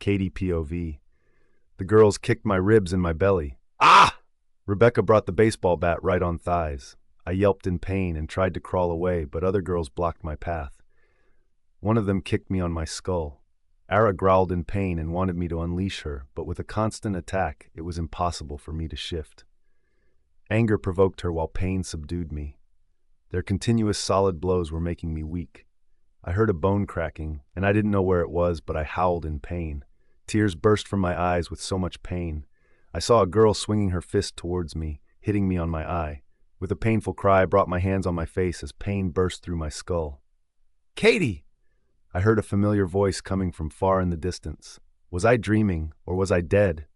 Katie POV. The girls kicked my ribs and my belly. Ah! Rebecca brought the baseball bat right on thighs. I yelped in pain and tried to crawl away, but other girls blocked my path. One of them kicked me on my skull. Ara growled in pain and wanted me to unleash her, but with a constant attack, it was impossible for me to shift. Anger provoked her while pain subdued me. Their continuous solid blows were making me weak. I heard a bone cracking, and I didn't know where it was, but I howled in pain. Tears burst from my eyes with so much pain. I saw a girl swinging her fist towards me, hitting me on my eye. With a painful cry, I brought my hands on my face as pain burst through my skull. Katie! I heard a familiar voice coming from far in the distance. Was I dreaming, or was I dead?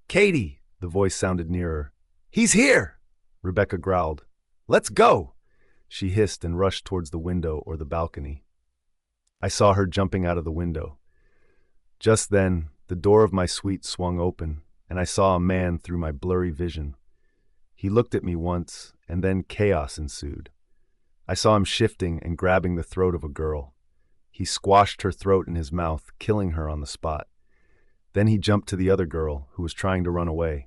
Katie! The voice sounded nearer. He's here! Rebecca growled. Let's go! She hissed and rushed towards the window or the balcony. I saw her jumping out of the window. Just then, the door of my suite swung open, and I saw a man through my blurry vision. He looked at me once, and then chaos ensued. I saw him shifting and grabbing the throat of a girl. He squashed her throat in his mouth, killing her on the spot. Then he jumped to the other girl, who was trying to run away.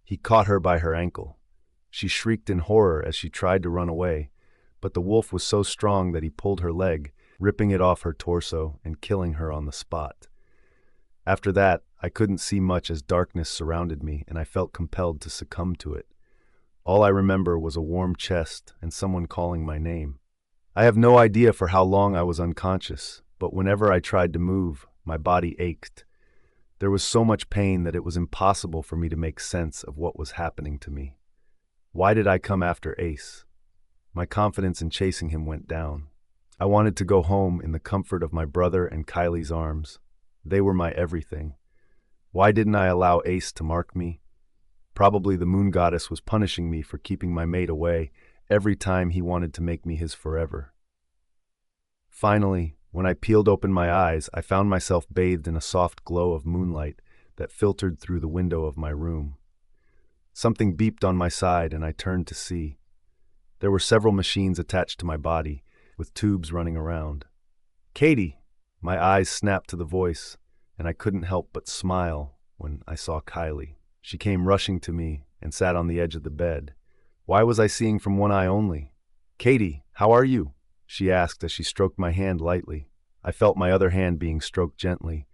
He caught her by her ankle. She shrieked in horror as she tried to run away, but the wolf was so strong that he pulled her leg, ripping it off her torso and killing her on the spot. After that, I couldn't see much as darkness surrounded me, and I felt compelled to succumb to it. All I remember was a warm chest and someone calling my name. I have no idea for how long I was unconscious, but whenever I tried to move, my body ached. There was so much pain that it was impossible for me to make sense of what was happening to me. Why did I come after Ace? My confidence in chasing him went down. I wanted to go home in the comfort of my brother and Kylie's arms. They were my everything. Why didn't I allow Ace to mark me? Probably the moon goddess was punishing me for keeping my mate away every time he wanted to make me his forever. Finally, when I peeled open my eyes, I found myself bathed in a soft glow of moonlight that filtered through the window of my room. Something beeped on my side, and I turned to see. There were several machines attached to my body, with tubes running around. Katie! My eyes snapped to the voice, and I couldn't help but smile when I saw Kylie. She came rushing to me and sat on the edge of the bed. Why was I seeing from one eye only? Katie, how are you? She asked as she stroked my hand lightly. I felt my other hand being stroked gently.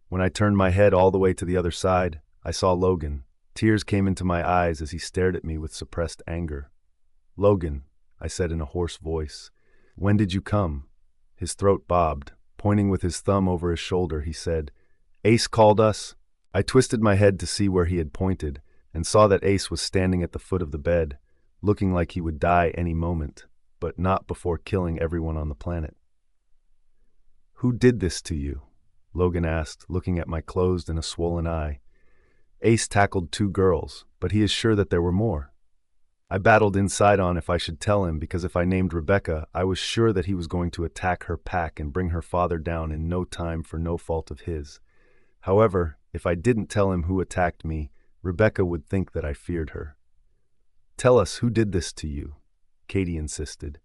When I turned my head all the way to the other side, I saw Logan. Tears came into my eyes as he stared at me with suppressed anger. Logan, I said in a hoarse voice, when did you come? His throat bobbed. Pointing with his thumb over his shoulder, he said, Ace called us. I twisted my head to see where he had pointed, and saw that Ace was standing at the foot of the bed, looking like he would die any moment, but not before killing everyone on the planet. Who did this to you? Logan asked, looking at my closed and a swollen eye. Ace tackled 2 girls, but he is sure that there were more. I battled inside on if I should tell him, because if I named Rebecca, I was sure that he was going to attack her pack and bring her father down in no time for no fault of his. However, if I didn't tell him who attacked me, Rebecca would think that I feared her. Tell us who did this to you, Katie insisted.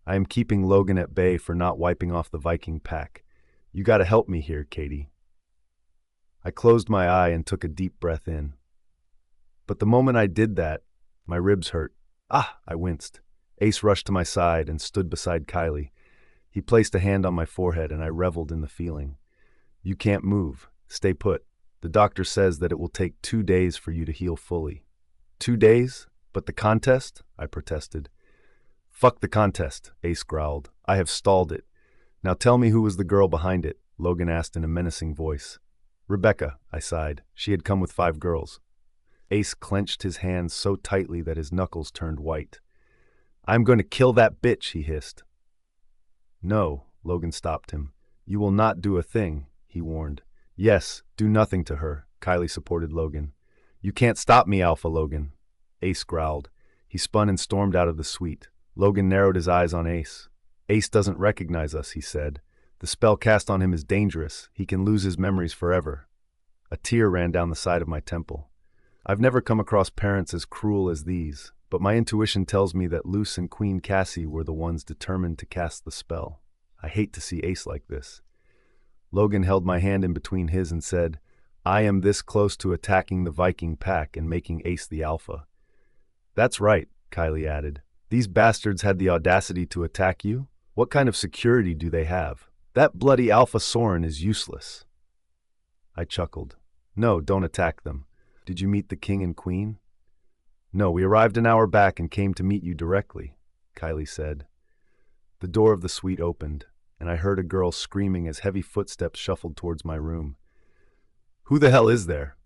I am keeping Logan at bay for not wiping off the Viking pack. You gotta help me here, Katie. I closed my eye and took a deep breath in. But the moment I did that, my ribs hurt. Ah, I winced. Ace rushed to my side and stood beside Kylie. He placed a hand on my forehead and I reveled in the feeling. You can't move. Stay put. The doctor says that it will take 2 days for you to heal fully. 2 days? But the contest? I protested. Fuck the contest, Ace growled. I have stalled it. Now tell me who was the girl behind it, Logan asked in a menacing voice. Rebecca, I sighed. She had come with 5 girls. Ace clenched his hands so tightly that his knuckles turned white. I'm going to kill that bitch, he hissed. No, Logan stopped him. You will not do a thing, he warned. Yes, do nothing to her, Kylie supported Logan. You can't stop me, Alpha Logan. Ace growled. He spun and stormed out of the suite. Logan narrowed his eyes on Ace. Ace doesn't recognize us, he said. The spell cast on him is dangerous. He can lose his memories forever. A tear ran down the side of my temple. I've never come across parents as cruel as these, but my intuition tells me that Luce and Queen Cassie were the ones determined to cast the spell. I hate to see Ace like this. Logan held my hand in between his and said, I am this close to attacking the Viking pack and making Ace the alpha. That's right, Kylie added. These bastards had the audacity to attack you? What kind of security do they have? That bloody Alpha Soren is useless. I chuckled. No, don't attack them. Did you meet the king and queen? No, we arrived an hour back and came to meet you directly, Kylie said. The door of the suite opened, and I heard a girl screaming as heavy footsteps shuffled towards my room. Who the hell is there?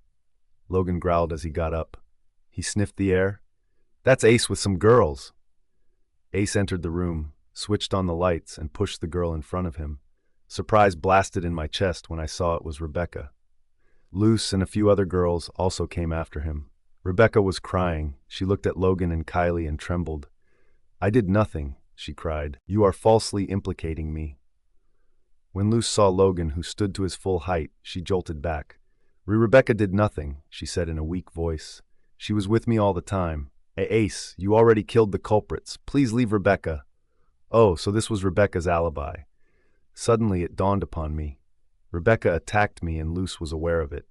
Logan growled as he got up. He sniffed the air. That's Ace with some girls. Ace entered the room, switched on the lights, and pushed the girl in front of him. Surprise blasted in my chest when I saw it was Rebecca. Luce and a few other girls also came after him. Rebecca was crying. She looked at Logan and Kylie and trembled. I did nothing, she cried. You are falsely implicating me. When Luce saw Logan, who stood to his full height, she jolted back. Rebecca did nothing, she said in a weak voice. She was with me all the time. Ace, you already killed the culprits. Please leave Rebecca. Oh, so this was Rebecca's alibi. Suddenly it dawned upon me. Rebecca attacked me and Luce was aware of it.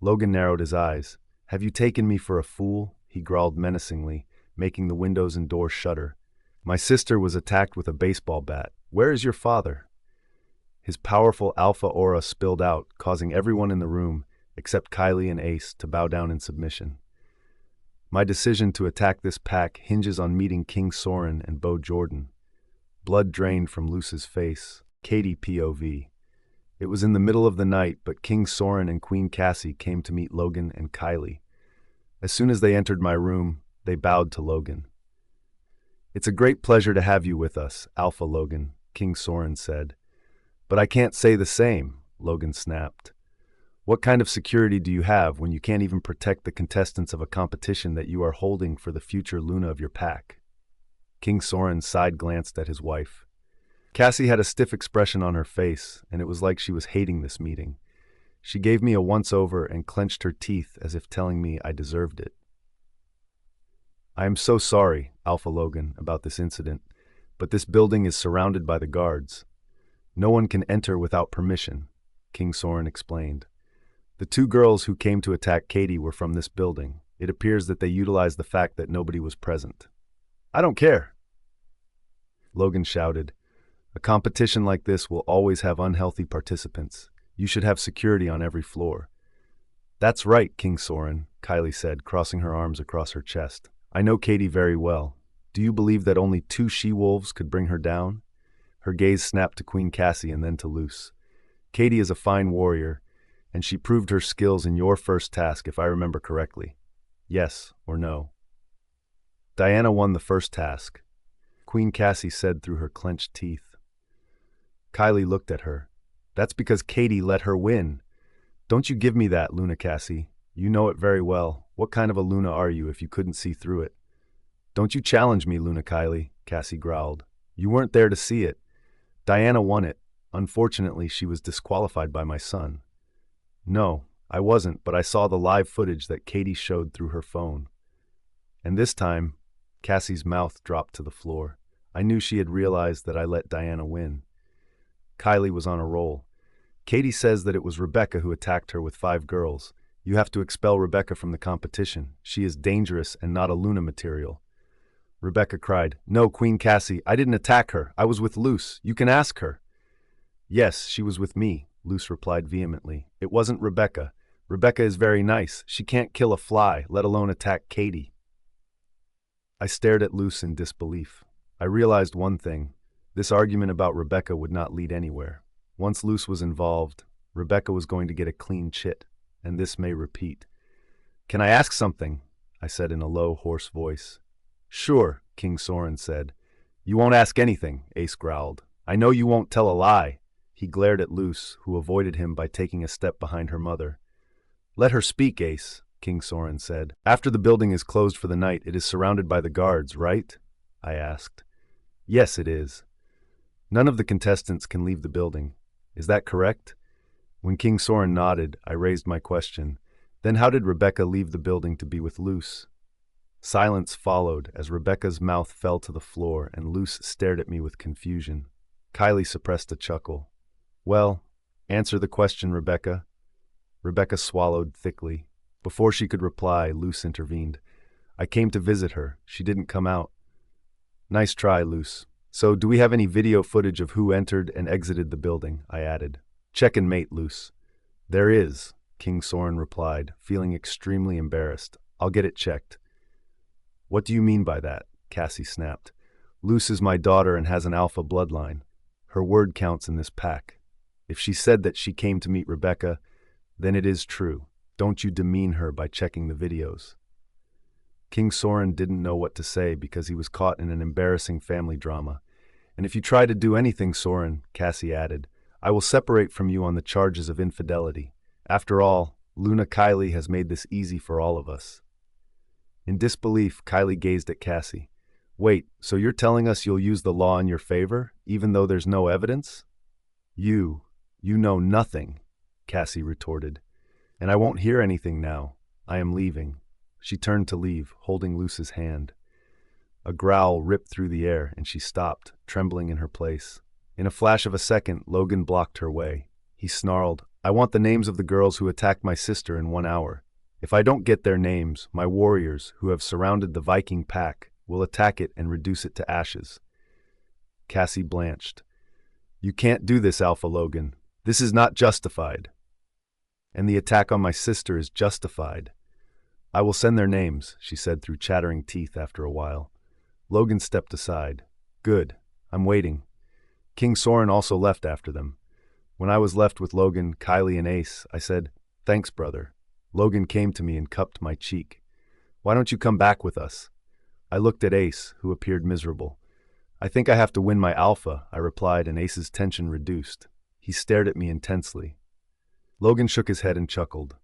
Logan narrowed his eyes. Have you taken me for a fool? He growled menacingly, making the windows and doors shudder. My sister was attacked with a baseball bat. Where is your father? His powerful alpha aura spilled out, causing everyone in the room, except Kylie and Ace, to bow down in submission. My decision to attack this pack hinges on meeting King Soren and Bo Jordan. Blood drained from Luce's face. Katie POV. It was in the middle of the night, but King Soren and Queen Cassie came to meet Logan and Kylie. As soon as they entered my room, they bowed to Logan. It's a great pleasure to have you with us, Alpha Logan, King Soren said. But I can't say the same, Logan snapped. What kind of security do you have when you can't even protect the contestants of a competition that you are holding for the future Luna of your pack? King Soren side-glanced at his wife. Cassie had a stiff expression on her face, and it was like she was hating this meeting. She gave me a once-over and clenched her teeth as if telling me I deserved it. I am so sorry, Alpha Logan, about this incident, but this building is surrounded by the guards. No one can enter without permission, King Soren explained. The two girls who came to attack Katie were from this building. It appears that they utilized the fact that nobody was present. I don't care, Logan shouted. A competition like this will always have unhealthy participants. You should have security on every floor. That's right, King Soren, Kylie said, crossing her arms across her chest. I know Katie very well. Do you believe that only 2 she-wolves could bring her down? Her gaze snapped to Queen Cassie and then to Luce. Katie is a fine warrior, and she proved her skills in your first task, if I remember correctly. Yes or no? Diana won the first task, Queen Cassie said through her clenched teeth. Kylie looked at her. That's because Katie let her win. Don't you give me that, Luna Cassie. You know it very well. What kind of a Luna are you if you couldn't see through it? Don't you challenge me, Luna Kylie, Cassie growled. You weren't there to see it. Diana won it. Unfortunately, she was disqualified by my son. No, I wasn't, but I saw the live footage that Katie showed through her phone. And this time, Cassie's mouth dropped to the floor. I knew she had realized that I let Diana win. Kylie was on a roll. Katie says that it was Rebecca who attacked her with 5 girls. You have to expel Rebecca from the competition. She is dangerous and not a Luna material. Rebecca cried, No, Queen Cassie, I didn't attack her. I was with Luce. You can ask her. Yes, she was with me, Luce replied vehemently. It wasn't Rebecca. Rebecca is very nice. She can't kill a fly, let alone attack Katie. I stared at Luce in disbelief. I realized one thing. This argument about Rebecca would not lead anywhere. Once Luce was involved, Rebecca was going to get a clean chit, and this may repeat. Can I ask something? I said in a low, hoarse voice. Sure, King Soren said. You won't ask anything, Ace growled. I know you won't tell a lie. He glared at Luce, who avoided him by taking a step behind her mother. Let her speak, Ace, King Soren said. After the building is closed for the night, it is surrounded by the guards, right? I asked. Yes, it is. None of the contestants can leave the building. Is that correct? When King Soren nodded, I raised my question. Then how did Rebecca leave the building to be with Luce? Silence followed as Rebecca's mouth fell to the floor and Luce stared at me with confusion. Kylie suppressed a chuckle. Well, answer the question, Rebecca. Rebecca swallowed thickly. Before she could reply, Luce intervened. I came to visit her. She didn't come out. Nice try, Luce. So, do we have any video footage of who entered and exited the building? I added. Check and mate, Luce. There is, King Soren replied, feeling extremely embarrassed. I'll get it checked. What do you mean by that? Cassie snapped. Luce is my daughter and has an alpha bloodline. Her word counts in this pack. If she said that she came to meet Rebecca, then it is true. Don't you demean her by checking the videos. King Soren didn't know what to say because he was caught in an embarrassing family drama. And if you try to do anything, Soren, Cassie added, I will separate from you on the charges of infidelity. After all, Luna Kylie has made this easy for all of us. In disbelief, Kylie gazed at Cassie. Wait, so you're telling us you'll use the law in your favor, even though there's no evidence? You know nothing, Cassie retorted. And I won't hear anything now. I am leaving. She turned to leave, holding Luce's hand. A growl ripped through the air, and she stopped, trembling in her place. In a flash of a second, Logan blocked her way. He snarled, I want the names of the girls who attacked my sister in 1 hour. If I don't get their names, my warriors, who have surrounded the Viking pack, will attack it and reduce it to ashes. Cassie blanched. You can't do this, Alpha Logan. This is not justified. And the attack on my sister is justified. I will send their names, she said through chattering teeth after a while. Logan stepped aside. Good. I'm waiting. King Soren also left after them. When I was left with Logan, Kylie, and Ace, I said, Thanks, brother. Logan came to me and cupped my cheek. Why don't you come back with us? I looked at Ace, who appeared miserable. I think I have to win my alpha, I replied, and Ace's tension reduced. He stared at me intensely. Logan shook his head and chuckled.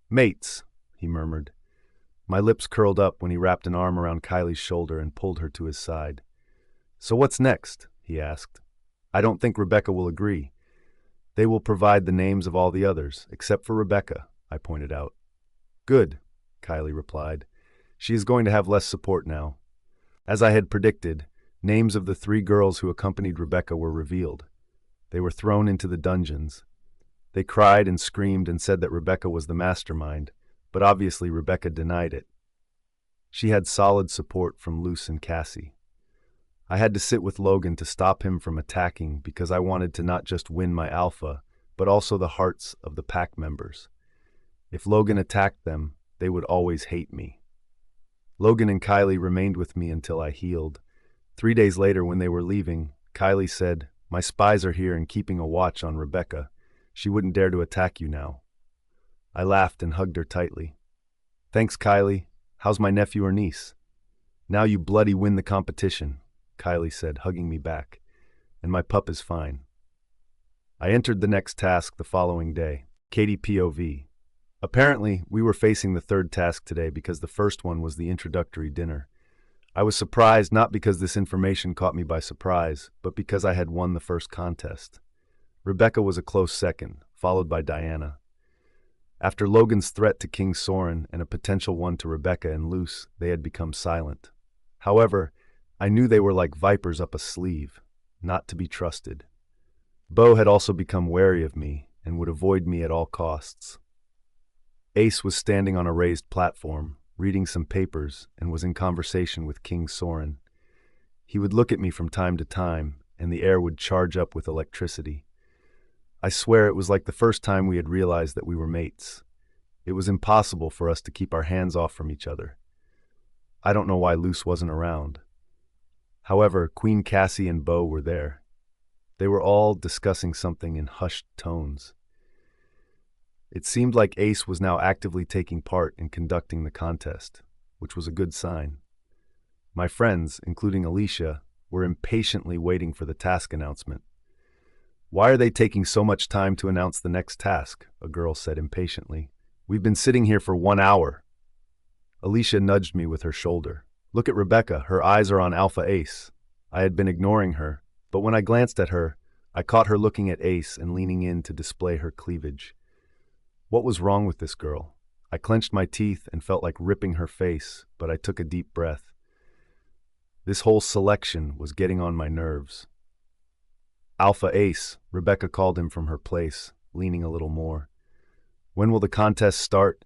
Mates, he murmured. My lips curled up when he wrapped an arm around Kylie's shoulder and pulled her to his side. So what's next? He asked. I don't think Rebecca will agree. They will provide the names of all the others, except for Rebecca, I pointed out. Good, Kylie replied. She is going to have less support now. As I had predicted, names of the 3 girls who accompanied Rebecca were revealed. They were thrown into the dungeons. They cried and screamed and said that Rebecca was the mastermind, but obviously Rebecca denied it. She had solid support from Luce and Cassie. I had to sit with Logan to stop him from attacking because I wanted to not just win my alpha, but also the hearts of the pack members. If Logan attacked them, they would always hate me. Logan and Kylie remained with me until I healed. 3 days later, when they were leaving, Kylie said, My spies are here and keeping a watch on Rebecca. She wouldn't dare to attack you now. I laughed and hugged her tightly. Thanks, Kylie. How's my nephew or niece? Now you bloody win the competition, Kylie said, hugging me back. And my pup is fine. I entered the next task the following day, Katie POV. Apparently, we were facing the 3rd task today because the first one was the introductory dinner. I was surprised not because this information caught me by surprise, but because I had won the first contest. Rebecca was a close second, followed by Diana. After Logan's threat to King Soren and a potential one to Rebecca and Luce, they had become silent. However, I knew they were like vipers up a sleeve, not to be trusted. Bo had also become wary of me and would avoid me at all costs. Ace was standing on a raised platform, reading some papers, and was in conversation with King Soren. He would look at me from time to time, and the air would charge up with electricity. I swear it was like the first time we had realized that we were mates. It was impossible for us to keep our hands off from each other. I don't know why Luce wasn't around. However, Queen Cassie and Bo were there. They were all discussing something in hushed tones. It seemed like Ace was now actively taking part in conducting the contest, which was a good sign. My friends, including Alicia, were impatiently waiting for the task announcement. Why are they taking so much time to announce the next task? A girl said impatiently. We've been sitting here for 1 hour. Alicia nudged me with her shoulder. Look at Rebecca, her eyes are on Alpha Ace. I had been ignoring her, but when I glanced at her, I caught her looking at Ace and leaning in to display her cleavage. What was wrong with this girl? I clenched my teeth and felt like ripping her face, but I took a deep breath. This whole selection was getting on my nerves. Alpha Ace, Rebecca called him from her place, leaning a little more. When will the contest start?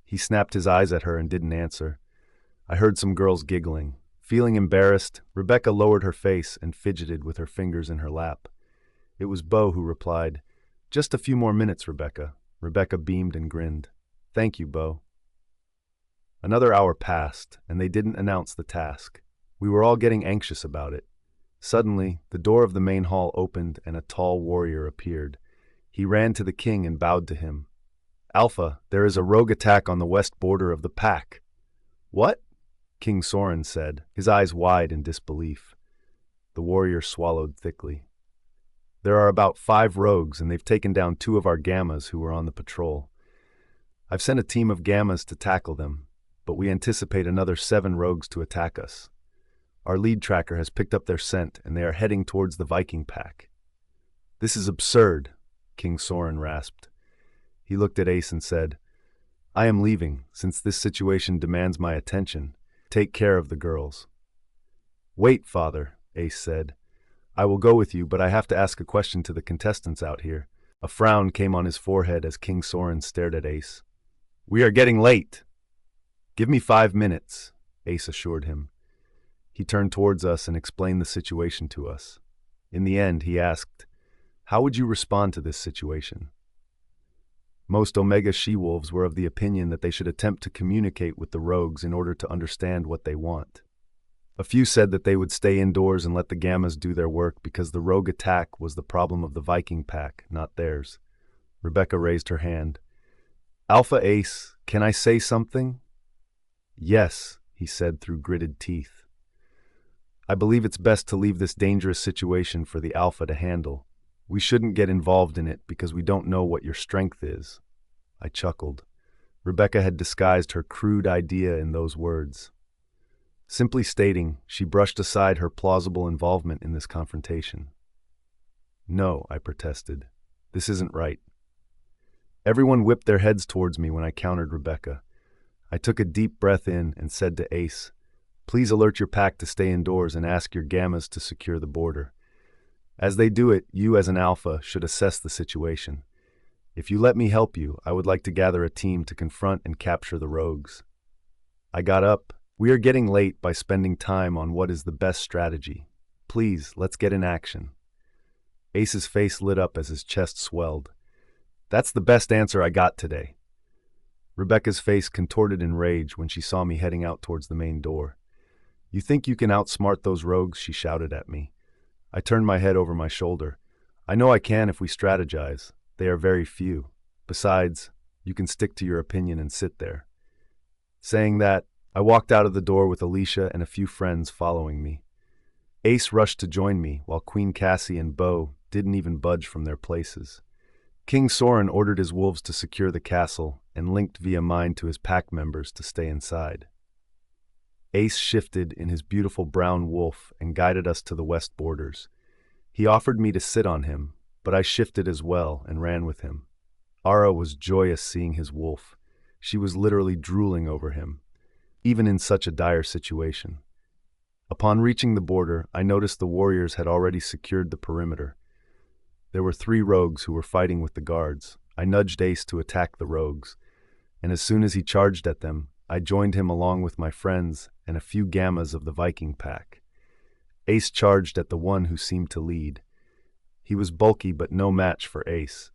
He snapped his eyes at her and didn't answer. I heard some girls giggling. Feeling embarrassed, Rebecca lowered her face and fidgeted with her fingers in her lap. It was Beau who replied, "Just a few more minutes, Rebecca." Rebecca beamed and grinned. "Thank you, Beau." Another hour passed, and they didn't announce the task. We were all getting anxious about it. Suddenly, the door of the main hall opened and a tall warrior appeared. He ran to the king and bowed to him. "Alpha, there is a rogue attack on the west border of the pack." "What?" King Soren said, his eyes wide in disbelief. The warrior swallowed thickly. "There are about 5 rogues, and they've taken down 2 of our gammas who were on the patrol. I've sent a team of gammas to tackle them, but we anticipate another 7 rogues to attack us. Our lead tracker has picked up their scent, and they are heading towards the Viking pack." "This is absurd," King Soren rasped. He looked at Ace and said, "I am leaving, since this situation demands my attention. Take care of the girls." "Wait, father," Ace said. "I will go with you, but I have to ask a question to the contestants out here." A frown came on his forehead as King Soren stared at Ace. "We are getting late." "Give me 5 minutes," Ace assured him. He turned towards us and explained the situation to us. In the end, he asked, "How would you respond to this situation?" Most Omega she-wolves were of the opinion that they should attempt to communicate with the rogues in order to understand what they want. A few said that they would stay indoors and let the gammas do their work because the rogue attack was the problem of the Viking pack, not theirs. Rebecca raised her hand. "Alpha Ace, can I say something?" "Yes," he said through gritted teeth. "I believe it's best to leave this dangerous situation for the Alpha to handle. We shouldn't get involved in it because we don't know what your strength is." I chuckled. Rebecca had disguised her crude idea in those words. Simply stating, she brushed aside her plausible involvement in this confrontation. "No," I protested. "This isn't right." Everyone whipped their heads towards me when I countered Rebecca. I took a deep breath in and said to Ace, "Please alert your pack to stay indoors and ask your gammas to secure the border. As they do it, you as an alpha should assess the situation. If you let me help you, I would like to gather a team to confront and capture the rogues." I got up. "We are getting late by spending time on what is the best strategy. Please, let's get in action." Ace's face lit up as his chest swelled. "That's the best answer I got today." Rebecca's face contorted in rage when she saw me heading out towards the main door. "You think you can outsmart those rogues?" she shouted at me. I turned my head over my shoulder. "I know I can if we strategize. They are very few. Besides, you can stick to your opinion and sit there." Saying that, I walked out of the door with Alicia and a few friends following me. Ace rushed to join me, while Queen Cassie and Beau didn't even budge from their places. King Soren ordered his wolves to secure the castle and linked via mine to his pack members to stay inside. Ace shifted in his beautiful brown wolf and guided us to the west borders. He offered me to sit on him, but I shifted as well and ran with him. Ara was joyous seeing his wolf. She was literally drooling over him, even in such a dire situation. Upon reaching the border, I noticed the warriors had already secured the perimeter. There were 3 rogues who were fighting with the guards. I nudged Ace to attack the rogues, and as soon as he charged at them, I joined him along with my friends and a few gammas of the Viking pack. Ace charged at the one who seemed to lead. He was bulky but no match for Ace.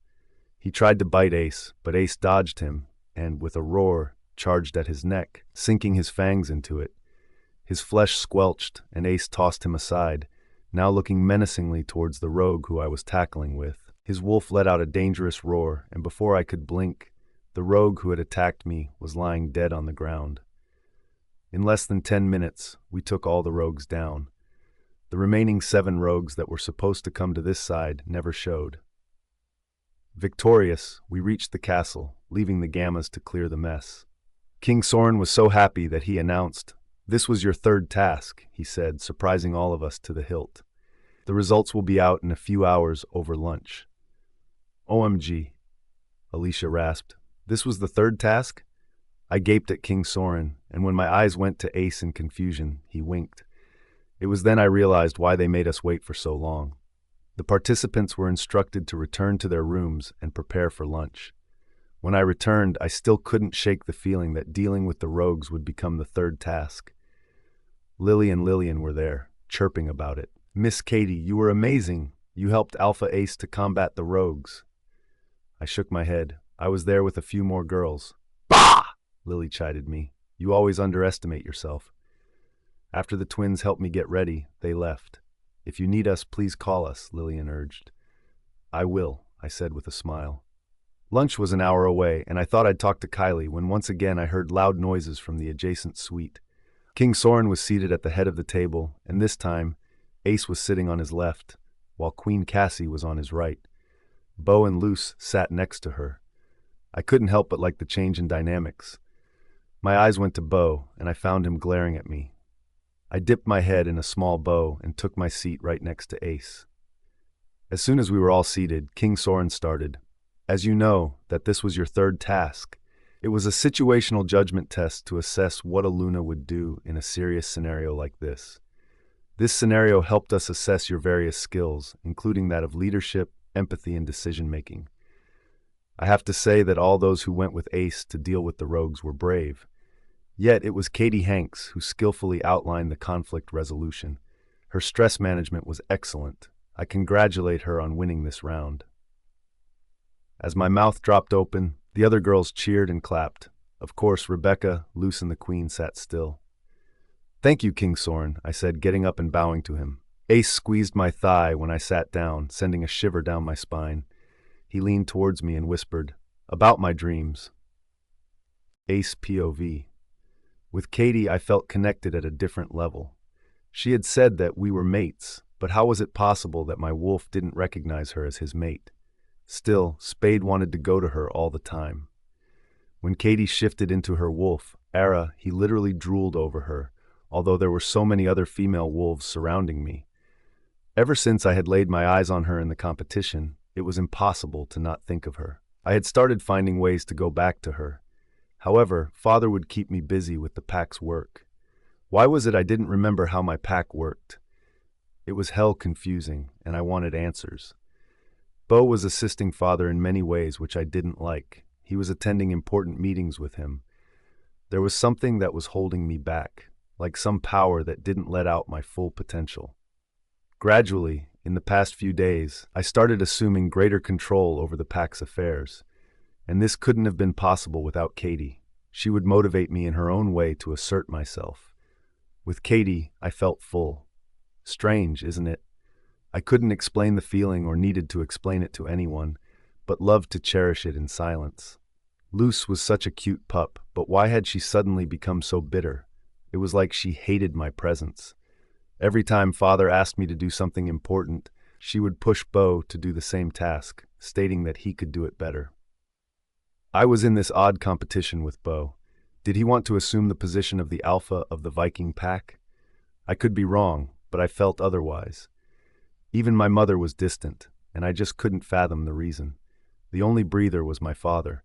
He tried to bite Ace, but Ace dodged him and, with a roar, charged at his neck, sinking his fangs into it. His flesh squelched, and Ace tossed him aside, now looking menacingly towards the rogue who I was tackling with. His wolf let out a dangerous roar, and before I could blink, the rogue who had attacked me was lying dead on the ground. In less than 10 minutes, we took all the rogues down. The remaining 7 rogues that were supposed to come to this side never showed. Victorious, we reached the castle, leaving the gammas to clear the mess. King Soren was so happy that he announced, "This was your 3rd task," he said, surprising all of us to the hilt. "The results will be out in a few hours over lunch." "OMG," Alicia rasped. "This was the 3rd task?" I gaped at King Soren, and when my eyes went to Ace in confusion, he winked. It was then I realized why they made us wait for so long. The participants were instructed to return to their rooms and prepare for lunch. When I returned, I still couldn't shake the feeling that dealing with the rogues would become the third task. Lily and Lillian were there, chirping about it. "Miss Katie, you were amazing. You helped Alpha Ace to combat the rogues." I shook my head. "I was there with a few more girls." "Bah!" Lily chided me. "You always underestimate yourself." After the twins helped me get ready, they left. "If you need us, please call us," Lillian urged. "I will," I said with a smile. Lunch was an hour away, and I thought I'd talk to Kylie when once again I heard loud noises from the adjacent suite. King Soren was seated at the head of the table, and this time, Ace was sitting on his left, while Queen Cassie was on his right. Beau and Luce sat next to her. I couldn't help but like the change in dynamics. My eyes went to Beau, and I found him glaring at me. I dipped my head in a small bow and took my seat right next to Ace. As soon as we were all seated, King Soren started. "As you know, that this was your third task. It was a situational judgment test to assess what a Luna would do in a serious scenario like this. This scenario helped us assess your various skills, including that of leadership, empathy, and decision-making. I have to say that all those who went with Ace to deal with the rogues were brave. Yet it was Katie Hanks who skillfully outlined the conflict resolution. Her stress management was excellent. I congratulate her on winning this round." As my mouth dropped open, the other girls cheered and clapped. Of course, Rebecca, Luce, and the Queen sat still. "Thank you, King Soren," I said, getting up and bowing to him. Ace squeezed my thigh when I sat down, sending a shiver down my spine. He leaned towards me and whispered, "About my dreams." Ace POV. With Katie, I felt connected at a different level. She had said that we were mates, but how was it possible that my wolf didn't recognize her as his mate? Still, Spade wanted to go to her all the time. When Katie shifted into her wolf, Ara, he literally drooled over her, although there were so many other female wolves surrounding me. Ever since I had laid my eyes on her in the competition, it was impossible to not think of her. I had started finding ways to go back to her. However, Father would keep me busy with the pack's work. Why was it I didn't remember how my pack worked? It was hell confusing, and I wanted answers. Beau was assisting Father in many ways which I didn't like. He was attending important meetings with him. There was something that was holding me back, like some power that didn't let out my full potential. Gradually, in the past few days, I started assuming greater control over the pack's affairs. And this couldn't have been possible without Katie. She would motivate me in her own way to assert myself. With Katie, I felt full. Strange, isn't it? I couldn't explain the feeling or needed to explain it to anyone, but loved to cherish it in silence. Luce was such a cute pup, but why had she suddenly become so bitter? It was like she hated my presence. Every time Father asked me to do something important, she would push Beau to do the same task, stating that he could do it better. I was in this odd competition with Beau. Did he want to assume the position of the alpha of the Viking pack? I could be wrong, but I felt otherwise. Even my mother was distant, and I just couldn't fathom the reason. The only breather was my father.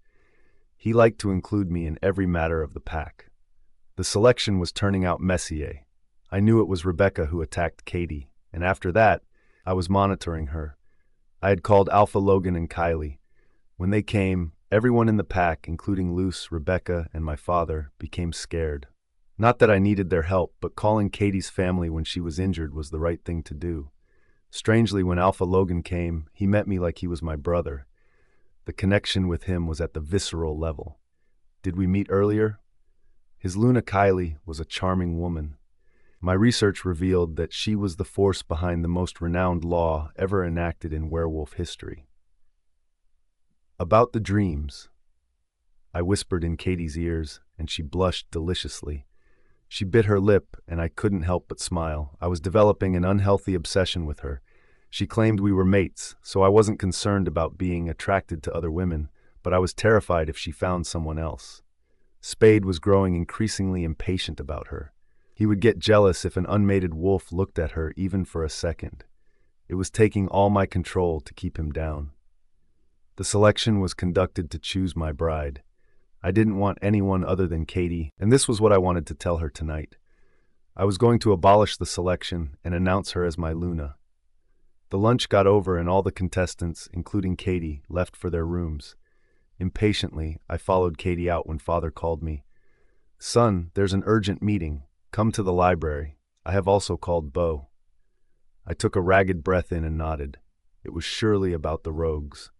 He liked to include me in every matter of the pack. The selection was turning out messier. I knew it was Rebecca who attacked Katie, and after that, I was monitoring her. I had called Alpha Logan and Kylie. When they came, everyone in the pack, including Luce, Rebecca, and my father, became scared. Not that I needed their help, but calling Katie's family when she was injured was the right thing to do. Strangely, when Alpha Logan came, he met me like he was my brother. The connection with him was at the visceral level. Did we meet earlier? His Luna Kylie was a charming woman. My research revealed that she was the force behind the most renowned law ever enacted in werewolf history. About the dreams. I whispered in Katie's ears, and she blushed deliciously. She bit her lip, and I couldn't help but smile. I was developing an unhealthy obsession with her. She claimed we were mates, so I wasn't concerned about being attracted to other women, but I was terrified if she found someone else. Spade was growing increasingly impatient about her. He would get jealous if an unmated wolf looked at her even for a second. It was taking all my control to keep him down. The selection was conducted to choose my bride. I didn't want anyone other than Katie, and this was what I wanted to tell her tonight. I was going to abolish the selection and announce her as my Luna. The lunch got over and all the contestants, including Katie, left for their rooms. Impatiently, I followed Katie out when Father called me. Son, there's an urgent meeting. Come to the library. I have also called Beau. I took a ragged breath in and nodded. It was surely about the rogues.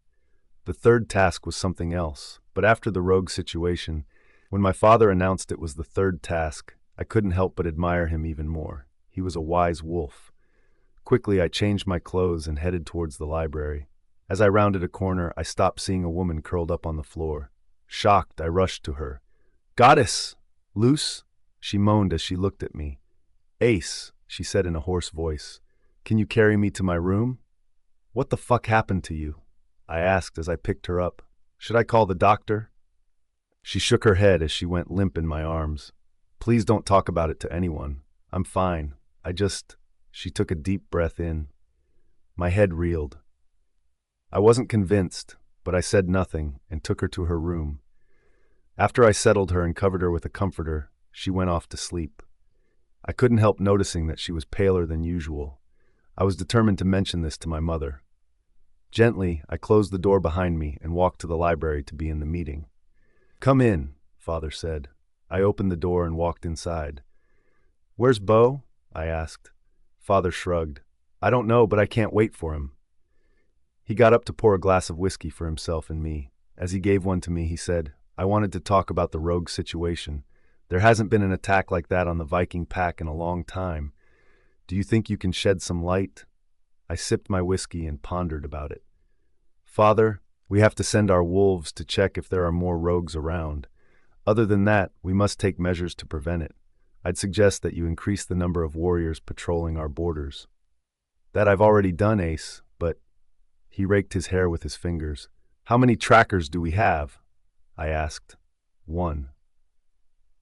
The third task was something else, but after the rogue situation, when my father announced it was the third task, I couldn't help but admire him even more. He was a wise wolf. Quickly, I changed my clothes and headed towards the library. As I rounded a corner, I stopped seeing a woman curled up on the floor. Shocked, I rushed to her. "Goddess! Luce?" she moaned as she looked at me. "Ace," she said in a hoarse voice. "Can you carry me to my room?" "What the fuck happened to you?" I asked as I picked her up. "Should I call the doctor?" She shook her head as she went limp in my arms. "Please don't talk about it to anyone. I'm fine. She took a deep breath in. My head reeled. I wasn't convinced, but I said nothing and took her to her room. After I settled her and covered her with a comforter, she went off to sleep. I couldn't help noticing that she was paler than usual. I was determined to mention this to my mother. Gently, I closed the door behind me and walked to the library to be in the meeting. "Come in," Father said. I opened the door and walked inside. "Where's Beau?" I asked. Father shrugged. "I don't know, but I can't wait for him." He got up to pour a glass of whiskey for himself and me. As he gave one to me, he said, "I wanted to talk about the rogue situation. There hasn't been an attack like that on the Viking pack in a long time. Do you think you can shed some light?" I sipped my whiskey and pondered about it. "Father, we have to send our wolves to check if there are more rogues around. Other than that, we must take measures to prevent it. I'd suggest that you increase the number of warriors patrolling our borders." "That I've already done, Ace, but—" He raked his hair with his fingers. "How many trackers do we have?" I asked. "1.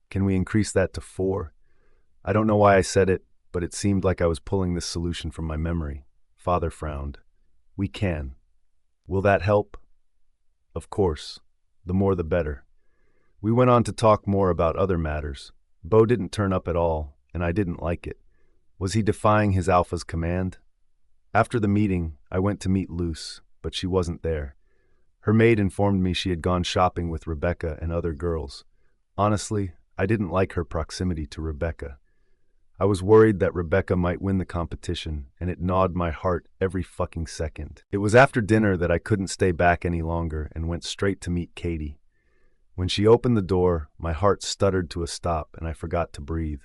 Can we increase that to 4? I don't know why I said it, but it seemed like I was pulling this solution from my memory. Father frowned. "We can. Will that help?" "Of course. The more the better." We went on to talk more about other matters. Beau didn't turn up at all, and I didn't like it. Was he defying his alpha's command? After the meeting, I went to meet Luce, but she wasn't there. Her maid informed me she had gone shopping with Rebecca and other girls. Honestly, I didn't like her proximity to Rebecca. I was worried that Rebecca might win the competition, and it gnawed my heart every fucking second. It was after dinner that I couldn't stay back any longer and went straight to meet Katie. When she opened the door, my heart stuttered to a stop and I forgot to breathe.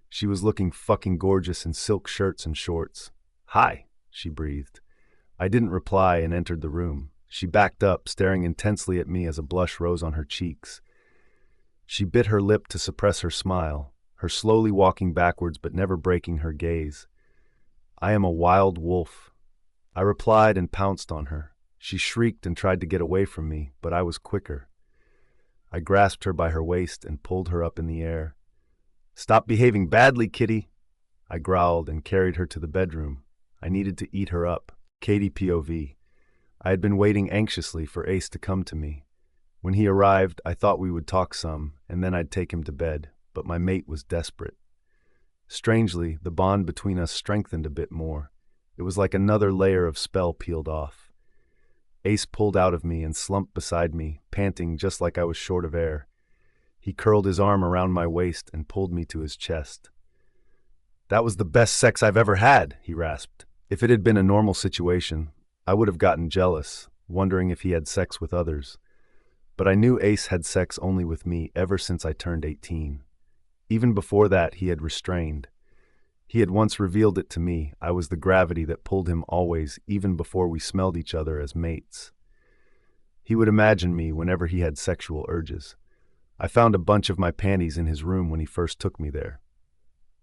She was looking fucking gorgeous in silk shirts and shorts. "Hi," she breathed. I didn't reply and entered the room. She backed up, staring intensely at me as a blush rose on her cheeks. She bit her lip to suppress her smile, her slowly walking backwards but never breaking her gaze. "I am a wild wolf." I replied and pounced on her. She shrieked and tried to get away from me, but I was quicker. I grasped her by her waist and pulled her up in the air. "Stop behaving badly, kitty," I growled and carried her to the bedroom. I needed to eat her up. Katie POV. I had been waiting anxiously for Ace to come to me. When he arrived, I thought we would talk some, and then I'd take him to bed, but my mate was desperate. Strangely, the bond between us strengthened a bit more. It was like another layer of spell peeled off. Ace pulled out of me and slumped beside me, panting just like I was short of air. He curled his arm around my waist and pulled me to his chest. "That was the best sex I've ever had," he rasped. If it had been a normal situation, I would have gotten jealous, wondering if he had sex with others. But I knew Ace had sex only with me ever since I turned 18. Even before that, he had restrained. He had once revealed it to me. I was the gravity that pulled him always, even before we smelled each other as mates. He would imagine me whenever he had sexual urges. I found a bunch of my panties in his room when he first took me there.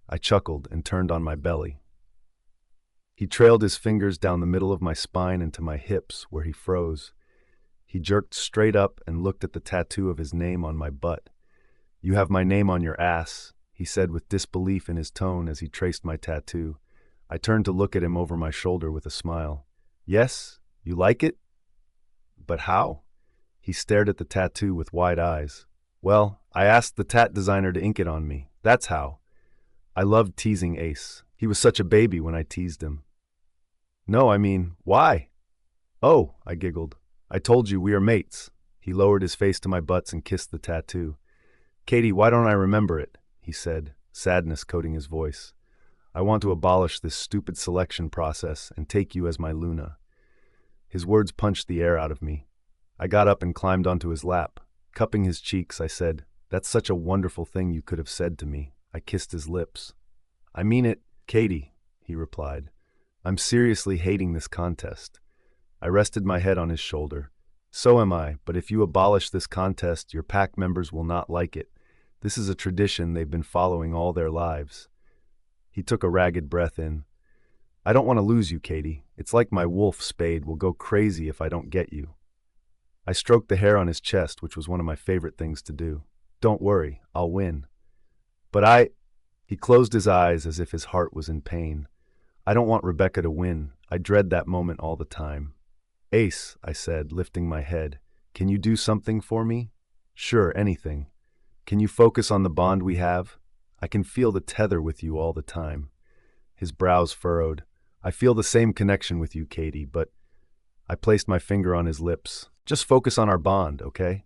I chuckled and turned on my belly. He trailed his fingers down the middle of my spine into my hips, where he froze. He jerked straight up and looked at the tattoo of his name on my butt. "You have my name on your ass," he said with disbelief in his tone as he traced my tattoo. I turned to look at him over my shoulder with a smile. "Yes? You like it? But how?" He stared at the tattoo with wide eyes. "Well, I asked the tat designer to ink it on me. That's how." I loved teasing Ace. He was such a baby when I teased him. "No, I mean, why?" "Oh," I giggled. "I told you we are mates. He lowered his face to my butts and kissed the tattoo. Katie, why don't I remember it? He said, sadness coating his voice. I want to abolish this stupid selection process and take you as my Luna. His words punched the air out of me. I got up and climbed onto his lap. Cupping his cheeks, I said, "That's such a wonderful thing you could have said to me." I kissed his lips. "I mean it, Katie," he replied. "I'm seriously hating this contest." I rested my head on his shoulder. "So am I, but if you abolish this contest, your pack members will not like it. This is a tradition they've been following all their lives." He took a ragged breath in. "I don't want to lose you, Katie. It's like my wolf Spade will go crazy if I don't get you." I stroked the hair on his chest, which was one of my favorite things to do. "Don't worry, I'll win." "But He closed his eyes as if his heart was in pain. "I don't want Rebecca to win. I dread that moment all the time." "Ace," I said, lifting my head, "can you do something for me?" "Sure, anything. Can you focus on the bond we have? I can feel the tether with you all the time." His brows furrowed. "I feel the same connection with you, Katie, but—" I placed my finger on his lips. "Just focus on our bond, okay?"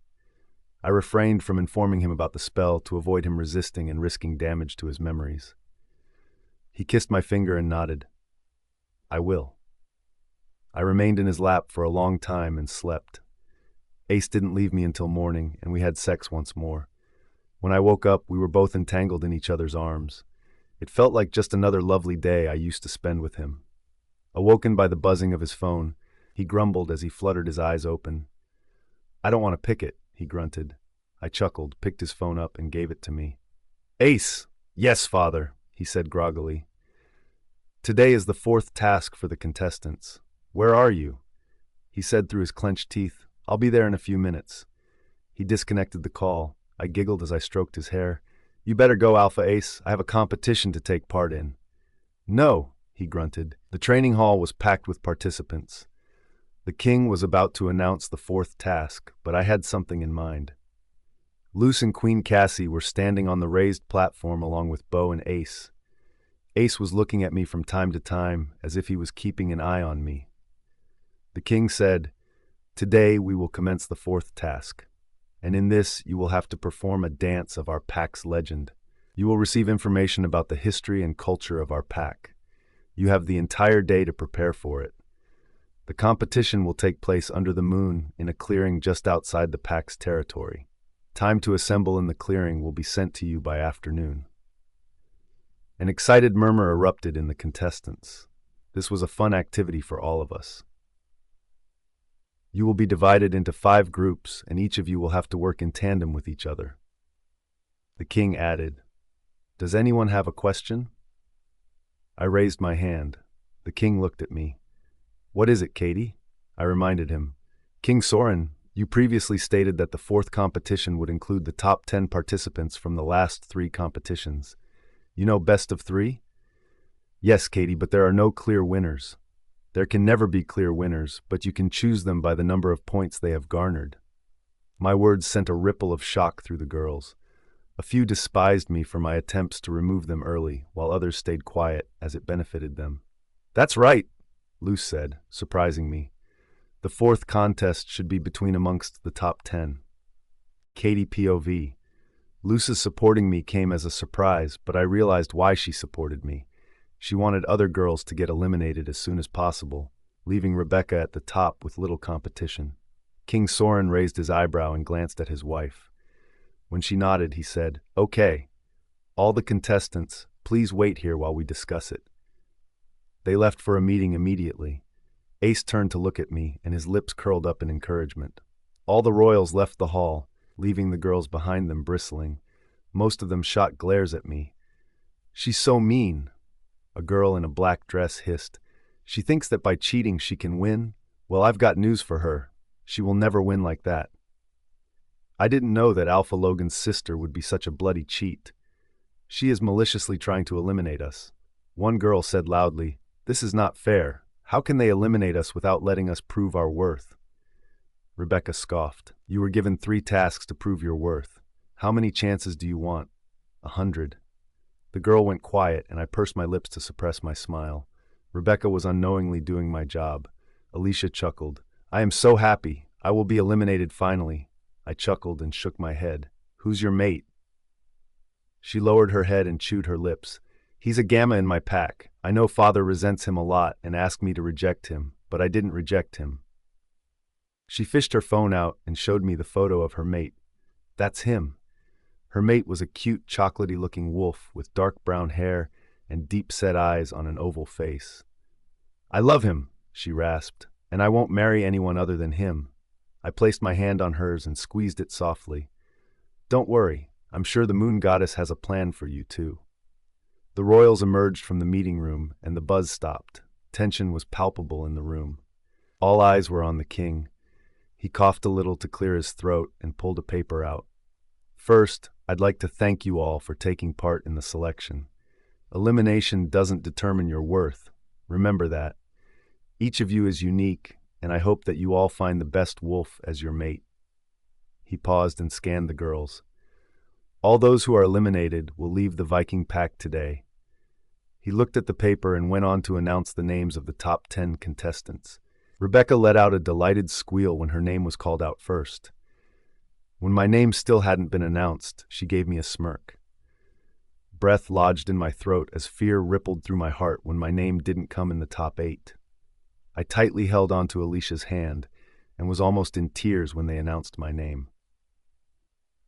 I refrained from informing him about the spell to avoid him resisting and risking damage to his memories. He kissed my finger and nodded. "I will." I remained in his lap for a long time and slept. Ace didn't leave me until morning, and we had sex once more. When I woke up, we were both entangled in each other's arms. It felt like just another lovely day I used to spend with him. Awoken by the buzzing of his phone, he grumbled as he fluttered his eyes open. "I don't want to pick it," he grunted. I chuckled, picked his phone up, and gave it to me. "Ace!" "Yes, father," he said groggily. "Today is the 4th task for the contestants. Where are you?" He said through his clenched teeth. "I'll be there in a few minutes." He disconnected the call. I giggled as I stroked his hair. "You better go, Alpha Ace. I have a competition to take part in." "No," he grunted. The training hall was packed with participants. The king was about to announce the 4th task, but I had something in mind. Luce and Queen Cassie were standing on the raised platform along with Beau and Ace. Ace was looking at me from time to time, as if he was keeping an eye on me. The king said, "Today we will commence the 4th task, and in this you will have to perform a dance of our pack's legend. You will receive information about the history and culture of our pack. You have the entire day to prepare for it. The competition will take place under the moon in a clearing just outside the pack's territory. Time to assemble in the clearing will be sent to you by afternoon." An excited murmur erupted in the contestants. This was a fun activity for all of us. "You will be divided into 5 groups, and each of you will have to work in tandem with each other." The king added, "Does anyone have a question?" I raised my hand. The king looked at me. "What is it, Katie?" I reminded him. "King Soren, you previously stated that the 4th competition would include the top 10 participants from the last 3 competitions. You know best of 3? "Yes, Katie, but there are no clear winners." "There can never be clear winners, but you can choose them by the number of points they have garnered." My words sent a ripple of shock through the girls. A few despised me for my attempts to remove them early, while others stayed quiet, as it benefited them. "That's right," Luce said, surprising me. "The 4th contest should be between amongst the top 10. Katie POV. Luce's supporting me came as a surprise, but I realized why she supported me. She wanted other girls to get eliminated as soon as possible, leaving Rebecca at the top with little competition. King Soren raised his eyebrow and glanced at his wife. When she nodded, he said, "Okay. All the contestants, please wait here while we discuss it." They left for a meeting immediately. Ace turned to look at me, and his lips curled up in encouragement. All the royals left the hall, leaving the girls behind them bristling. Most of them shot glares at me. "She's so mean," a girl in a black dress hissed. "She thinks that by cheating she can win? Well, I've got news for her. She will never win like that." I didn't know that Alpha Logan's sister would be such a bloody cheat. "She is maliciously trying to eliminate us." One girl said loudly, "This is not fair. How can they eliminate us without letting us prove our worth?" Rebecca scoffed. "You were given 3 tasks to prove your worth. How many chances do you want?" 100. The girl went quiet, and I pursed my lips to suppress my smile. Rebecca was unknowingly doing my job. Alicia chuckled. "I am so happy. I will be eliminated finally. I chuckled and shook my head. Who's your mate? She lowered her head and chewed her lips. He's a gamma in my pack. I know father resents him a lot and asked me to reject him, but I didn't reject him. She fished her phone out and showed me the photo of her mate. That's him. Her mate was a cute, chocolatey-looking wolf with dark brown hair and deep-set eyes on an oval face. I love him, she rasped, and I won't marry anyone other than him. I placed my hand on hers and squeezed it softly. Don't worry, I'm sure the moon goddess has a plan for you too. The royals emerged from the meeting room and the buzz stopped. Tension was palpable in the room. All eyes were on the king. He coughed a little to clear his throat and pulled a paper out. First, I'd like to thank you all for taking part in the selection. Elimination doesn't determine your worth. Remember that. Each of you is unique, and I hope that you all find the best wolf as your mate. He paused and scanned the girls. All those who are eliminated will leave the Viking pack today. He looked at the paper and went on to announce the names of the top 10 contestants. Rebecca let out a delighted squeal when her name was called out first. When my name still hadn't been announced, she gave me a smirk. Breath lodged in my throat as fear rippled through my heart when my name didn't come in the top 8. I tightly held onto Alicia's hand and was almost in tears when they announced my name.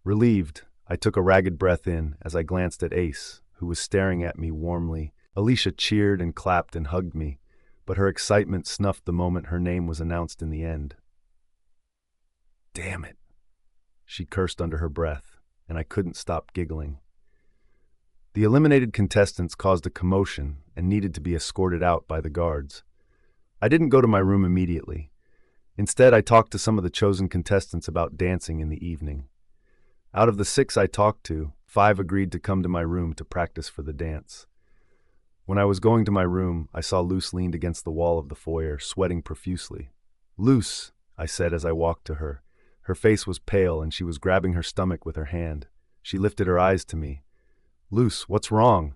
Relieved, I took a ragged breath in as I glanced at Ace, who was staring at me warmly. Alicia cheered and clapped and hugged me, but her excitement snuffed the moment her name was announced in the end. Damn it, she cursed under her breath, and I couldn't stop giggling. The eliminated contestants caused a commotion and needed to be escorted out by the guards. I didn't go to my room immediately. Instead, I talked to some of the chosen contestants about dancing in the evening. Out of the 6 I talked to, 5 agreed to come to my room to practice for the dance. When I was going to my room, I saw Luce leaned against the wall of the foyer, sweating profusely. Luce, I said as I walked to her. Her face was pale and she was grabbing her stomach with her hand. She lifted her eyes to me. Luce, what's wrong?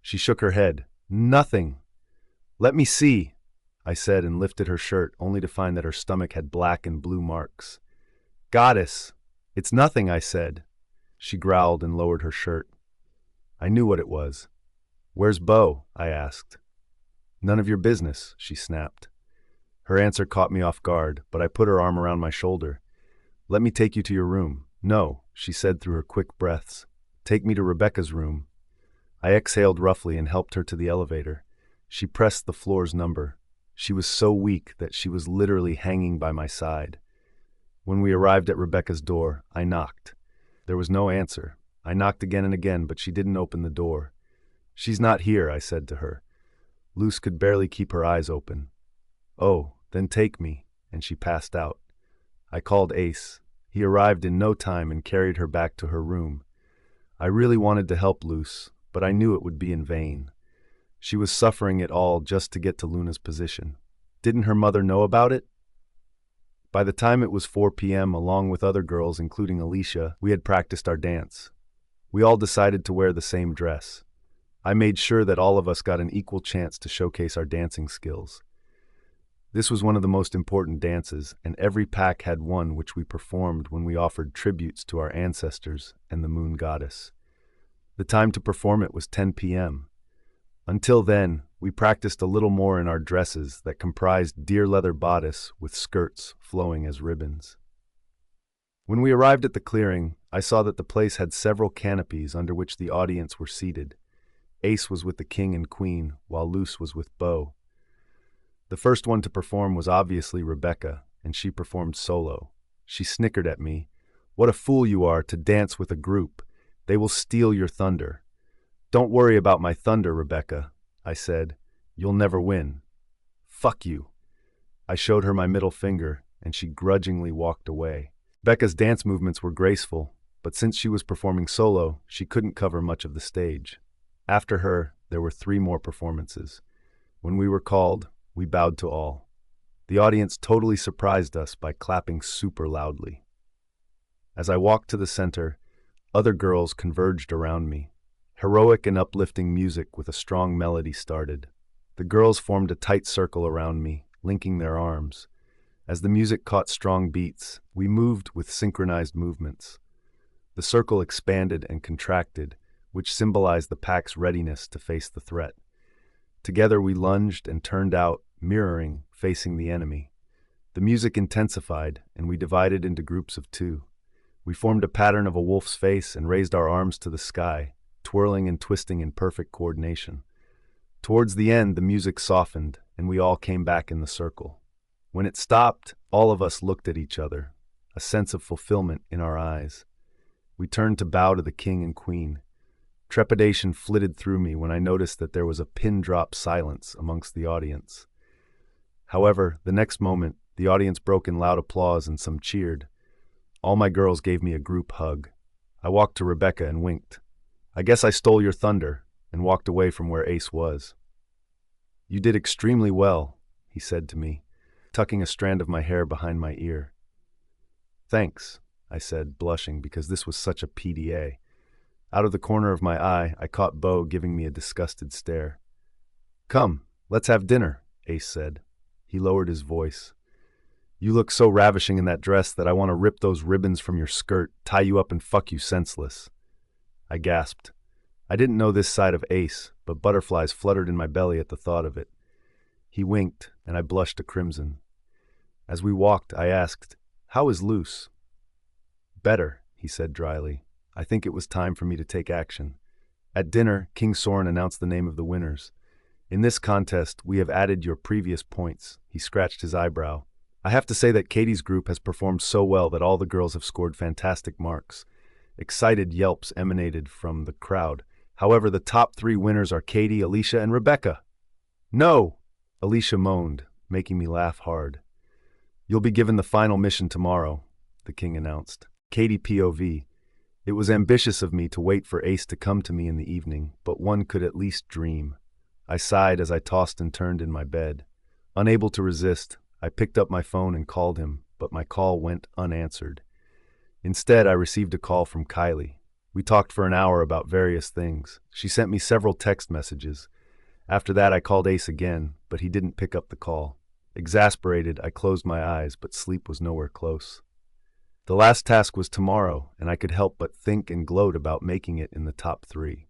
She shook her head. Nothing. Let me see, I said and lifted her shirt, only to find that her stomach had black and blue marks. Goddess, it's nothing, I said. She growled and lowered her shirt. I knew what it was. Where's Beau? I asked. None of your business, she snapped. Her answer caught me off guard, but I put her arm around my shoulder. Let me take you to your room. No, she said through her quick breaths. Take me to Rebecca's room. I exhaled roughly and helped her to the elevator. She pressed the floor's number. She was so weak that she was literally hanging by my side. When we arrived at Rebecca's door, I knocked. There was no answer. I knocked again and again, but she didn't open the door. She's not here, I said to her. Luce could barely keep her eyes open. Oh, then take me, and she passed out. I called Ace. He arrived in no time and carried her back to her room. I really wanted to help Luce, but I knew it would be in vain. She was suffering it all just to get to Luna's position. Didn't her mother know about it? By the time it was 4 p.m., along with other girls, including Alicia, we had practiced our dance. We all decided to wear the same dress. I made sure that all of us got an equal chance to showcase our dancing skills. This was one of the most important dances, and every pack had one which we performed when we offered tributes to our ancestors and the moon goddess. The time to perform it was 10 p.m. Until then, we practiced a little more in our dresses that comprised deer leather bodice with skirts flowing as ribbons. When we arrived at the clearing, I saw that the place had several canopies under which the audience were seated. Ace was with the king and queen, while Luce was with Beau. The first one to perform was obviously Rebecca, and she performed solo. She snickered at me. What a fool you are to dance with a group. They will steal your thunder. Don't worry about my thunder, Rebecca, I said. You'll never win. Fuck you. I showed her my middle finger, and she grudgingly walked away. Becca's dance movements were graceful, but since she was performing solo, she couldn't cover much of the stage. After her, there were 3 more performances. When we were called, we bowed to all. The audience totally surprised us by clapping super loudly. As I walked to the center, other girls converged around me. Heroic and uplifting music with a strong melody started. The girls formed a tight circle around me, linking their arms. As the music caught strong beats, we moved with synchronized movements. The circle expanded and contracted, which symbolized the pack's readiness to face the threat. Together we lunged and turned out, mirroring, facing the enemy. The music intensified, and we divided into groups of two. We formed a pattern of a wolf's face and raised our arms to the sky, twirling and twisting in perfect coordination. Towards the end, the music softened, and we all came back in the circle. When it stopped, all of us looked at each other, a sense of fulfillment in our eyes. We turned to bow to the king and queen. Trepidation flitted through me when I noticed that there was a pin-drop silence amongst the audience. However, the next moment, the audience broke in loud applause and some cheered. All my girls gave me a group hug. I walked to Rebecca and winked. "I guess I stole your thunder," and walked away from where Ace was. "You did extremely well," he said to me, tucking a strand of my hair behind my ear. "Thanks," I said, blushing because this was such a PDA. Out of the corner of my eye, I caught Beau giving me a disgusted stare. "Come, let's have dinner," Ace said. He lowered his voice. "You look so ravishing in that dress that I want to rip those ribbons from your skirt, tie you up and fuck you senseless." I gasped. I didn't know this side of Ace, but butterflies fluttered in my belly at the thought of it. He winked, and I blushed a crimson. As we walked, I asked, "How is Luce?" "Better," he said dryly. I think it was time for me to take action. At dinner, King Soren announced the name of the winners. "In this contest, we have added your previous points." He scratched his eyebrow. "I have to say that Katie's group has performed so well that all the girls have scored fantastic marks." Excited yelps emanated from the crowd. However, the top 3 winners are Katie, Alicia, and Rebecca. "No!" Alicia moaned, making me laugh hard. "You'll be given the final mission tomorrow," the king announced. Katie POV. "It was ambitious of me to wait for Ace to come to me in the evening, but one could at least dream." I sighed as I tossed and turned in my bed. Unable to resist, I picked up my phone and called him, but my call went unanswered. Instead, I received a call from Kylie. We talked for an hour about various things. She sent me several text messages. After that, I called Ace again, but he didn't pick up the call. Exasperated, I closed my eyes, but sleep was nowhere close. The last task was tomorrow, and I could help but think and gloat about making it in the top 3.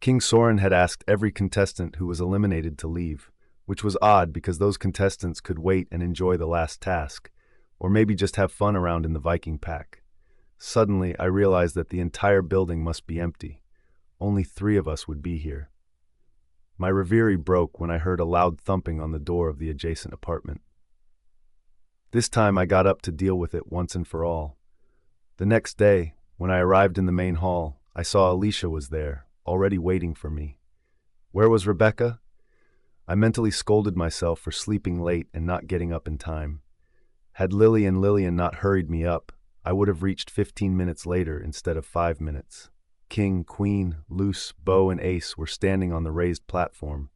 King Soren had asked every contestant who was eliminated to leave, which was odd because those contestants could wait and enjoy the last task, or maybe just have fun around in the Viking pack. Suddenly, I realized that the entire building must be empty. Only 3 of us would be here. My reverie broke when I heard a loud thumping on the door of the adjacent apartment. This time I got up to deal with it once and for all. The next day, when I arrived in the main hall, I saw Alicia was there, already waiting for me. Where was Rebecca? I mentally scolded myself for sleeping late and not getting up in time. Had Lily and Lillian not hurried me up, I would have reached 15 minutes later instead of 5 minutes. King, Queen, Luce, Beau, and Ace were standing on the raised platform.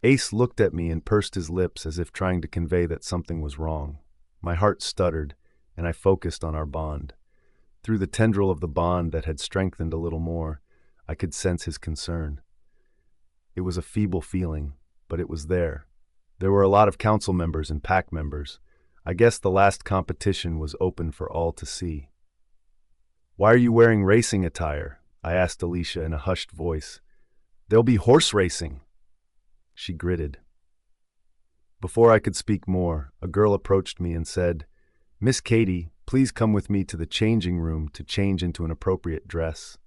Ace looked at me and pursed his lips as if trying to convey that something was wrong. My heart stuttered, and I focused on our bond. Through the tendril of the bond that had strengthened a little more, I could sense his concern. It was a feeble feeling, but it was there. There were a lot of council members and pack members. I guess the last competition was open for all to see. "Why are you wearing racing attire?" I asked Alicia in a hushed voice. "There'll be horse racing." She gritted. Before I could speak more, a girl approached me and said, "Miss Katie, please come with me to the changing room to change into an appropriate dress."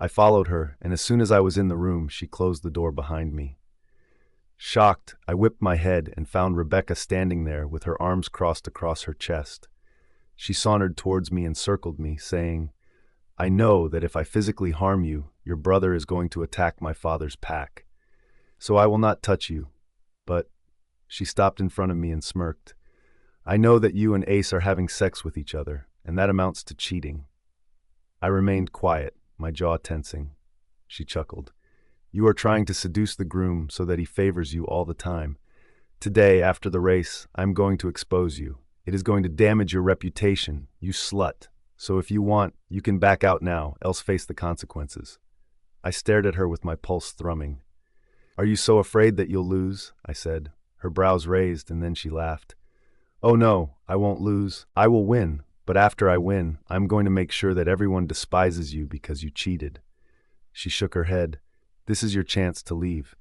I followed her, and as soon as I was in the room, she closed the door behind me. Shocked, I whipped my head and found Rebecca standing there with her arms crossed across her chest. She sauntered towards me and circled me, saying, "I know that if I physically harm you, your brother is going to attack my father's pack. So I will not touch you. But," she stopped in front of me and smirked, "I know that you and Ace are having sex with each other, and that amounts to cheating." I remained quiet, my jaw tensing. She chuckled. "You are trying to seduce the groom so that he favors you all the time. Today, after the race, I'm going to expose you. It is going to damage your reputation, you slut. So if you want, you can back out now, else face the consequences." I stared at her with my pulse thrumming. "Are you so afraid that you'll lose?" I said. her brows raised, and then she laughed. Oh no, I won't lose. I will win, but after I win, I'm going to make sure that everyone despises you because you cheated. She shook her head. This is your chance to leave.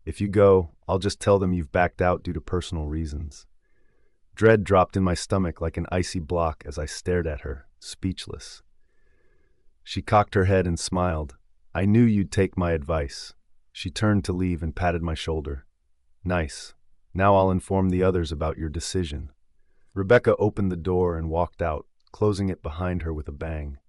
If you go, I'll just tell them you've backed out due to personal reasons. Dread dropped in my stomach like an icy block as I stared at her, speechless. She cocked her head and smiled. I knew you'd take my advice. She turned to leave and patted my shoulder. Nice. Now I'll inform the others about your decision. Rebecca opened the door and walked out, closing it behind her with a bang.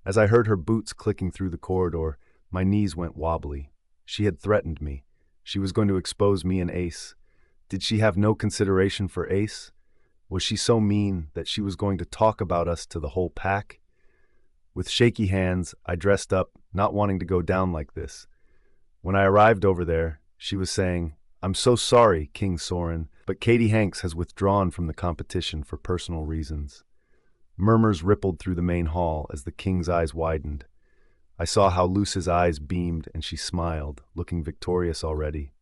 As I heard her boots clicking through the corridor, my knees went wobbly. She had threatened me. She was going to expose me and Ace. Did she have no consideration for Ace? Was she so mean that she was going to talk about us to the whole pack? With shaky hands, I dressed up, not wanting to go down like this. When I arrived over there, she was saying, I'm so sorry, King Soren, but Katie Hanks has withdrawn from the competition for personal reasons. Murmurs rippled through the main hall as the king's eyes widened. I saw how Luce's eyes beamed and she smiled, looking victorious already.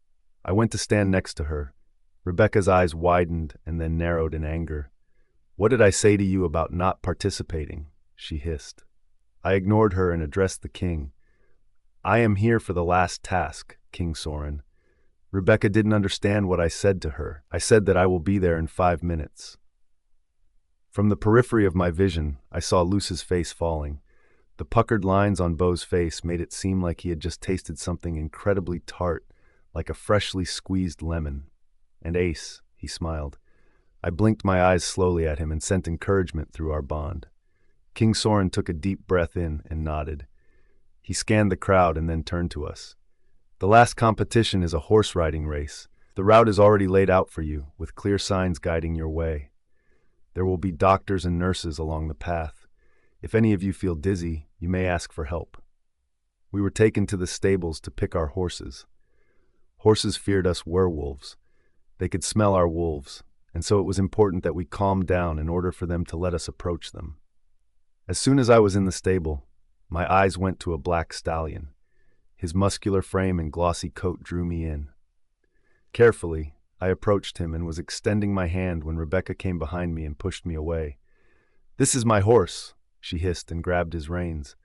I went to stand next to her. Rebecca's eyes widened and then narrowed in anger. What did I say to you about not participating? She hissed. I ignored her and addressed the king. I am here for the last task, King Soren. Rebecca didn't understand what I said to her. I said that I will be there in 5 minutes. From the periphery of my vision, I saw Luce's face falling. The puckered lines on Beau's face made it seem like he had just tasted something incredibly tart, like a freshly squeezed lemon. And Ace, he smiled. I blinked my eyes slowly at him and sent encouragement through our bond. King Soren took a deep breath in and nodded. He scanned the crowd and then turned to us. The last competition is a horse riding race. The route is already laid out for you, with clear signs guiding your way. There will be doctors and nurses along the path. If any of you feel dizzy, you may ask for help. We were taken to the stables to pick our horses. Horses feared us werewolves. They could smell our wolves, and so it was important that we calm down in order for them to let us approach them. As soon as I was in the stable, my eyes went to a black stallion. His muscular frame and glossy coat drew me in. Carefully, I approached him and was extending my hand when Rebecca came behind me and pushed me away. This is my horse, she hissed and grabbed his reins.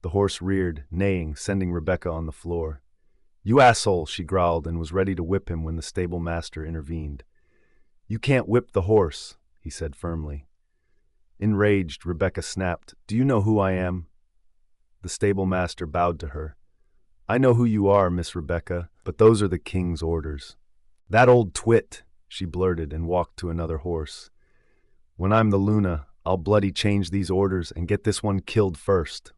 The horse reared, neighing, sending Rebecca on the floor. You asshole, she growled and was ready to whip him when the stable master intervened. You can't whip the horse, he said firmly. Enraged, Rebecca snapped, Do you know who I am? The stable master bowed to her. I know who you are, Miss Rebecca, but those are the king's orders. That old twit, she blurted and walked to another horse. When I'm the Luna, I'll bloody change these orders and get this one killed first.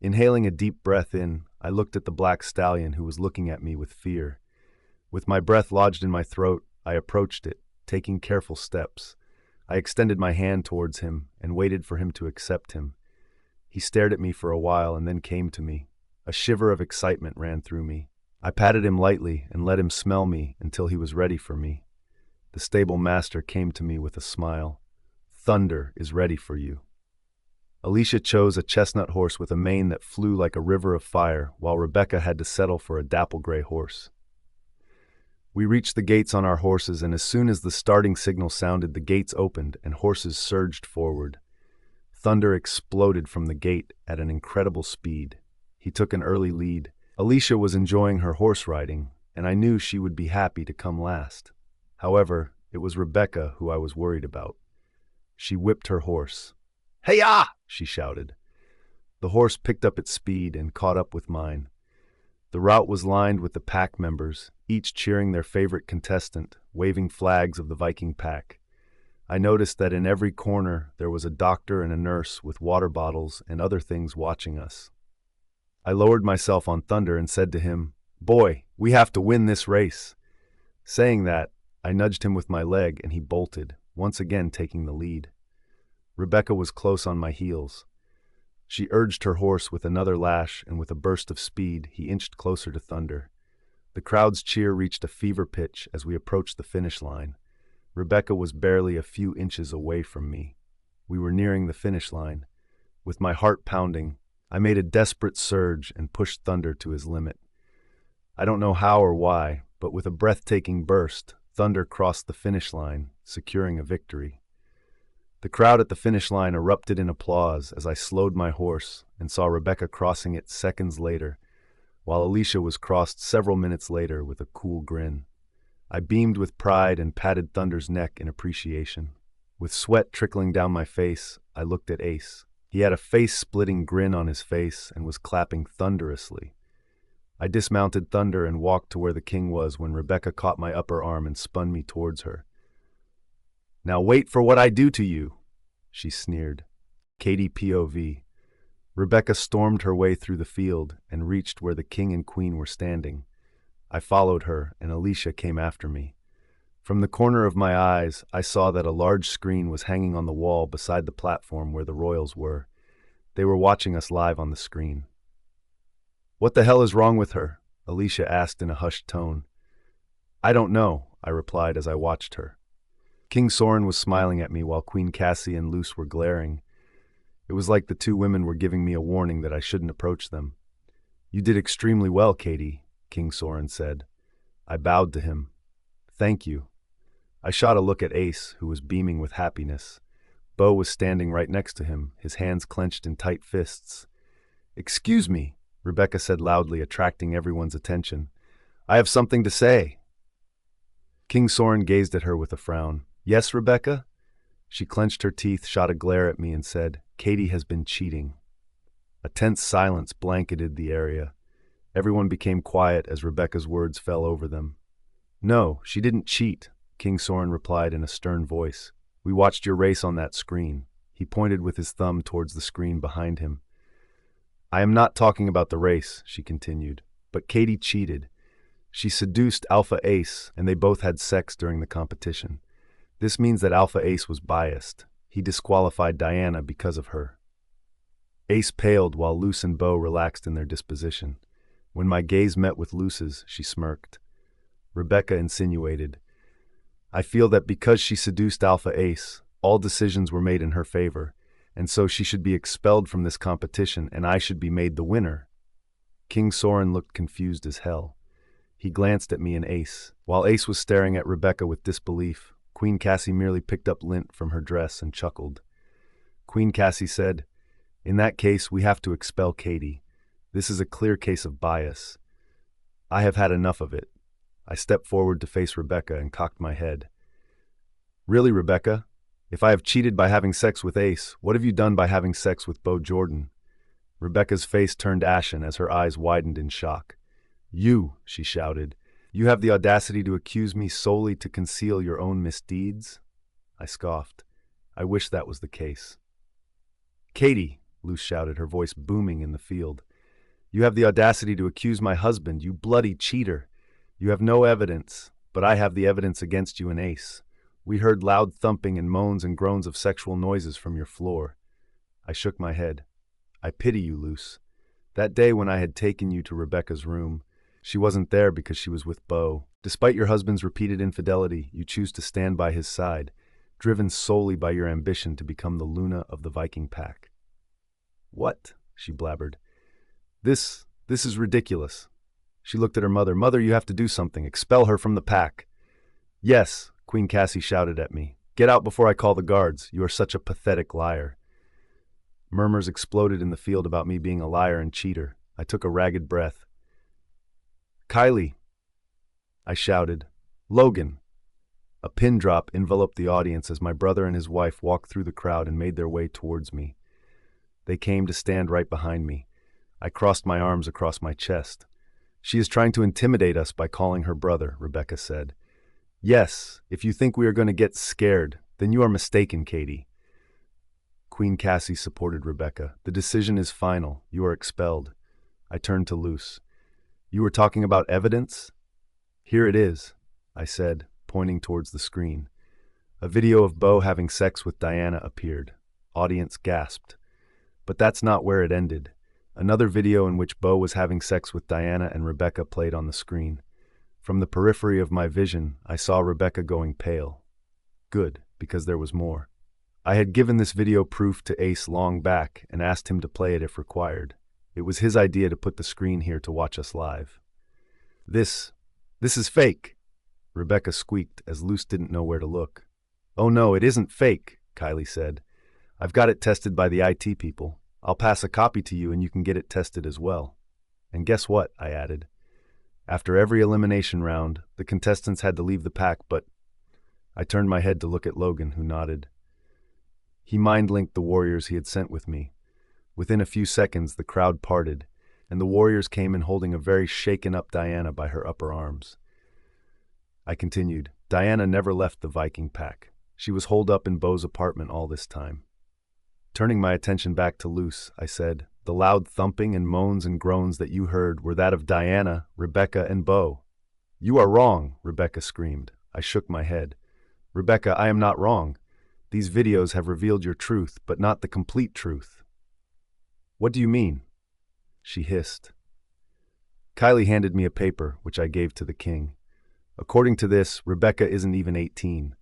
Inhaling a deep breath in, I looked at the black stallion who was looking at me with fear. With my breath lodged in my throat, I approached it, taking careful steps. I extended my hand towards him and waited for him to accept him. He stared at me for a while and then came to me. A shiver of excitement ran through me. I patted him lightly and let him smell me until he was ready for me. The stable master came to me with a smile. Thunder is ready for you. Alicia chose a chestnut horse with a mane that flew like a river of fire, while Rebecca had to settle for a dapple-gray horse. We reached the gates on our horses, and as soon as the starting signal sounded, the gates opened and horses surged forward. Thunder exploded from the gate at an incredible speed. He took an early lead. Alicia was enjoying her horse riding, and I knew she would be happy to come last. However, it was Rebecca who I was worried about. She whipped her horse. Hey-ya! She shouted. The horse picked up its speed and caught up with mine. The route was lined with the pack members, each cheering their favorite contestant, waving flags of the Viking pack. I noticed that in every corner there was a doctor and a nurse with water bottles and other things watching us. I lowered myself on Thunder and said to him, Boy, we have to win this race. Saying that, I nudged him with my leg and he bolted, once again taking the lead. Rebecca was close on my heels. She urged her horse with another lash, and with a burst of speed, he inched closer to Thunder. The crowd's cheer reached a fever pitch as we approached the finish line. Rebecca was barely a few inches away from me. We were nearing the finish line. With my heart pounding, I made a desperate surge and pushed Thunder to his limit. I don't know how or why, but with a breathtaking burst, thunder crossed the finish line, securing a victory. The crowd at the finish line erupted in applause as I slowed my horse and saw Rebecca crossing it seconds later, while Alicia was crossed several minutes later with a cool grin. I beamed with pride and patted Thunder's neck in appreciation. With sweat trickling down my face, I looked at Ace. He had a face-splitting grin on his face and was clapping thunderously. I dismounted Thunder and walked to where the king was when Rebecca caught my upper arm and spun me towards her. "Now wait for what I do to you," she sneered. Katie POV. Rebecca stormed her way through the field and reached where the king and queen were standing. I followed her, and Alicia came after me. From the corner of my eyes, I saw that a large screen was hanging on the wall beside the platform where the royals were. They were watching us live on the screen. "What the hell is wrong with her?" Alicia asked in a hushed tone. "I don't know," I replied as I watched her. King Soren was smiling at me while Queen Cassie and Luce were glaring. It was like the two women were giving me a warning that I shouldn't approach them. "You did extremely well, Katie," King Soren said. I bowed to him. "Thank you." I shot a look at Ace, who was beaming with happiness. Bo was standing right next to him, his hands clenched in tight fists. "Excuse me," Rebecca said loudly, attracting everyone's attention. "I have something to say." King Soren gazed at her with a frown. "Yes, Rebecca?" She clenched her teeth, shot a glare at me, and said, "Katie has been cheating." A tense silence blanketed the area. Everyone became quiet as Rebecca's words fell over them. "No, she didn't cheat," King Soren replied in a stern voice. "We watched your race on that screen." He pointed with his thumb towards the screen behind him. "I am not talking about the race," she continued, "but Katie cheated. She seduced Alpha Ace, and they both had sex during the competition. This means that Alpha Ace was biased. He disqualified Diana because of her." Ace paled while Luce and Bo relaxed in their disposition. When my gaze met with Luce's, she smirked. Rebecca insinuated, "I feel that because she seduced Alpha Ace, all decisions were made in her favor, and so she should be expelled from this competition and I should be made the winner." King Soren looked confused as hell. He glanced at me and Ace. While Ace was staring at Rebecca with disbelief, Queen Cassie merely picked up lint from her dress and chuckled. Queen Cassie said, "In that case, we have to expel Katie. This is a clear case of bias. I have had enough of it." I stepped forward to face Rebecca and cocked my head. "Really, Rebecca? If I have cheated by having sex with Ace, what have you done by having sex with Bo Jordan?" Rebecca's face turned ashen as her eyes widened in shock. "You," she shouted, "you have the audacity to accuse me solely to conceal your own misdeeds?" I scoffed. I wish that was the case. "Katie," Luce shouted, her voice booming in the field, "you have the audacity to accuse my husband, you bloody cheater. You have no evidence, but I have the evidence against you and Ace. We heard loud thumping and moans and groans of sexual noises from your floor." I shook my head. "I pity you, Luce. That day when I had taken you to Rebecca's room, she wasn't there because she was with Bo. Despite your husband's repeated infidelity, you choose to stand by his side, driven solely by your ambition to become the Luna of the Viking pack." "What?" she blabbered. This is ridiculous." She looked at her mother. "Mother, you have to do something. Expel her from the pack." "Yes," Queen Cassie shouted at me. "Get out before I call the guards. You are such a pathetic liar." Murmurs exploded in the field about me being a liar and cheater. I took a ragged breath. "Kylie," I shouted. "Logan." A pin drop enveloped the audience as my brother and his wife walked through the crowd and made their way towards me. They came to stand right behind me. I crossed my arms across my chest. "She is trying to intimidate us by calling her brother," Rebecca said. "Yes, if you think we are going to get scared, then you are mistaken, Katie." Queen Cassie supported Rebecca. "The decision is final. You are expelled." I turned to Luce. "You were talking about evidence?" "Here it is," I said, pointing towards the screen. A video of Bo having sex with Diana appeared. Audience gasped. But that's not where it ended. Another video in which Bo was having sex with Diana and Rebecca played on the screen. From the periphery of my vision, I saw Rebecca going pale. Good, because there was more. I had given this video proof to Ace long back and asked him to play it if required. It was his idea to put the screen here to watch us live. This This is fake, Rebecca squeaked as Luce didn't know where to look. Oh no, it isn't fake, Kylie said. I've got it tested by the IT people. I'll pass a copy to you and you can get it tested as well. And guess what, I added. After every elimination round, the contestants had to leave the pack, but I turned my head to look at Logan, who nodded. He mind-linked the warriors he had sent with me. Within a few seconds, the crowd parted, and the warriors came in holding a very shaken-up Diana by her upper arms. I continued. Diana never left the Viking pack. She was holed up in Beau's apartment all this time. Turning my attention back to Luce, I said, the loud thumping and moans and groans that you heard were that of Diana, Rebecca, and Beau. You are wrong, Rebecca screamed. I shook my head. Rebecca, I am not wrong. These videos have revealed your truth, but not the complete truth. What do you mean? She hissed. Kylie handed me a paper, which I gave to the king. According to this, Rebecca isn't even 18.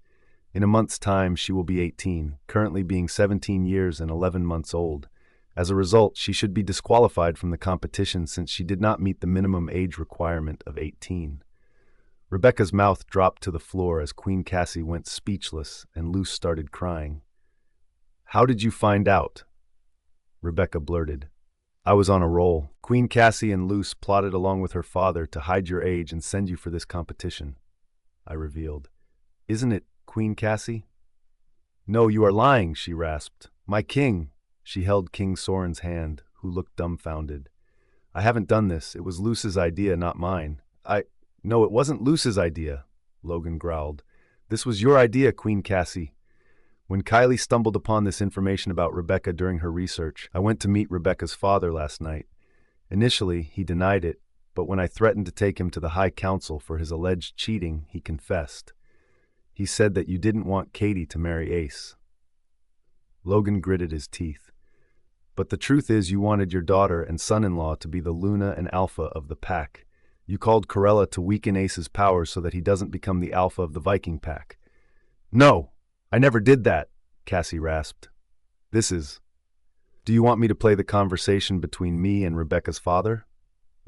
In a month's time, she will be 18, currently being 17 years and 11 months old. As a result, she should be disqualified from the competition since she did not meet the minimum age requirement of 18. Rebecca's mouth dropped to the floor as Queen Cassie went speechless and Luce started crying. How did you find out? Rebecca blurted. I was on a roll. Queen Cassie and Luce plotted along with her father to hide your age and send you for this competition, I revealed. Isn't it, Queen Cassie? No, you are lying, she rasped. My king! She held King Soren's hand, who looked dumbfounded. I haven't done this. It was Luce's idea, not mine. No, it wasn't Luce's idea, Logan growled. This was your idea, Queen Cassie. When Kylie stumbled upon this information about Rebecca during her research, I went to meet Rebecca's father last night. Initially, he denied it, but when I threatened to take him to the High Council for his alleged cheating, he confessed. He said that you didn't want Katie to marry Ace. Logan gritted his teeth. But the truth is you wanted your daughter and son-in-law to be the Luna and Alpha of the pack. You called Corella to weaken Ace's powers so that he doesn't become the Alpha of the Viking pack. No, I never did that, Cassie rasped. Do you want me to play the conversation between me and Rebecca's father?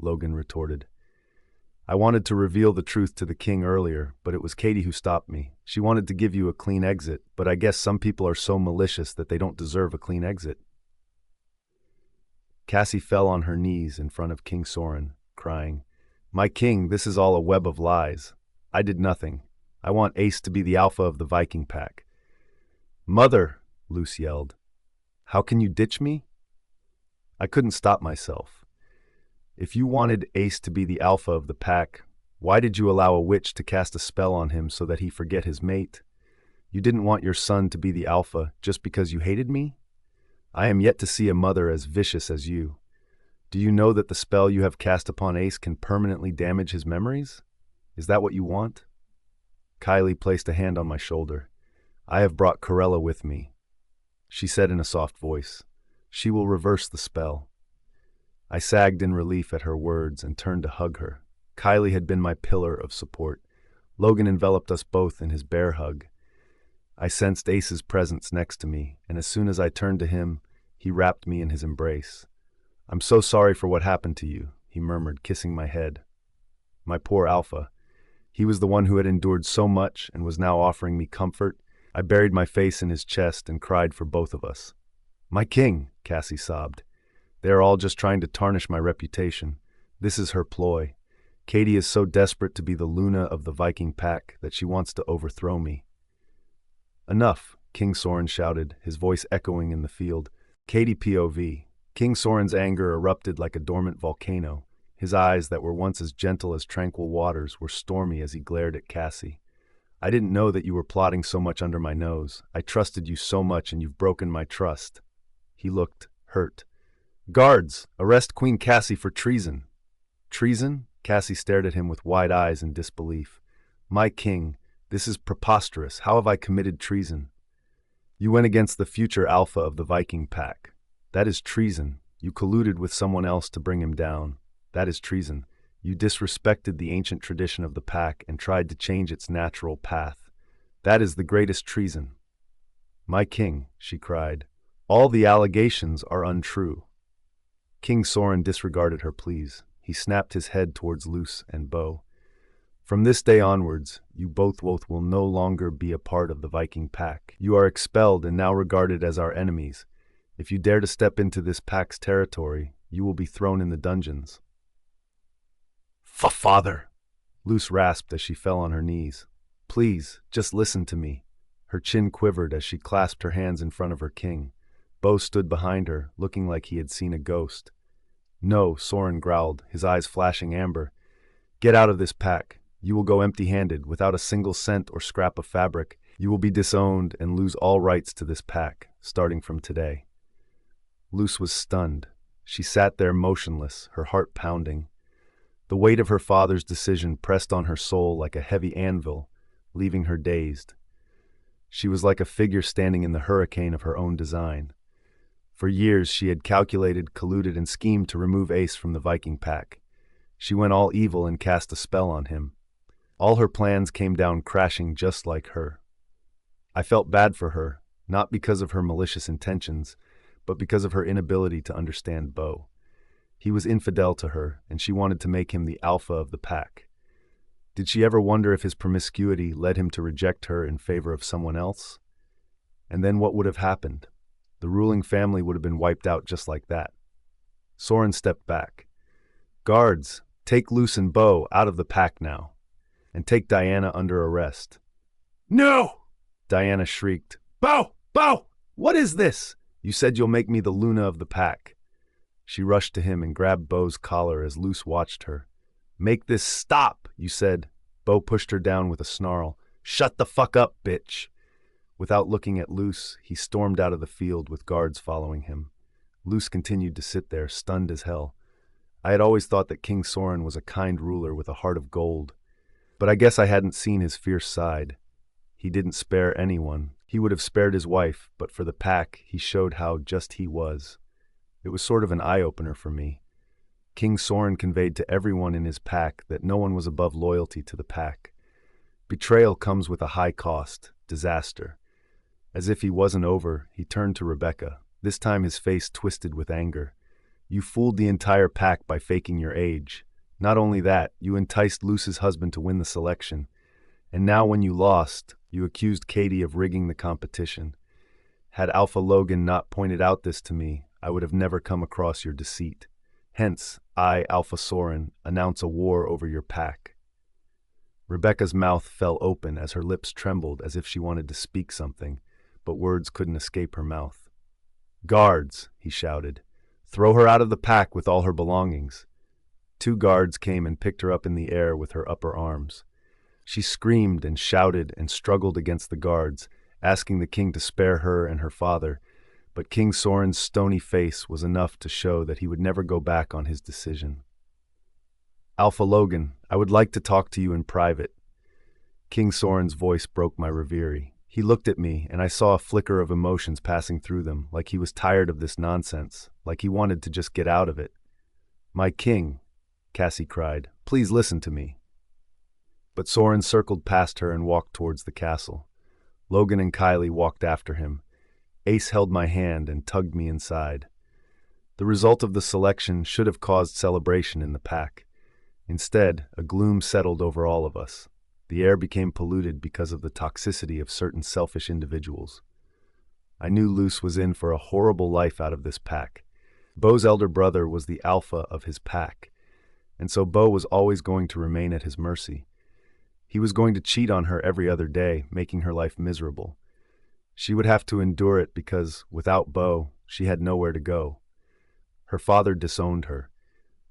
Logan retorted. I wanted to reveal the truth to the king earlier, but it was Katie who stopped me. She wanted to give you a clean exit, but I guess some people are so malicious that they don't deserve a clean exit. Cassie fell on her knees in front of King Soren, crying, My king, this is all a web of lies. I did nothing. I want Ace to be the Alpha of the Viking pack. Mother, Luce yelled. How can you ditch me? I couldn't stop myself. If you wanted Ace to be the Alpha of the pack, why did you allow a witch to cast a spell on him so that he forget his mate? You didn't want your son to be the Alpha just because you hated me? I am yet to see a mother as vicious as you. Do you know that the spell you have cast upon Ace can permanently damage his memories? Is that what you want? Kylie placed a hand on my shoulder. I have brought Corella with me, she said in a soft voice. She will reverse the spell. I sagged in relief at her words and turned to hug her. Kylie had been my pillar of support. Logan enveloped us both in his bear hug. I sensed Ace's presence next to me, and as soon as I turned to him, he wrapped me in his embrace. I'm so sorry for what happened to you, he murmured, kissing my head. My poor Alpha. He was the one who had endured so much and was now offering me comfort. I buried my face in his chest and cried for both of us. My king, Cassie sobbed. They are all just trying to tarnish my reputation. This is her ploy. Katie is so desperate to be the Luna of the Viking pack that she wants to overthrow me. Enough, King Soren shouted, his voice echoing in the field. Katie POV. King Soren's anger erupted like a dormant volcano. His eyes, that were once as gentle as tranquil waters, were stormy as he glared at Cassie. I didn't know that you were plotting so much under my nose. I trusted you so much and you've broken my trust. He looked hurt. Guards, arrest Queen Cassie for treason. Treason? Cassie stared at him with wide eyes in disbelief. My king, this is preposterous. How have I committed treason? You went against the future Alpha of the Viking pack. That is treason. You colluded with someone else to bring him down. That is treason. You disrespected the ancient tradition of the pack and tried to change its natural path. That is the greatest treason. My king, she cried, all the allegations are untrue. King Soren disregarded her pleas. He snapped his head towards Luce and Beau. From this day onwards, you both will no longer be a part of the Viking pack. You are expelled and now regarded as our enemies. If you dare to step into this pack's territory, you will be thrown in the dungeons." "Father!" Luce rasped as she fell on her knees. "Please, just listen to me." Her chin quivered as she clasped her hands in front of her king. Bo stood behind her, looking like he had seen a ghost. "No," Soren growled, his eyes flashing amber. "Get out of this pack. You will go empty-handed, without a single cent or scrap of fabric. You will be disowned and lose all rights to this pack, starting from today." Luce was stunned. She sat there motionless, her heart pounding. The weight of her father's decision pressed on her soul like a heavy anvil, leaving her dazed. She was like a figure standing in the hurricane of her own design. For years she had calculated, colluded, and schemed to remove Ace from the Viking pack. She went all evil and cast a spell on him. All her plans came down crashing just like her. I felt bad for her, not because of her malicious intentions, but because of her inability to understand Bo. He was infidel to her, and she wanted to make him the alpha of the pack. Did she ever wonder if his promiscuity led him to reject her in favor of someone else? And then what would have happened? The ruling family would have been wiped out just like that. Soren stepped back. "Guards, take Luce and Bo out of the pack now, and take Diana under arrest." "No!" Diana shrieked. "Bo! Bo! What is this? You said you'll make me the Luna of the pack." She rushed to him and grabbed Bo's collar as Luce watched her. "Make this stop, you said." Bo pushed her down with a snarl. "Shut the fuck up, bitch." Without looking at Luce, he stormed out of the field with guards following him. Luce continued to sit there, stunned as hell. I had always thought that King Soren was a kind ruler with a heart of gold. But I guess I hadn't seen his fierce side. He didn't spare anyone. He would have spared his wife, but for the pack, he showed how just he was. It was sort of an eye-opener for me. King Soren conveyed to everyone in his pack that no one was above loyalty to the pack. Betrayal comes with a high cost, disaster. As if he wasn't over, he turned to Rebecca, this time his face twisted with anger. "You fooled the entire pack by faking your age. Not only that, you enticed Luce's husband to win the selection. And now when you lost, you accused Katie of rigging the competition. Had Alpha Logan not pointed out this to me, I would have never come across your deceit. Hence, I, Alpha Soren, announce a war over your pack." Rebecca's mouth fell open as her lips trembled as if she wanted to speak something, but words couldn't escape her mouth. "Guards," he shouted. "Throw her out of the pack with all her belongings." 2 guards came and picked her up in the air with her upper arms. She screamed and shouted and struggled against the guards, asking the king to spare her and her father, but King Soren's stony face was enough to show that he would never go back on his decision. "Alpha Logan, I would like to talk to you in private." King Soren's voice broke my reverie. He looked at me, and I saw a flicker of emotions passing through them, like he was tired of this nonsense, like he wanted to just get out of it. "My king," Cassie cried, "please listen to me." But Soren circled past her and walked towards the castle. Logan and Kylie walked after him. Ace held my hand and tugged me inside. The result of the selection should have caused celebration in the pack. Instead, a gloom settled over all of us. The air became polluted because of the toxicity of certain selfish individuals. I knew Luce was in for a horrible life out of this pack. Bo's elder brother was the alpha of his pack, and so Bo was always going to remain at his mercy. He was going to cheat on her every other day, making her life miserable. She would have to endure it because, without Bo, she had nowhere to go. Her father disowned her.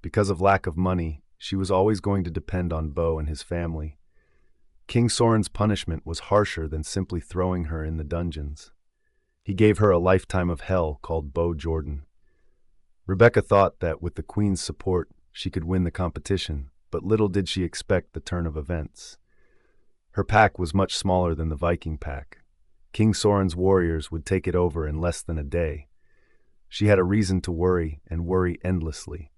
Because of lack of money, she was always going to depend on Bo and his family. King Soren's punishment was harsher than simply throwing her in the dungeons. He gave her a lifetime of hell called Bo Jordan. Rebecca thought that, with the Queen's support, she could win the competition, but little did she expect the turn of events. Her pack was much smaller than the Viking pack. King Soren's warriors would take it over in less than a day. She had a reason to worry, and worry endlessly.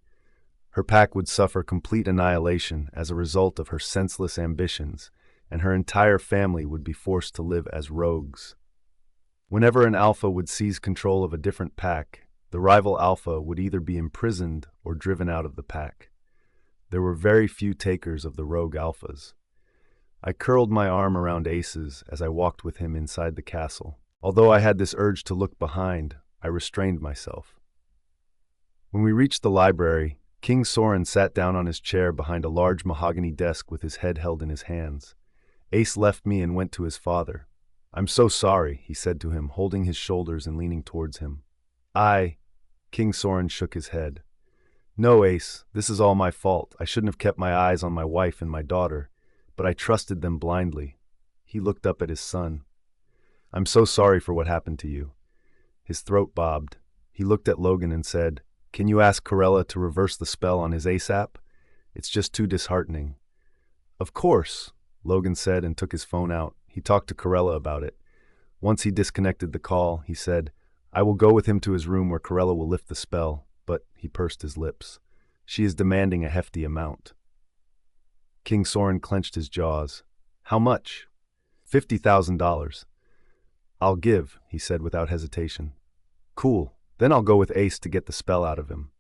Her pack would suffer complete annihilation as a result of her senseless ambitions, and her entire family would be forced to live as rogues. Whenever an alpha would seize control of a different pack, the rival alpha would either be imprisoned or driven out of the pack. There were very few takers of the rogue alphas. I curled my arm around Ace's as I walked with him inside the castle. Although I had this urge to look behind, I restrained myself. When we reached the library, King Soren sat down on his chair behind a large mahogany desk with his head held in his hands. Ace left me and went to his father. "I'm so sorry," he said to him, holding his shoulders and leaning towards him. King Soren shook his head. "No, Ace, this is all my fault. I shouldn't have kept my eyes on my wife and my daughter, but I trusted them blindly." He looked up at his son. "I'm so sorry for what happened to you." His throat bobbed. He looked at Logan and said, "Can you ask Corella to reverse the spell on his ASAP? It's just too disheartening." "Of course," Logan said and took his phone out. He talked to Corella about it. Once he disconnected the call, he said, "I will go with him to his room where Corella will lift the spell," but he pursed his lips. "She is demanding a hefty amount." King Soren clenched his jaws. "How much?" $50,000. "I'll give," he said without hesitation. "Cool. Then I'll go with Ace to get the spell out of him."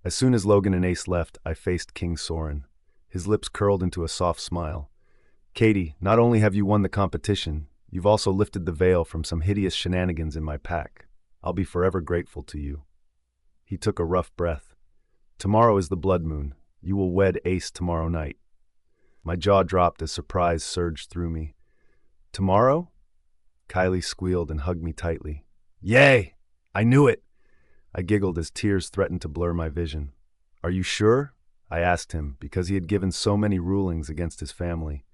As soon as Logan and Ace left, I faced King Soren. His lips curled into a soft smile. "Katie, not only have you won the competition, you've also lifted the veil from some hideous shenanigans in my pack. I'll be forever grateful to you." He took a rough breath. "Tomorrow is the blood moon. You will wed Ace tomorrow night." My jaw dropped as surprise surged through me. "Tomorrow?" Kylie squealed and hugged me tightly. "Yay! I knew it!" I giggled as tears threatened to blur my vision. "Are you sure?" I asked him, because he had given so many rulings against his family.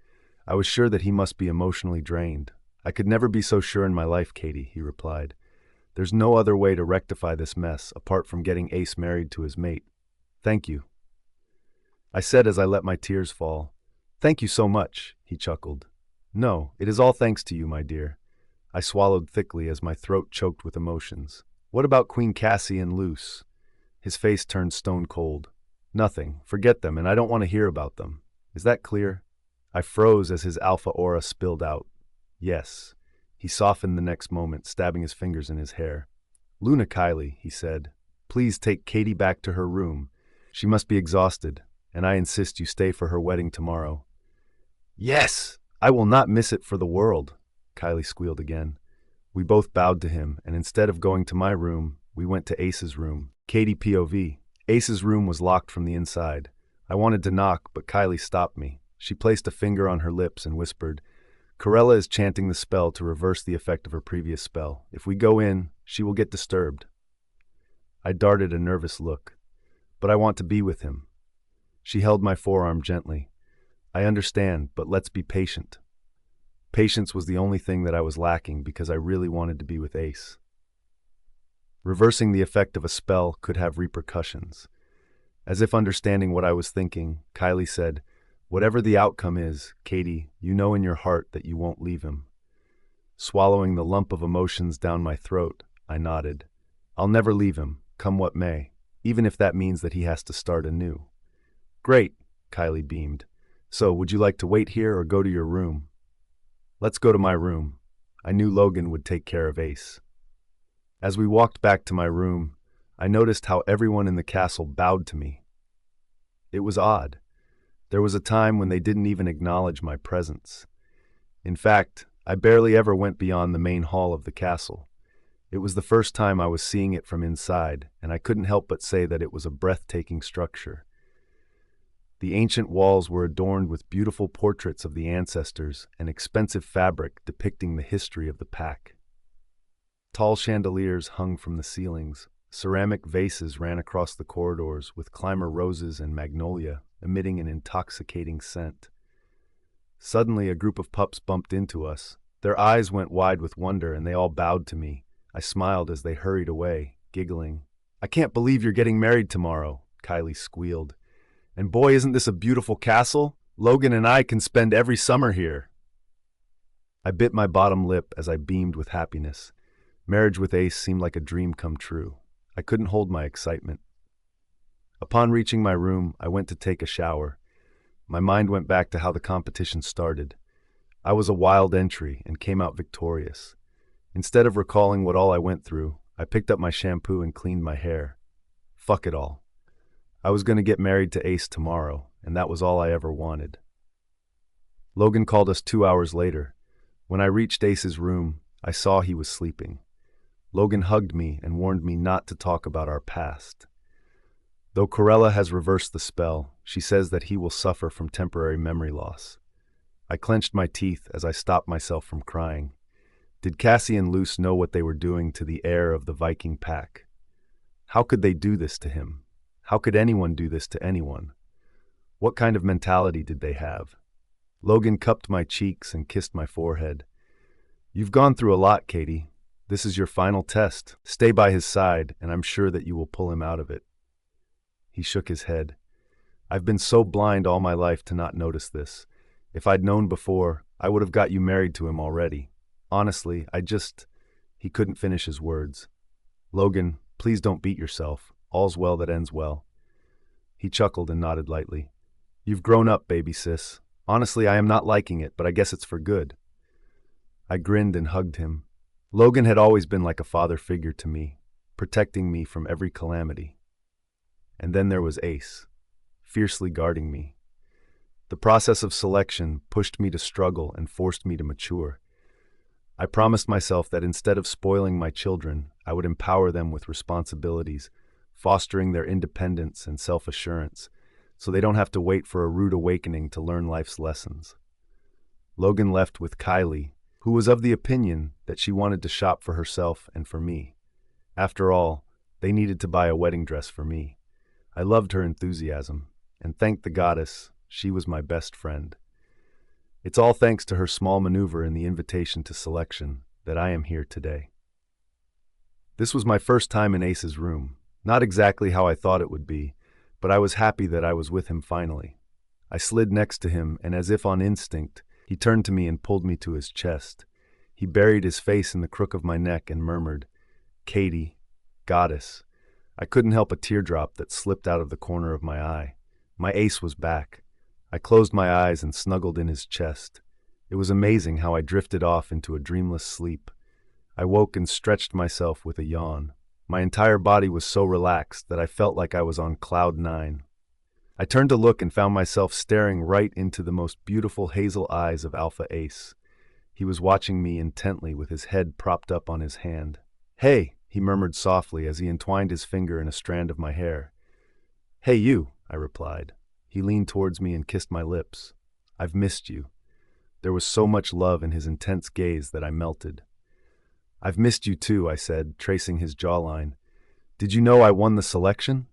I was sure that he must be emotionally drained. "I could never be so sure in my life, Katie," he replied. "There's no other way to rectify this mess apart from getting Ace married to his mate. Thank you," I said as I let my tears fall. "Thank you so much," he chuckled. "No, it is all thanks to you, my dear." I swallowed thickly as my throat choked with emotions. "What about Queen Cassie and Luce?" His face turned stone cold. "Nothing. Forget them, and I don't want to hear about them. Is that clear?" I froze as his alpha aura spilled out. "Yes." He softened the next moment, stabbing his fingers in his hair. "Luna Kylie," he said, "please take Katie back to her room. She must be exhausted, and I insist you stay for her wedding tomorrow." "Yes! I will not miss it for the world," Kylie squealed again. We both bowed to him, and instead of going to my room, we went to Ace's room. Katie POV. Ace's room was locked from the inside. I wanted to knock, but Kylie stopped me. She placed a finger on her lips and whispered, "Corella is chanting the spell to reverse the effect of her previous spell. If we go in, she will get disturbed." I darted a nervous look. "But I want to be with him." She held my forearm gently. "I understand, but let's be patient." Patience was the only thing that I was lacking because I really wanted to be with Ace. Reversing the effect of a spell could have repercussions. As if understanding what I was thinking, Kylie said, "Whatever the outcome is, Katie, you know in your heart that you won't leave him." Swallowing the lump of emotions down my throat, I nodded. "I'll never leave him, come what may, even if that means that he has to start anew." "Great," Kylie beamed. "So, would you like to wait here or go to your room?" "Let's go to my room." I knew Logan would take care of Ace. As we walked back to my room, I noticed how everyone in the castle bowed to me. It was odd. There was a time when they didn't even acknowledge my presence. In fact, I barely ever went beyond the main hall of the castle. It was the first time I was seeing it from inside, and I couldn't help but say that it was a breathtaking structure. The ancient walls were adorned with beautiful portraits of the ancestors and expensive fabric depicting the history of the pack. Tall chandeliers hung from the ceilings. Ceramic vases ran across the corridors with climber roses and magnolia, emitting an intoxicating scent. Suddenly, a group of pups bumped into us. Their eyes went wide with wonder, and they all bowed to me. I smiled as they hurried away, giggling. "I can't believe you're getting married tomorrow," Kylie squealed. "And boy, isn't this a beautiful castle? Logan and I can spend every summer here." I bit my bottom lip as I beamed with happiness. Marriage with Ace seemed like a dream come true. I couldn't hold my excitement. Upon reaching my room, I went to take a shower. My mind went back to how the competition started. I was a wild entry and came out victorious. Instead of recalling what all I went through, I picked up my shampoo and cleaned my hair. Fuck it all. I was going to get married to Ace tomorrow, and that was all I ever wanted. Logan called us 2 hours later. When I reached Ace's room, I saw he was sleeping. Logan hugged me and warned me not to talk about our past. Though Corella has reversed the spell, she says that he will suffer from temporary memory loss. I clenched my teeth as I stopped myself from crying. Did Cassie and Luce know what they were doing to the heir of the Viking pack? How could they do this to him? How could anyone do this to anyone? What kind of mentality did they have? Logan cupped my cheeks and kissed my forehead. You've gone through a lot, Katie. This is your final test. Stay by his side, and I'm sure that you will pull him out of it. He shook his head. I've been so blind all my life to not notice this. If I'd known before, I would have got you married to him already. Honestly, He couldn't finish his words. Logan, please don't beat yourself. All's well that ends well. He chuckled and nodded lightly. You've grown up, baby sis. Honestly, I am not liking it, but I guess it's for good. I grinned and hugged him. Logan had always been like a father figure to me, protecting me from every calamity. And then there was Ace, fiercely guarding me. The process of selection pushed me to struggle and forced me to mature. I promised myself that instead of spoiling my children, I would empower them with responsibilities, fostering their independence and self-assurance, so they don't have to wait for a rude awakening to learn life's lessons. Logan left with Kylie, who was of the opinion that she wanted to shop for herself and for me. After all, they needed to buy a wedding dress for me. I loved her enthusiasm, and thank the goddess, she was my best friend. It's all thanks to her small maneuver in the invitation to selection that I am here today. This was my first time in Ace's room, not exactly how I thought it would be, but I was happy that I was with him finally. I slid next to him, and as if on instinct, he turned to me and pulled me to his chest. He buried his face in the crook of my neck and murmured, Katie, goddess. I couldn't help a teardrop that slipped out of the corner of my eye. My Ace was back. I closed my eyes and snuggled in his chest. It was amazing how I drifted off into a dreamless sleep. I woke and stretched myself with a yawn. My entire body was so relaxed that I felt like I was on cloud 9. I turned to look and found myself staring right into the most beautiful hazel eyes of Alpha Ace. He was watching me intently with his head propped up on his hand. Hey, he murmured softly as he entwined his finger in a strand of my hair. Hey you, I replied. He leaned towards me and kissed my lips. I've missed you. There was so much love in his intense gaze that I melted. I've missed you too, I said, tracing his jawline. Did you know I won the selection?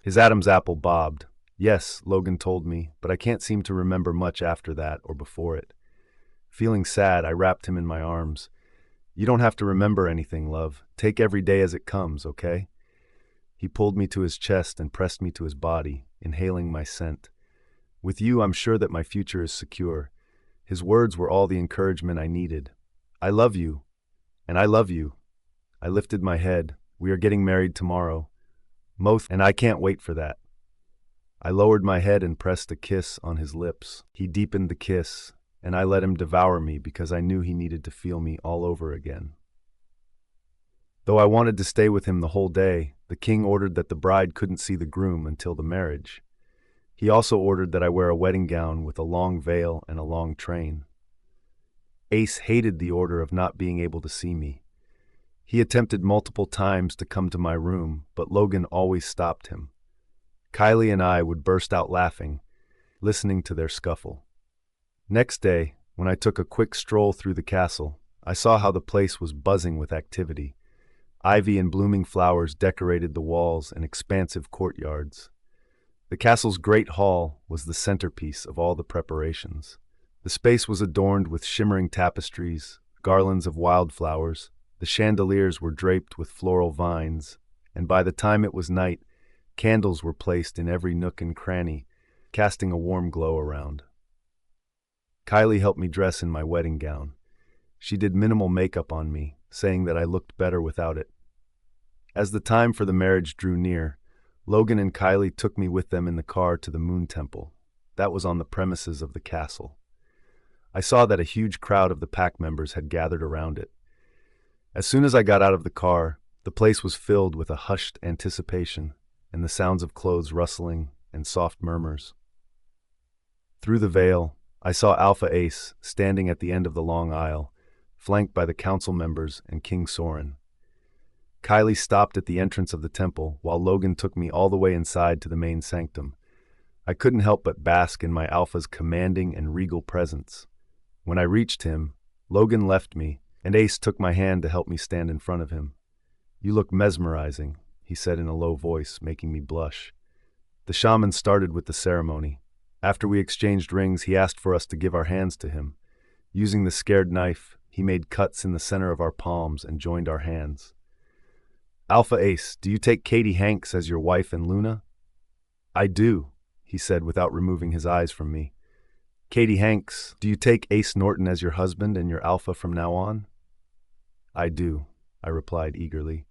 His Adam's apple bobbed. Yes, Logan told me, but I can't seem to remember much after that or before it. Feeling sad, I wrapped him in my arms. You don't have to remember anything, love. Take every day as it comes, okay? He pulled me to his chest and pressed me to his body, inhaling my scent. With you, I'm sure that my future is secure. His words were all the encouragement I needed. I love you, and I love you. I lifted my head. We are getting married tomorrow. And I can't wait for that. I lowered my head and pressed a kiss on his lips. He deepened the kiss, and I let him devour me because I knew he needed to feel me all over again. Though I wanted to stay with him the whole day, the king ordered that the bride couldn't see the groom until the marriage. He also ordered that I wear a wedding gown with a long veil and a long train. Ace hated the order of not being able to see me. He attempted multiple times to come to my room, but Logan always stopped him. Kylie and I would burst out laughing, listening to their scuffle. Next day, when I took a quick stroll through the castle, I saw how the place was buzzing with activity. Ivy and blooming flowers decorated the walls and expansive courtyards. The castle's great hall was the centerpiece of all the preparations. The space was adorned with shimmering tapestries, garlands of wildflowers. The chandeliers were draped with floral vines, and by the time it was night, candles were placed in every nook and cranny, casting a warm glow around. Kylie helped me dress in my wedding gown. She did minimal makeup on me, saying that I looked better without it. As the time for the marriage drew near, Logan and Kylie took me with them in the car to the Moon Temple. That was on the premises of the castle. I saw that a huge crowd of the pack members had gathered around it. As soon as I got out of the car, the place was filled with a hushed anticipation and the sounds of clothes rustling and soft murmurs. Through the veil, I saw Alpha Ace standing at the end of the long aisle, flanked by the council members and King Soren. Kylie stopped at the entrance of the temple, while Logan took me all the way inside to the main sanctum. I couldn't help but bask in my Alpha's commanding and regal presence. When I reached him, Logan left me, and Ace took my hand to help me stand in front of him. "You look mesmerizing," he said in a low voice, making me blush. The shaman started with the ceremony. After we exchanged rings, he asked for us to give our hands to him. Using the scared knife, he made cuts in the center of our palms and joined our hands. "Alpha Ace, do you take Katie Hanks as your wife and Luna?" "I do," he said without removing his eyes from me. "Katie Hanks, do you take Ace Norton as your husband and your Alpha from now on?" "I do," I replied eagerly.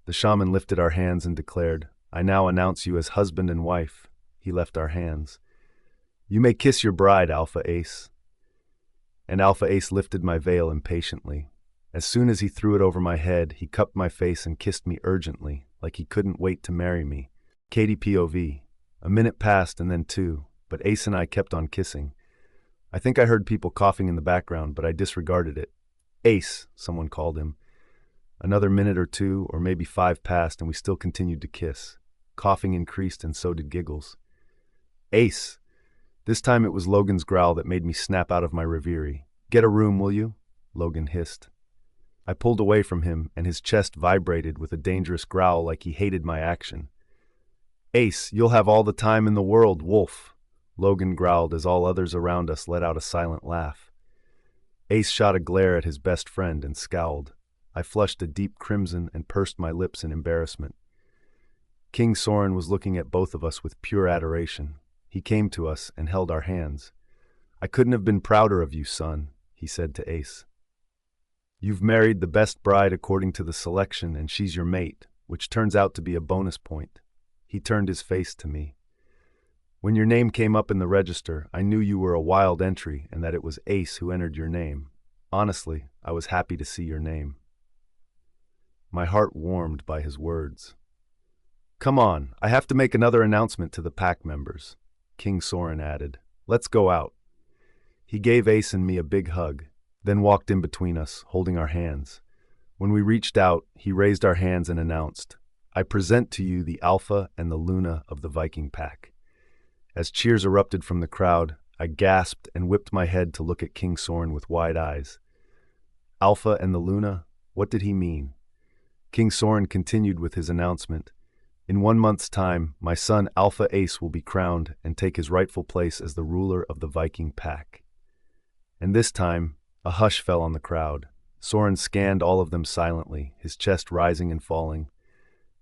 The shaman lifted our hands and declared, "I now announce you as husband and wife." He left our hands. "You may kiss your bride, Alpha Ace." And Alpha Ace lifted my veil impatiently. As soon as he threw it over my head, he cupped my face and kissed me urgently, like he couldn't wait to marry me. Katie POV. A minute passed and then two, but Ace and I kept on kissing. I think I heard people coughing in the background, but I disregarded it. "Ace," someone called him. Another minute or two, or maybe 5 passed, and we still continued to kiss. Coughing increased, and so did giggles. "Ace!" This time it was Logan's growl that made me snap out of my reverie. "Get a room, will you?" Logan hissed. I pulled away from him, and his chest vibrated with a dangerous growl like he hated my action. "Ace, you'll have all the time in the world, wolf!" Logan growled as all others around us let out a silent laugh. Ace shot a glare at his best friend and scowled. I flushed a deep crimson and pursed my lips in embarrassment. King Soren was looking at both of us with pure adoration. He came to us and held our hands. "I couldn't have been prouder of you, son," he said to Ace. "You've married the best bride according to the selection, and she's your mate, which turns out to be a bonus point." He turned his face to me. "When your name came up in the register, I knew you were a wild entry and that it was Ace who entered your name. Honestly, I was happy to see your name." My heart warmed by his words. "Come on, I have to make another announcement to the pack members," King Soren added. "Let's go out." He gave Ace and me a big hug, then walked in between us, holding our hands. When we reached out, he raised our hands and announced, "I present to you the Alpha and the Luna of the Viking pack." As cheers erupted from the crowd, I gasped and whipped my head to look at King Soren with wide eyes. Alpha and the Luna? What did he mean? King Soren continued with his announcement. "In 1 month's time, my son Alpha Ace will be crowned and take his rightful place as the ruler of the Viking pack." And this time, a hush fell on the crowd. Soren scanned all of them silently, his chest rising and falling.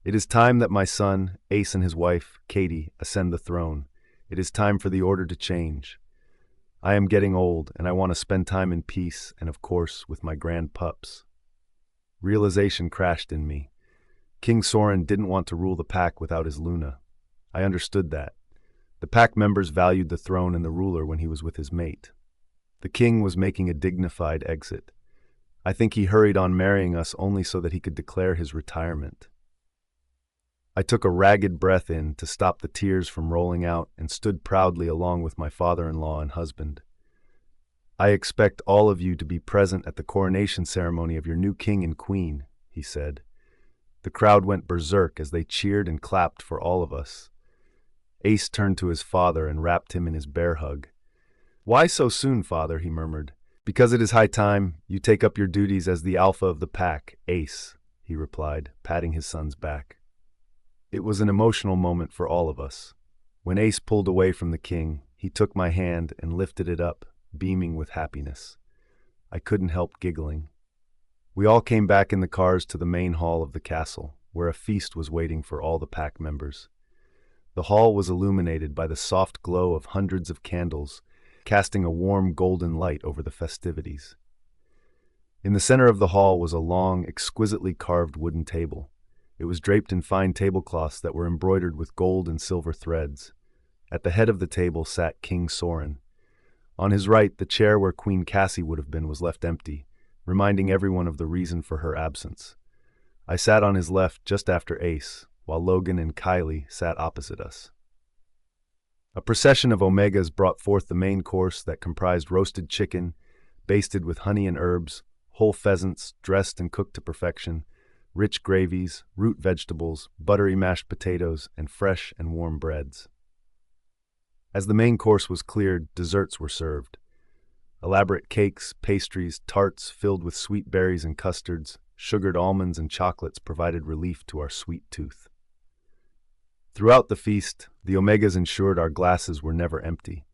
"It is time that my son, Ace, and his wife, Katie, ascend the throne. It is time for the order to change. I am getting old, and I want to spend time in peace and, of course, with my grand pups." Realization crashed in me. King Soren didn't want to rule the pack without his Luna. I understood that. The pack members valued the throne and the ruler when he was with his mate. The king was making a dignified exit. I think he hurried on marrying us only so that he could declare his retirement. I took a ragged breath in to stop the tears from rolling out and stood proudly along with my father-in-law and husband. "I expect all of you to be present at the coronation ceremony of your new king and queen," he said. The crowd went berserk as they cheered and clapped for all of us. Ace turned to his father and wrapped him in his bear hug. "Why so soon, father?" he murmured. "Because it is high time you take up your duties as the alpha of the pack, Ace," he replied, patting his son's back. It was an emotional moment for all of us. When Ace pulled away from the king, he took my hand and lifted it up, beaming with happiness. I couldn't help giggling. We all came back in the cars to the main hall of the castle, where a feast was waiting for all the pack members. The hall was illuminated by the soft glow of hundreds of candles, casting a warm golden light over the festivities. In the center of the hall was a long, exquisitely carved wooden table. It was draped in fine tablecloths that were embroidered with gold and silver threads. At the head of the table sat King Soren. On his right, the chair where Queen Cassie would have been was left empty, reminding everyone of the reason for her absence. I sat on his left just after Ace, while Logan and Kylie sat opposite us. A procession of omegas brought forth the main course that comprised roasted chicken, basted with honey and herbs, whole pheasants dressed and cooked to perfection, rich gravies, root vegetables, buttery mashed potatoes, and fresh and warm breads. As the main course was cleared, desserts were served. Elaborate cakes, pastries, tarts filled with sweet berries and custards, sugared almonds and chocolates provided relief to our sweet tooth. Throughout the feast, the omegas ensured our glasses were never empty.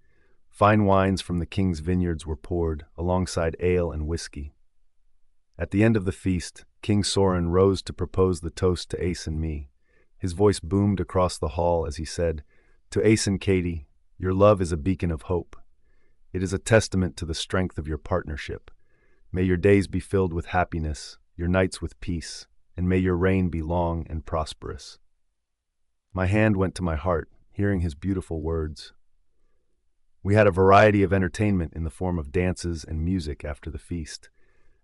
Fine wines from the king's vineyards were poured, alongside ale and whiskey. At the end of the feast, King Soren rose to propose the toast to Ace and me. His voice boomed across the hall as he said, "To Ace and Katie, your love is a beacon of hope. It is a testament to the strength of your partnership. May your days be filled with happiness, your nights with peace, and may your reign be long and prosperous." My hand went to my heart, hearing his beautiful words. We had a variety of entertainment in the form of dances and music after the feast.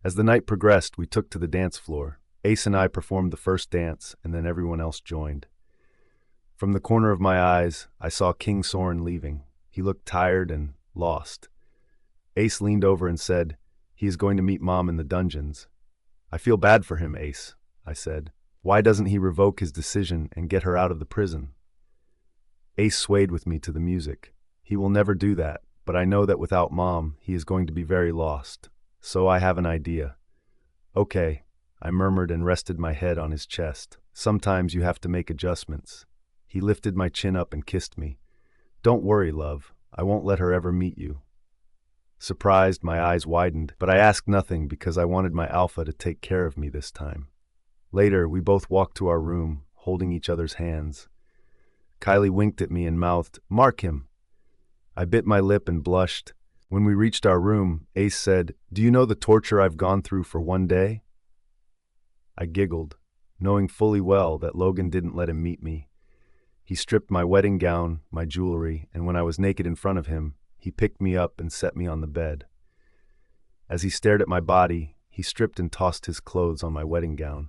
As the night progressed, we took to the dance floor. Ace and I performed the first dance, and then everyone else joined. From the corner of my eyes, I saw King Soren leaving. He looked tired and lost. Ace leaned over and said, "He is going to meet Mom in the dungeons." "I feel bad for him, Ace," I said. "Why doesn't he revoke his decision and get her out of the prison?" Ace swayed with me to the music. "He will never do that, but I know that without Mom, he is going to be very lost. So I have an idea." "Okay," I murmured and rested my head on his chest. "Sometimes you have to make adjustments." He lifted my chin up and kissed me. "Don't worry, love. I won't let her ever meet you." Surprised, my eyes widened, but I asked nothing because I wanted my Alpha to take care of me this time. Later, we both walked to our room, holding each other's hands. Kylie winked at me and mouthed, "Mark him." I bit my lip and blushed. When we reached our room, Ace said, "Do you know the torture I've gone through for one day?" I giggled, knowing fully well that Logan didn't let him meet me. He stripped my wedding gown, my jewelry, and when I was naked in front of him, he picked me up and set me on the bed. As he stared at my body, he stripped and tossed his clothes on my wedding gown.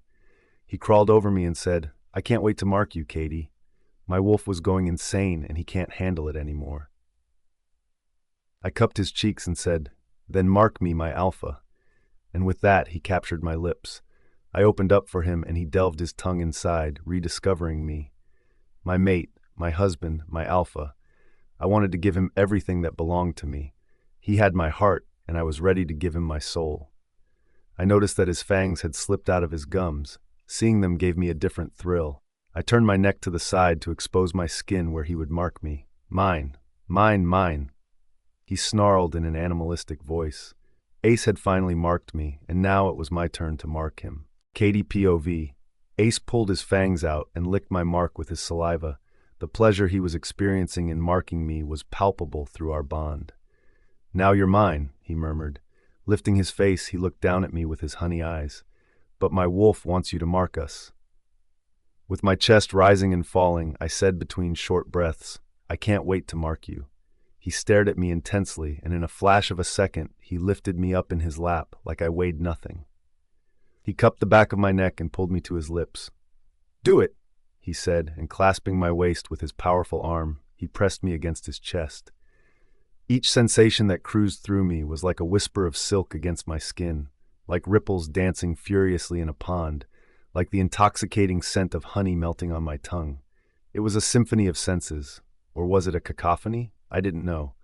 He crawled over me and said, "I can't wait to mark you, Katie. My wolf was going insane and he can't handle it anymore." I cupped his cheeks and said, "Then mark me, my Alpha." And with that, he captured my lips. I opened up for him and he delved his tongue inside, rediscovering me. My mate, my husband, my Alpha. I wanted to give him everything that belonged to me. He had my heart, and I was ready to give him my soul. I noticed that his fangs had slipped out of his gums. Seeing them gave me a different thrill. I turned my neck to the side to expose my skin where he would mark me. "Mine, mine, mine." He snarled in an animalistic voice. Ace had finally marked me, and now it was my turn to mark him. Katie POV. Ace pulled his fangs out and licked my mark with his saliva. The pleasure he was experiencing in marking me was palpable through our bond. "Now you're mine," he murmured. Lifting his face, he looked down at me with his honey eyes. "But my wolf wants you to mark us." With my chest rising and falling, I said between short breaths, "I can't wait to mark you." He stared at me intensely, and in a flash of a second, he lifted me up in his lap like I weighed nothing. He cupped the back of my neck and pulled me to his lips. "Do it," he said, and clasping my waist with his powerful arm, he pressed me against his chest. Each sensation that cruised through me was like a whisper of silk against my skin, like ripples dancing furiously in a pond, like the intoxicating scent of honey melting on my tongue. It was a symphony of senses, or was it a cacophony? I didn't know.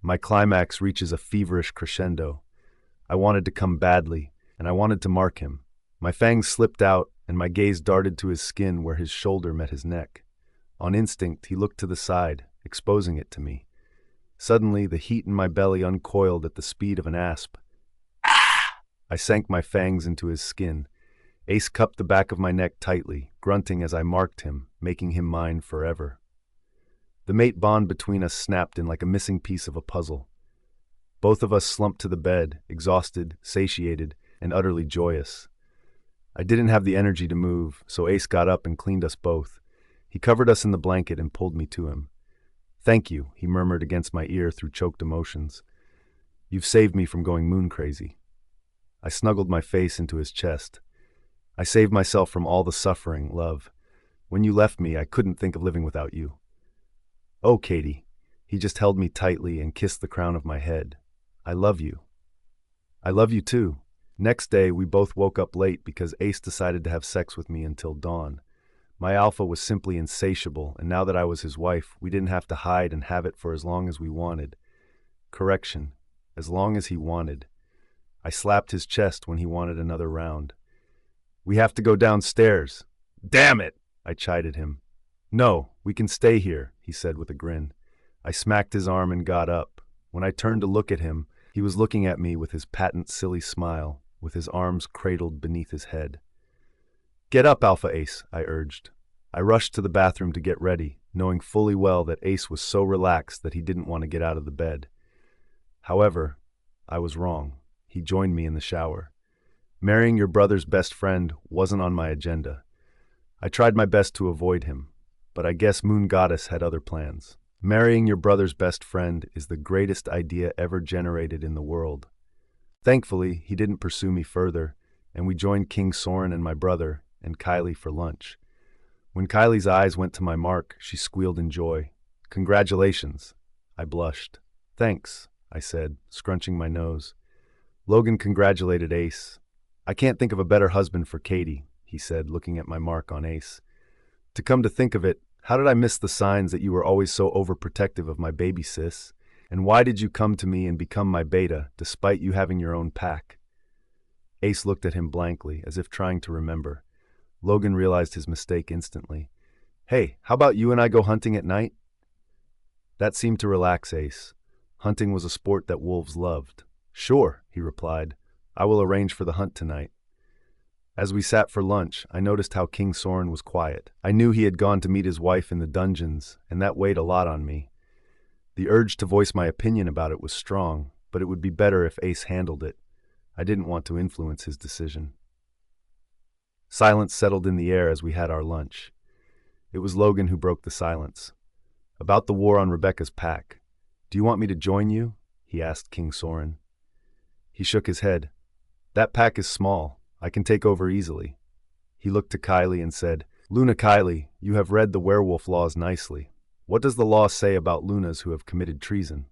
My climax reaches a feverish crescendo. I wanted to come badly, and I wanted to mark him. My fangs slipped out, and my gaze darted to his skin where his shoulder met his neck. On instinct, he looked to the side, exposing it to me. Suddenly, the heat in my belly uncoiled at the speed of an asp. I sank my fangs into his skin. Ace cupped the back of my neck tightly, grunting as I marked him, making him mine forever. The mate bond between us snapped in like a missing piece of a puzzle. Both of us slumped to the bed, exhausted, satiated, and utterly joyous. I didn't have the energy to move, so Ace got up and cleaned us both. He covered us in the blanket and pulled me to him. "Thank you," he murmured against my ear through choked emotions. "You've saved me from going moon crazy." I snuggled my face into his chest. "I saved myself from all the suffering, love. When you left me, I couldn't think of living without you." "Oh, Katie." He just held me tightly and kissed the crown of my head. I love you. I love you too. Next day, we both woke up late because Ace decided to have sex with me until dawn. My alpha was simply insatiable, and now that I was his wife, we didn't have to hide and have it for as long as we wanted. Correction, as long as he wanted. I slapped his chest when he wanted another round. We have to go downstairs. Damn it! I chided him. No, we can stay here, he said with a grin. I smacked his arm and got up. When I turned to look at him, he was looking at me with his patent silly smile, with his arms cradled beneath his head. Get up, Alpha Ace, I urged. I rushed to the bathroom to get ready, knowing fully well that Ace was so relaxed that he didn't want to get out of the bed. However, I was wrong. He joined me in the shower. Marrying your brother's best friend wasn't on my agenda. I tried my best to avoid him, but I guess Moon Goddess had other plans. Marrying your brother's best friend is the greatest idea ever generated in the world. Thankfully, he didn't pursue me further, and we joined King Soren and my brother and Kylie for lunch. When Kylie's eyes went to my mark, she squealed in joy. Congratulations. I blushed. Thanks, I said, scrunching my nose. Logan congratulated Ace. I can't think of a better husband for Katie, he said, looking at my mark on Ace. To come to think of it, how did I miss the signs that you were always so overprotective of my baby sis? And why did you come to me and become my beta, despite you having your own pack? Ace looked at him blankly, as if trying to remember. Logan realized his mistake instantly. Hey, how about you and I go hunting at night? That seemed to relax Ace. Hunting was a sport that wolves loved. Sure, he replied. I will arrange for the hunt tonight. As we sat for lunch, I noticed how King Soren was quiet. I knew he had gone to meet his wife in the dungeons, and that weighed a lot on me. The urge to voice my opinion about it was strong, but it would be better if Ace handled it. I didn't want to influence his decision. Silence settled in the air as we had our lunch. It was Logan who broke the silence. About the war on Rebecca's pack. Do you want me to join you? He asked King Soren. He shook his head. That pack is small. I can take over easily. He looked to Kylie and said, Luna Kylie, you have read the werewolf laws nicely. What does the law say about Lunas who have committed treason?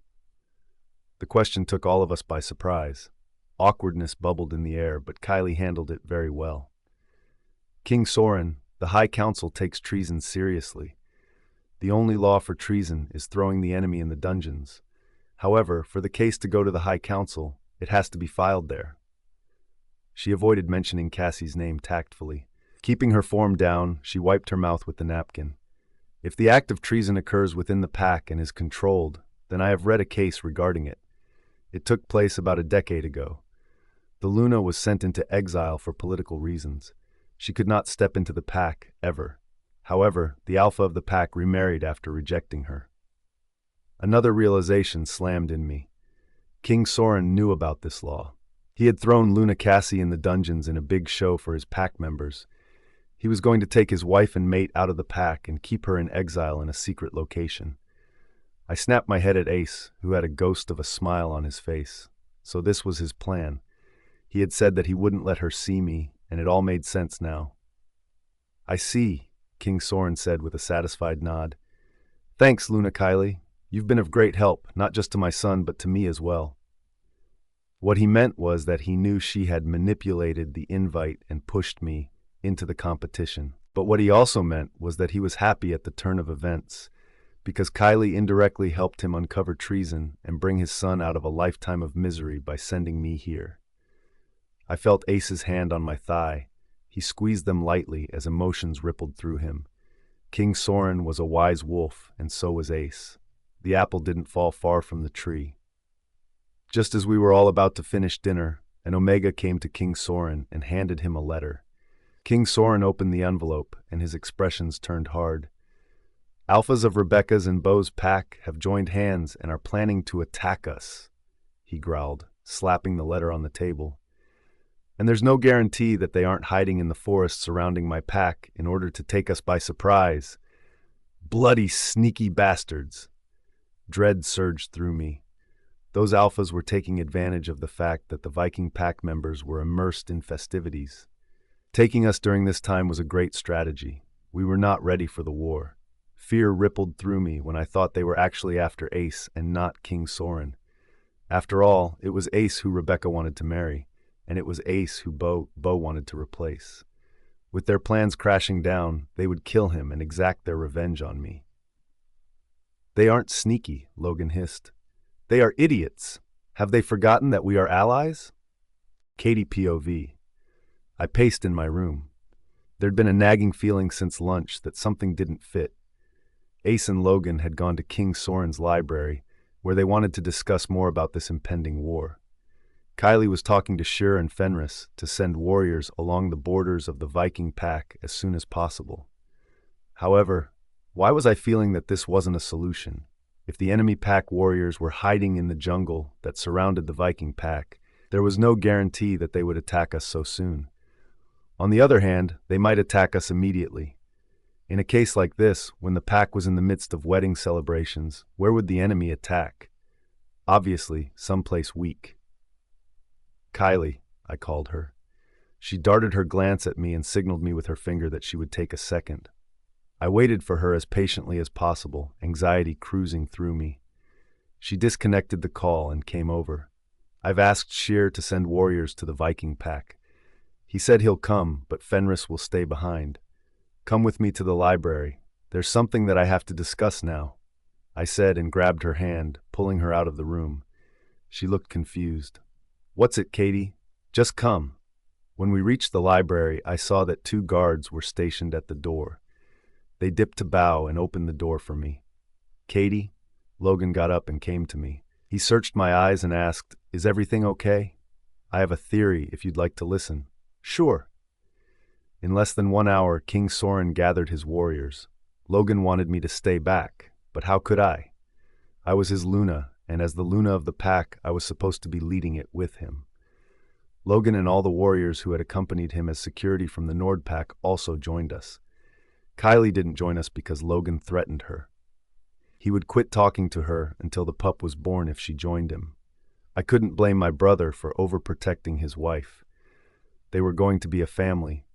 The question took all of us by surprise. Awkwardness bubbled in the air, but Kylie handled it very well. King Soren, the High Council takes treason seriously. The only law for treason is throwing the enemy in the dungeons. However, for the case to go to the High Council, it has to be filed there. She avoided mentioning Cassie's name tactfully. Keeping her form down, she wiped her mouth with the napkin. If the act of treason occurs within the pack and is controlled, then I have read a case regarding it. It took place about a decade ago. The Luna was sent into exile for political reasons. She could not step into the pack, ever. However, the alpha of the pack remarried after rejecting her. Another realization slammed in me. King Soren knew about this law. He had thrown Luna Cassie in the dungeons in a big show for his pack members. He was going to take his wife and mate out of the pack and keep her in exile in a secret location. I snapped my head at Ace, who had a ghost of a smile on his face. So this was his plan. He had said that he wouldn't let her see me, and it all made sense now. I see, King Soren said with a satisfied nod. Thanks, Luna Kylie. You've been of great help, not just to my son, but to me as well. What he meant was that he knew she had manipulated the invite and pushed me into the competition. But what he also meant was that he was happy at the turn of events, because Kylie indirectly helped him uncover treason and bring his son out of a lifetime of misery by sending me here. I felt Ace's hand on my thigh. He squeezed them lightly as emotions rippled through him. King Soren was a wise wolf, and so was Ace. The apple didn't fall far from the tree. Just as we were all about to finish dinner, an Omega came to King Soren and handed him a letter. King Soren opened the envelope, and his expressions turned hard. Alphas of Rebecca's and Bo's pack have joined hands and are planning to attack us, he growled, slapping the letter on the table. And there's no guarantee that they aren't hiding in the forest surrounding my pack in order to take us by surprise. Bloody, sneaky bastards. Dread surged through me. Those alphas were taking advantage of the fact that the Viking pack members were immersed in festivities. Taking us during this time was a great strategy. We were not ready for the war. Fear rippled through me when I thought they were actually after Ace and not King Soren. After all, it was Ace who Rebecca wanted to marry, and it was Ace who Bo wanted to replace. With their plans crashing down, they would kill him and exact their revenge on me. They aren't sneaky, Logan hissed. They are idiots. Have they forgotten that we are allies? Katie POV. I paced in my room. There'd been a nagging feeling since lunch that something didn't fit. Ace and Logan had gone to King Soren's library, where they wanted to discuss more about this impending war. Kylie was talking to Sjur and Fenris to send warriors along the borders of the Viking pack as soon as possible. However, why was I feeling that this wasn't a solution? If the enemy pack warriors were hiding in the jungle that surrounded the Viking pack, there was no guarantee that they would attack us so soon. On the other hand, they might attack us immediately. In a case like this, when the pack was in the midst of wedding celebrations, where would the enemy attack? Obviously, someplace weak. Kylie, I called her. She darted her glance at me and signaled me with her finger that she would take a second. I waited for her as patiently as possible, anxiety cruising through me. She disconnected the call and came over. I've asked Sjur to send warriors to the Viking pack. He said he'll come, but Fenris will stay behind. Come with me to the library. There's something that I have to discuss now, I said and grabbed her hand, pulling her out of the room. She looked confused. What's it, Katie? Just come. When we reached the library, I saw that 2 guards were stationed at the door. They dipped to bow and opened the door for me. Katie? Logan got up and came to me. He searched my eyes and asked, "Is everything okay? I have a theory if you'd like to listen." Sure. In less than 1 hour, King Soren gathered his warriors. Logan wanted me to stay back, but how could I? I was his Luna, and as the Luna of the pack, I was supposed to be leading it with him. Logan and all the warriors who had accompanied him as security from the Nord pack also joined us. Kylie didn't join us because Logan threatened her. He would quit talking to her until the pup was born if she joined him. I couldn't blame my brother for overprotecting his wife. They were going to be a family.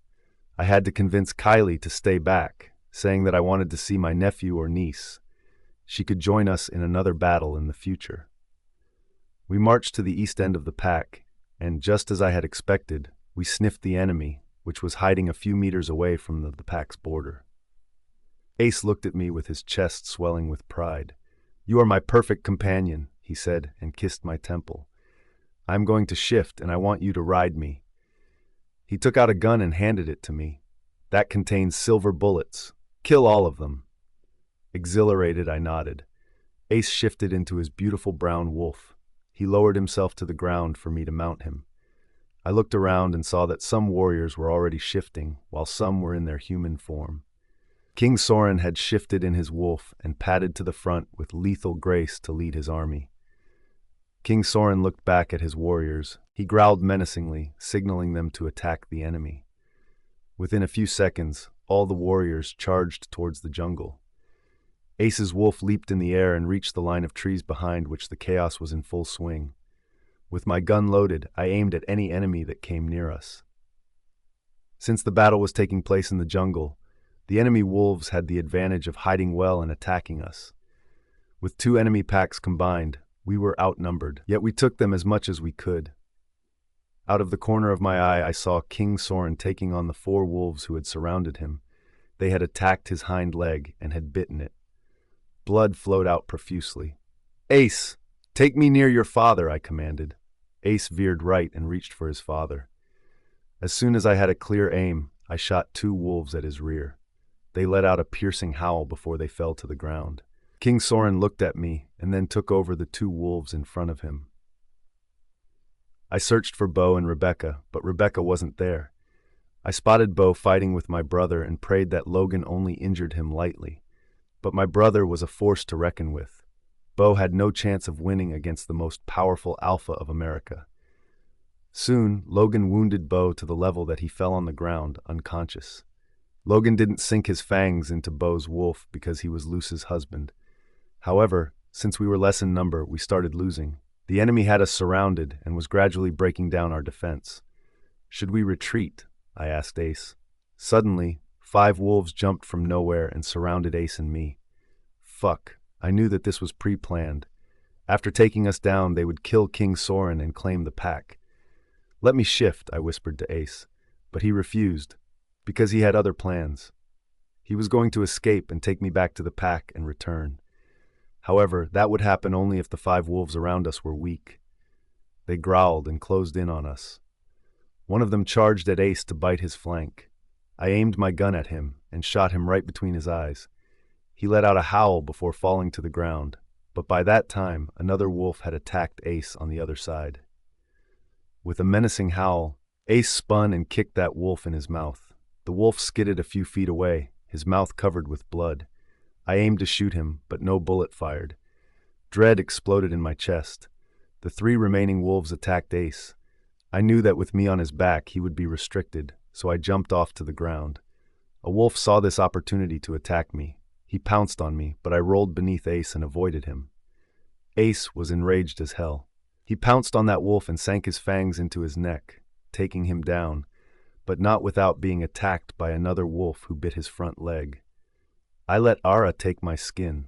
I had to convince Kylie to stay back, saying that I wanted to see my nephew or niece. She could join us in another battle in the future. We marched to the east end of the pack, and just as I had expected, we sniffed the enemy, which was hiding a few meters away from the pack's border. Ace looked at me with his chest swelling with pride. "You are my perfect companion," he said, and kissed my temple. "I'm going to shift, and I want you to ride me." He took out a gun and handed it to me. "That contains silver bullets. Kill all of them." Exhilarated, I nodded. Ace shifted into his beautiful brown wolf. He lowered himself to the ground for me to mount him. I looked around and saw that some warriors were already shifting, while some were in their human form. King Soren had shifted in his wolf and padded to the front with lethal grace to lead his army. King Soren looked back at his warriors. He growled menacingly, signaling them to attack the enemy. Within a few seconds, all the warriors charged towards the jungle. Ace's wolf leaped in the air and reached the line of trees behind which the chaos was in full swing. With my gun loaded, I aimed at any enemy that came near us. Since the battle was taking place in the jungle, the enemy wolves had the advantage of hiding well and attacking us. With 2 enemy packs combined, we were outnumbered, yet we took them as much as we could. Out of the corner of my eye, I saw King Soren taking on the 4 wolves who had surrounded him. They had attacked his hind leg and had bitten it. Blood flowed out profusely. "Ace, take me near your father," I commanded. Ace veered right and reached for his father. As soon as I had a clear aim, I shot 2 wolves at his rear. They let out a piercing howl before they fell to the ground. King Soren looked at me and then took over the 2 wolves in front of him. I searched for Bo and Rebecca, but Rebecca wasn't there. I spotted Bo fighting with my brother and prayed that Logan only injured him lightly. But my brother was a force to reckon with. Bo had no chance of winning against the most powerful alpha of America. Soon, Logan wounded Bo to the level that he fell on the ground, unconscious. Logan didn't sink his fangs into Bo's wolf because he was Luce's husband. However, since we were less in number, we started losing. The enemy had us surrounded and was gradually breaking down our defense. "Should we retreat?" I asked Ace. Suddenly, 5 wolves jumped from nowhere and surrounded Ace and me. Fuck, I knew that this was pre-planned. After taking us down, they would kill King Soren and claim the pack. Let me shift, I whispered to Ace, but he refused, because he had other plans. He was going to escape and take me back to the pack and return. However, that would happen only if the 5 wolves around us were weak. They growled and closed in on us. One of them charged at Ace to bite his flank. I aimed my gun at him and shot him right between his eyes. He let out a howl before falling to the ground, but by that time, another wolf had attacked Ace on the other side. With a menacing howl, Ace spun and kicked that wolf in his mouth. The wolf skidded a few feet away, his mouth covered with blood. I aimed to shoot him, but no bullet fired. Dread exploded in my chest. The 3 remaining wolves attacked Ace. I knew that with me on his back, he would be restricted, so I jumped off to the ground. A wolf saw this opportunity to attack me. He pounced on me, but I rolled beneath Ace and avoided him. Ace was enraged as hell. He pounced on that wolf and sank his fangs into his neck, taking him down, but not without being attacked by another wolf who bit his front leg. I let Ara take my skin.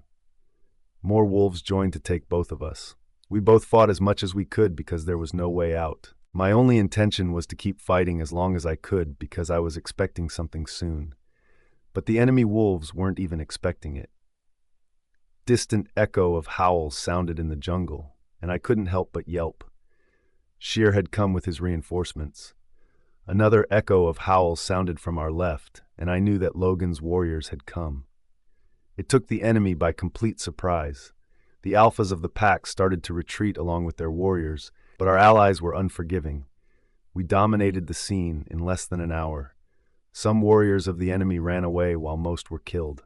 More wolves joined to take both of us. We both fought as much as we could because there was no way out. My only intention was to keep fighting as long as I could because I was expecting something soon. But the enemy wolves weren't even expecting it. Distant echo of howls sounded in the jungle, and I couldn't help but yelp. Sheer had come with his reinforcements. Another echo of howls sounded from our left, and I knew that Logan's warriors had come. It took the enemy by complete surprise. The alphas of the pack started to retreat along with their warriors, but our allies were unforgiving. We dominated the scene in less than an hour. Some warriors of the enemy ran away while most were killed.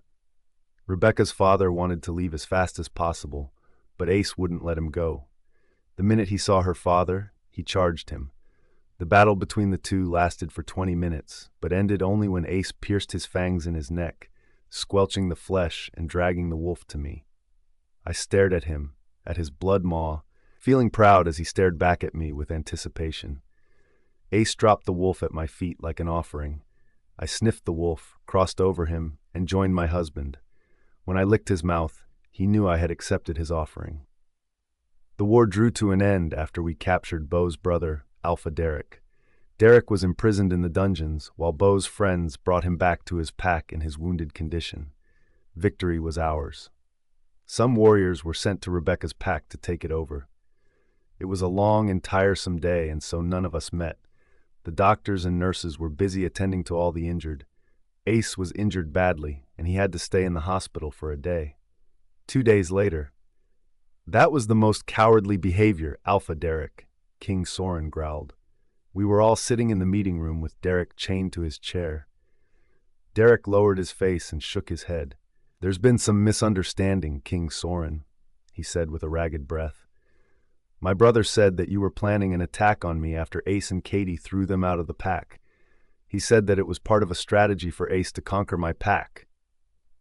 Rebecca's father wanted to leave as fast as possible, but Ace wouldn't let him go. The minute he saw her father, he charged him. The battle between the two lasted for 20 minutes, but ended only when Ace pierced his fangs in his neck, squelching the flesh and dragging the wolf to me. I stared at him, at his blood maw, feeling proud as he stared back at me with anticipation. Ace dropped the wolf at my feet like an offering. I sniffed the wolf, crossed over him, and joined my husband. When I licked his mouth, he knew I had accepted his offering. The war drew to an end after we captured Beau's brother, Alpha Derek. Derek was imprisoned in the dungeons, while Beau's friends brought him back to his pack in his wounded condition. Victory was ours. Some warriors were sent to Rebecca's pack to take it over. It was a long and tiresome day, and so none of us met. The doctors and nurses were busy attending to all the injured. Ace was injured badly, and he had to stay in the hospital for a day. 2 days later, "That was the most cowardly behavior, Alpha Derek," King Soren growled. We were all sitting in the meeting room with Derek chained to his chair. Derek lowered his face and shook his head. "There's been some misunderstanding, King Soren," he said with a ragged breath. "My brother said that you were planning an attack on me after Ace and Katie threw them out of the pack. He said that it was part of a strategy for Ace to conquer my pack."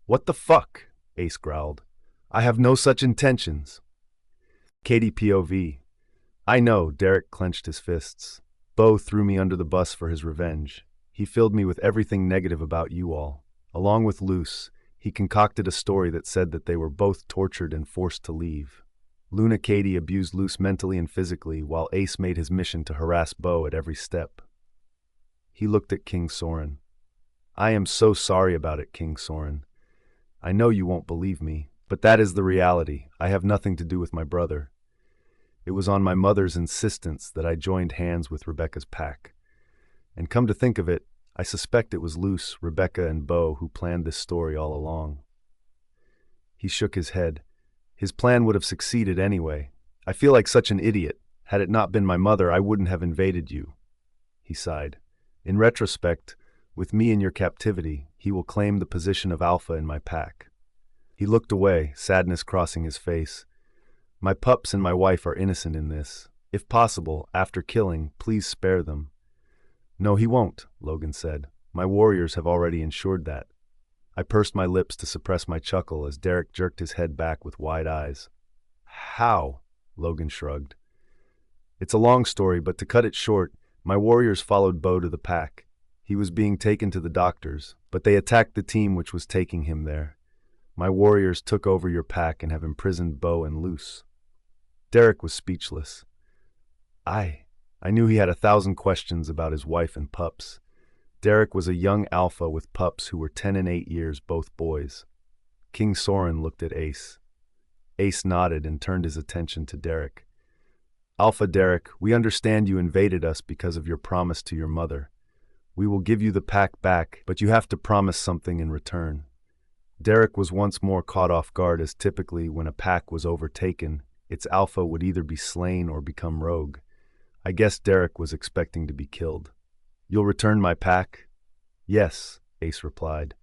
"What the fuck?" Ace growled. "I have no such intentions." Katie POV. "I know," Derek clenched his fists. "Beau threw me under the bus for his revenge. He filled me with everything negative about you all. Along with Luce, he concocted a story that said that they were both tortured and forced to leave. Luna Katie abused Luce mentally and physically, while Ace made his mission to harass Beau at every step." He looked at King Soren. "I am so sorry about it, King Soren. I know you won't believe me, but that is the reality. I have nothing to do with my brother. It was on my mother's insistence that I joined hands with Rebecca's pack. And come to think of it, I suspect it was Luce, Rebecca, and Beau who planned this story all along." He shook his head. "His plan would have succeeded anyway. I feel like such an idiot. Had it not been my mother, I wouldn't have invaded you." He sighed. "In retrospect, with me in your captivity, he will claim the position of Alpha in my pack." He looked away, sadness crossing his face. "My pups and my wife are innocent in this. If possible, after killing, please spare them." "No, he won't," Logan said. "My warriors have already ensured that." I pursed my lips to suppress my chuckle as Derek jerked his head back with wide eyes. "How?" Logan shrugged. "It's a long story, but to cut it short, my warriors followed Beau to the pack. He was being taken to the doctors, but they attacked the team which was taking him there. My warriors took over your pack and have imprisoned Bo and Luce." Derek was speechless. I knew he had 1,000 questions about his wife and pups. Derek was a young alpha with pups who were 10 and 8 years, both boys. King Soren looked at Ace. Ace nodded and turned his attention to Derek. "Alpha Derek, we understand you invaded us because of your promise to your mother. We will give you the pack back, but you have to promise something in return." Derek was once more caught off guard, as typically when a pack was overtaken, its alpha would either be slain or become rogue. I guess Derek was expecting to be killed. "You'll return my pack?" "Yes," Ace replied.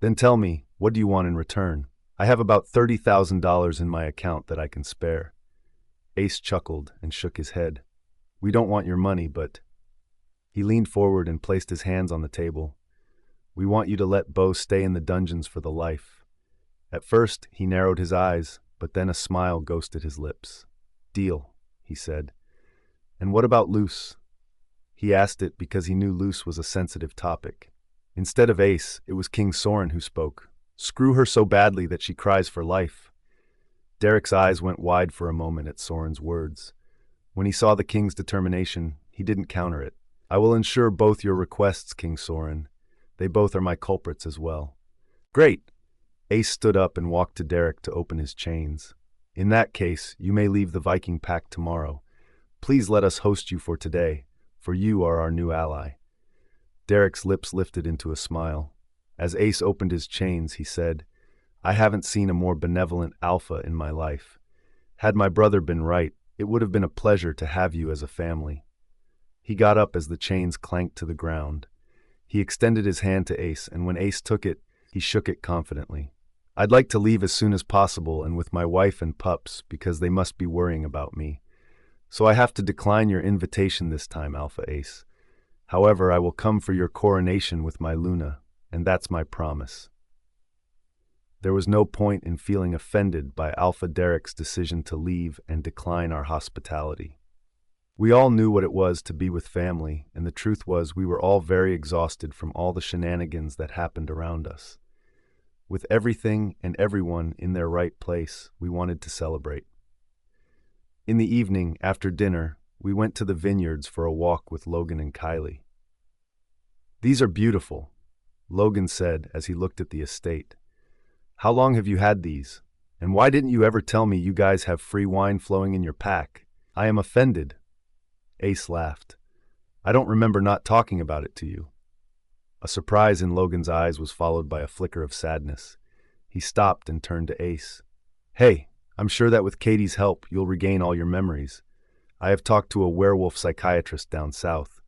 "Then tell me, what do you want in return? I have about $30,000 in my account that I can spare." Ace chuckled and shook his head. "We don't want your money, but—" He leaned forward and placed his hands on the table. "We want you to let Bo stay in the dungeons for the life." At first, he narrowed his eyes, but then a smile ghosted his lips. "Deal," he said. "And what about Luce?" He asked it because he knew Luce was a sensitive topic. Instead of Ace, it was King Soren who spoke. "Screw her so badly that she cries for life." Derek's eyes went wide for a moment at Soren's words. When he saw the king's determination, he didn't counter it. "I will ensure both your requests, King Soren. They both are my culprits as well." "Great!" Ace stood up and walked to Derek to open his chains. "In that case, you may leave the Viking pack tomorrow. Please let us host you for today, for you are our new ally." Derek's lips lifted into a smile. As Ace opened his chains, he said, "I haven't seen a more benevolent alpha in my life. Had my brother been right, it would have been a pleasure to have you as a family." He got up as the chains clanked to the ground. He extended his hand to Ace, and when Ace took it, he shook it confidently. "I'd like to leave as soon as possible and with my wife and pups because they must be worrying about me. So I have to decline your invitation this time, Alpha Ace. However, I will come for your coronation with my Luna, and that's my promise." There was no point in feeling offended by Alpha Derek's decision to leave and decline our hospitality. We all knew what it was to be with family, and the truth was we were all very exhausted from all the shenanigans that happened around us. With everything and everyone in their right place, we wanted to celebrate. In the evening, after dinner, we went to the vineyards for a walk with Logan and Kylie. "These are beautiful," Logan said as he looked at the estate. "How long have you had these? And why didn't you ever tell me you guys have free wine flowing in your pack? I am offended." Ace laughed. "I don't remember not talking about it to you." A surprise in Logan's eyes was followed by a flicker of sadness. He stopped and turned to Ace. "Hey, I'm sure that with Katie's help, you'll regain all your memories. I have talked to a werewolf psychiatrist down south.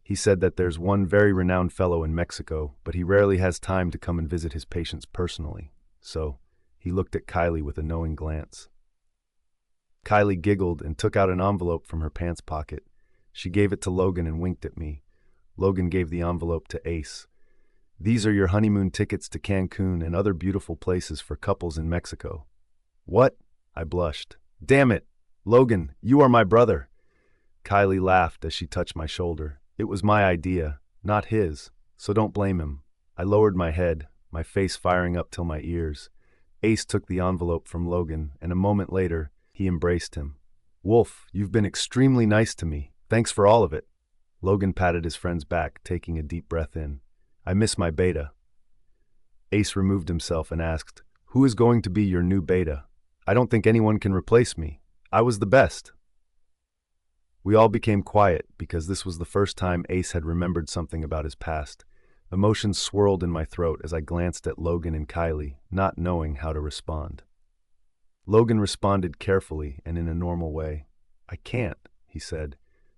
He said that there's one very renowned fellow in Mexico, but he rarely has time to come and visit his patients personally. So," he looked at Kylie with a knowing glance. Kylie giggled and took out an envelope from her pants pocket. She gave it to Logan and winked at me. Logan gave the envelope to Ace. "These are your honeymoon tickets to Cancun and other beautiful places for couples in Mexico." "What?" I blushed. "Damn it! Logan, you are my brother." Kylie laughed as she touched my shoulder. "It was my idea, not his, so don't blame him." I lowered my head, my face firing up till my ears. Ace took the envelope from Logan, and a moment later, he embraced him. "Wolf, you've been extremely nice to me. Thanks for all of it." Logan patted his friend's back, taking a deep breath in. "I miss my beta." Ace removed himself and asked, "Who is going to be your new beta? I don't think anyone can replace me. I was the best." We all became quiet because this was the first time Ace had remembered something about his past. Emotions swirled in my throat as I glanced at Logan and Kylie, not knowing how to respond. Logan responded carefully and in a normal way. "I can't," he said.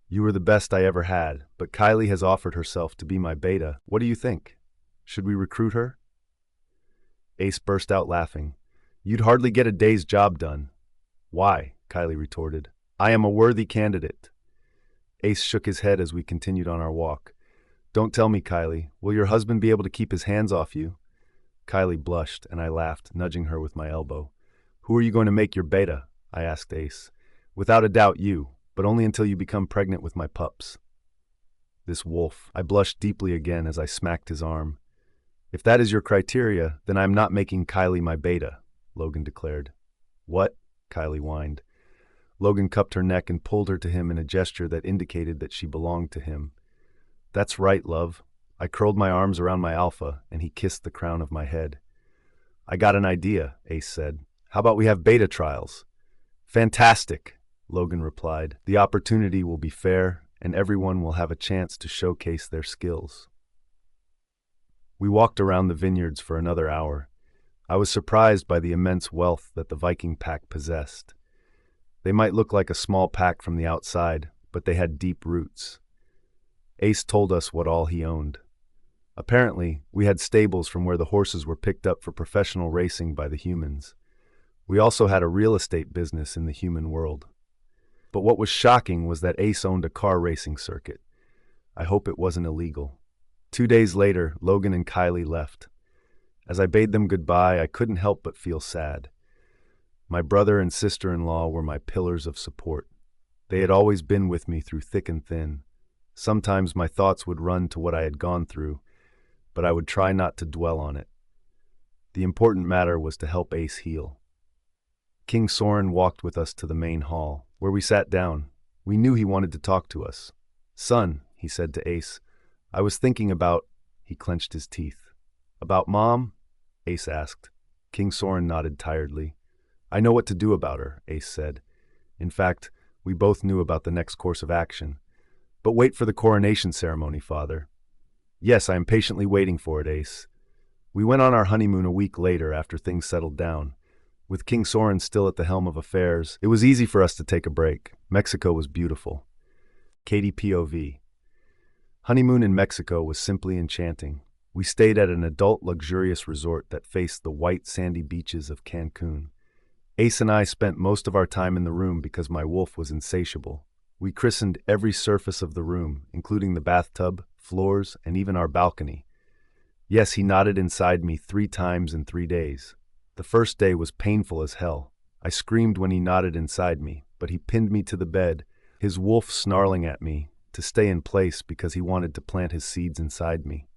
"You were the best I ever had, but Kylie has offered herself to be my beta. What do you think? Should we recruit her?" Ace burst out laughing. "You'd hardly get a day's job done." "Why?" Kylie retorted. "I am a worthy candidate." Ace shook his head as we continued on our walk. "Don't tell me, Kylie. Will your husband be able to keep his hands off you?" Kylie blushed, and I laughed, nudging her with my elbow. "Who are you going to make your beta?" I asked Ace. "Without a doubt you, but only until you become pregnant with my pups." this wolf. I blushed deeply again as I smacked his arm. If that is your criteria, then I am not making Kylie my beta, Logan declared. What? Kylie whined. Logan cupped her neck and pulled her to him in a gesture that indicated that she belonged to him. That's right, love. I curled my arms around my alpha, and he kissed the crown of my head. I got an idea, Ace said. How about we have beta trials? Fantastic, Logan replied. The opportunity will be fair, and everyone will have a chance to showcase their skills. We walked around the vineyards for another hour. I was surprised by the immense wealth that the Viking pack possessed. They might look like a small pack from the outside, but they had deep roots. Ace told us what all he owned. Apparently, we had stables from where the horses were picked up for professional racing by the humans. We also had a real estate business in the human world. But what was shocking was that Ace owned a car racing circuit. I hope it wasn't illegal. 2 days later, Logan and Kylie left. As I bade them goodbye, I couldn't help but feel sad. My brother and sister-in-law were my pillars of support. They had always been with me through thick and thin. Sometimes my thoughts would run to what I had gone through, but I would try not to dwell on it. The important matter was to help Ace heal. King Soren walked with us to the main hall, where we sat down. We knew he wanted to talk to us. Son, he said to Ace, I was thinking about... He clenched his teeth. About Mom? Ace asked. King Soren nodded tiredly. I know what to do about her, Ace said. In fact, we both knew about the next course of action. But wait for the coronation ceremony, Father. Yes, I am patiently waiting for it, Ace. We went on our honeymoon a week later after things settled down. With King Soren still at the helm of affairs, it was easy for us to take a break. Mexico was beautiful. Katie POV. Honeymoon in Mexico was simply enchanting. We stayed at an adult luxurious resort that faced the white sandy beaches of Cancun. Ace and I spent most of our time in the room because my wolf was insatiable. We christened every surface of the room, including the bathtub, floors, and even our balcony. Yes, he nodded inside me 3 times in 3 days. The first day was painful as hell. I screamed when he nodded inside me, but he pinned me to the bed, his wolf snarling at me to stay in place because he wanted to plant his seeds inside me.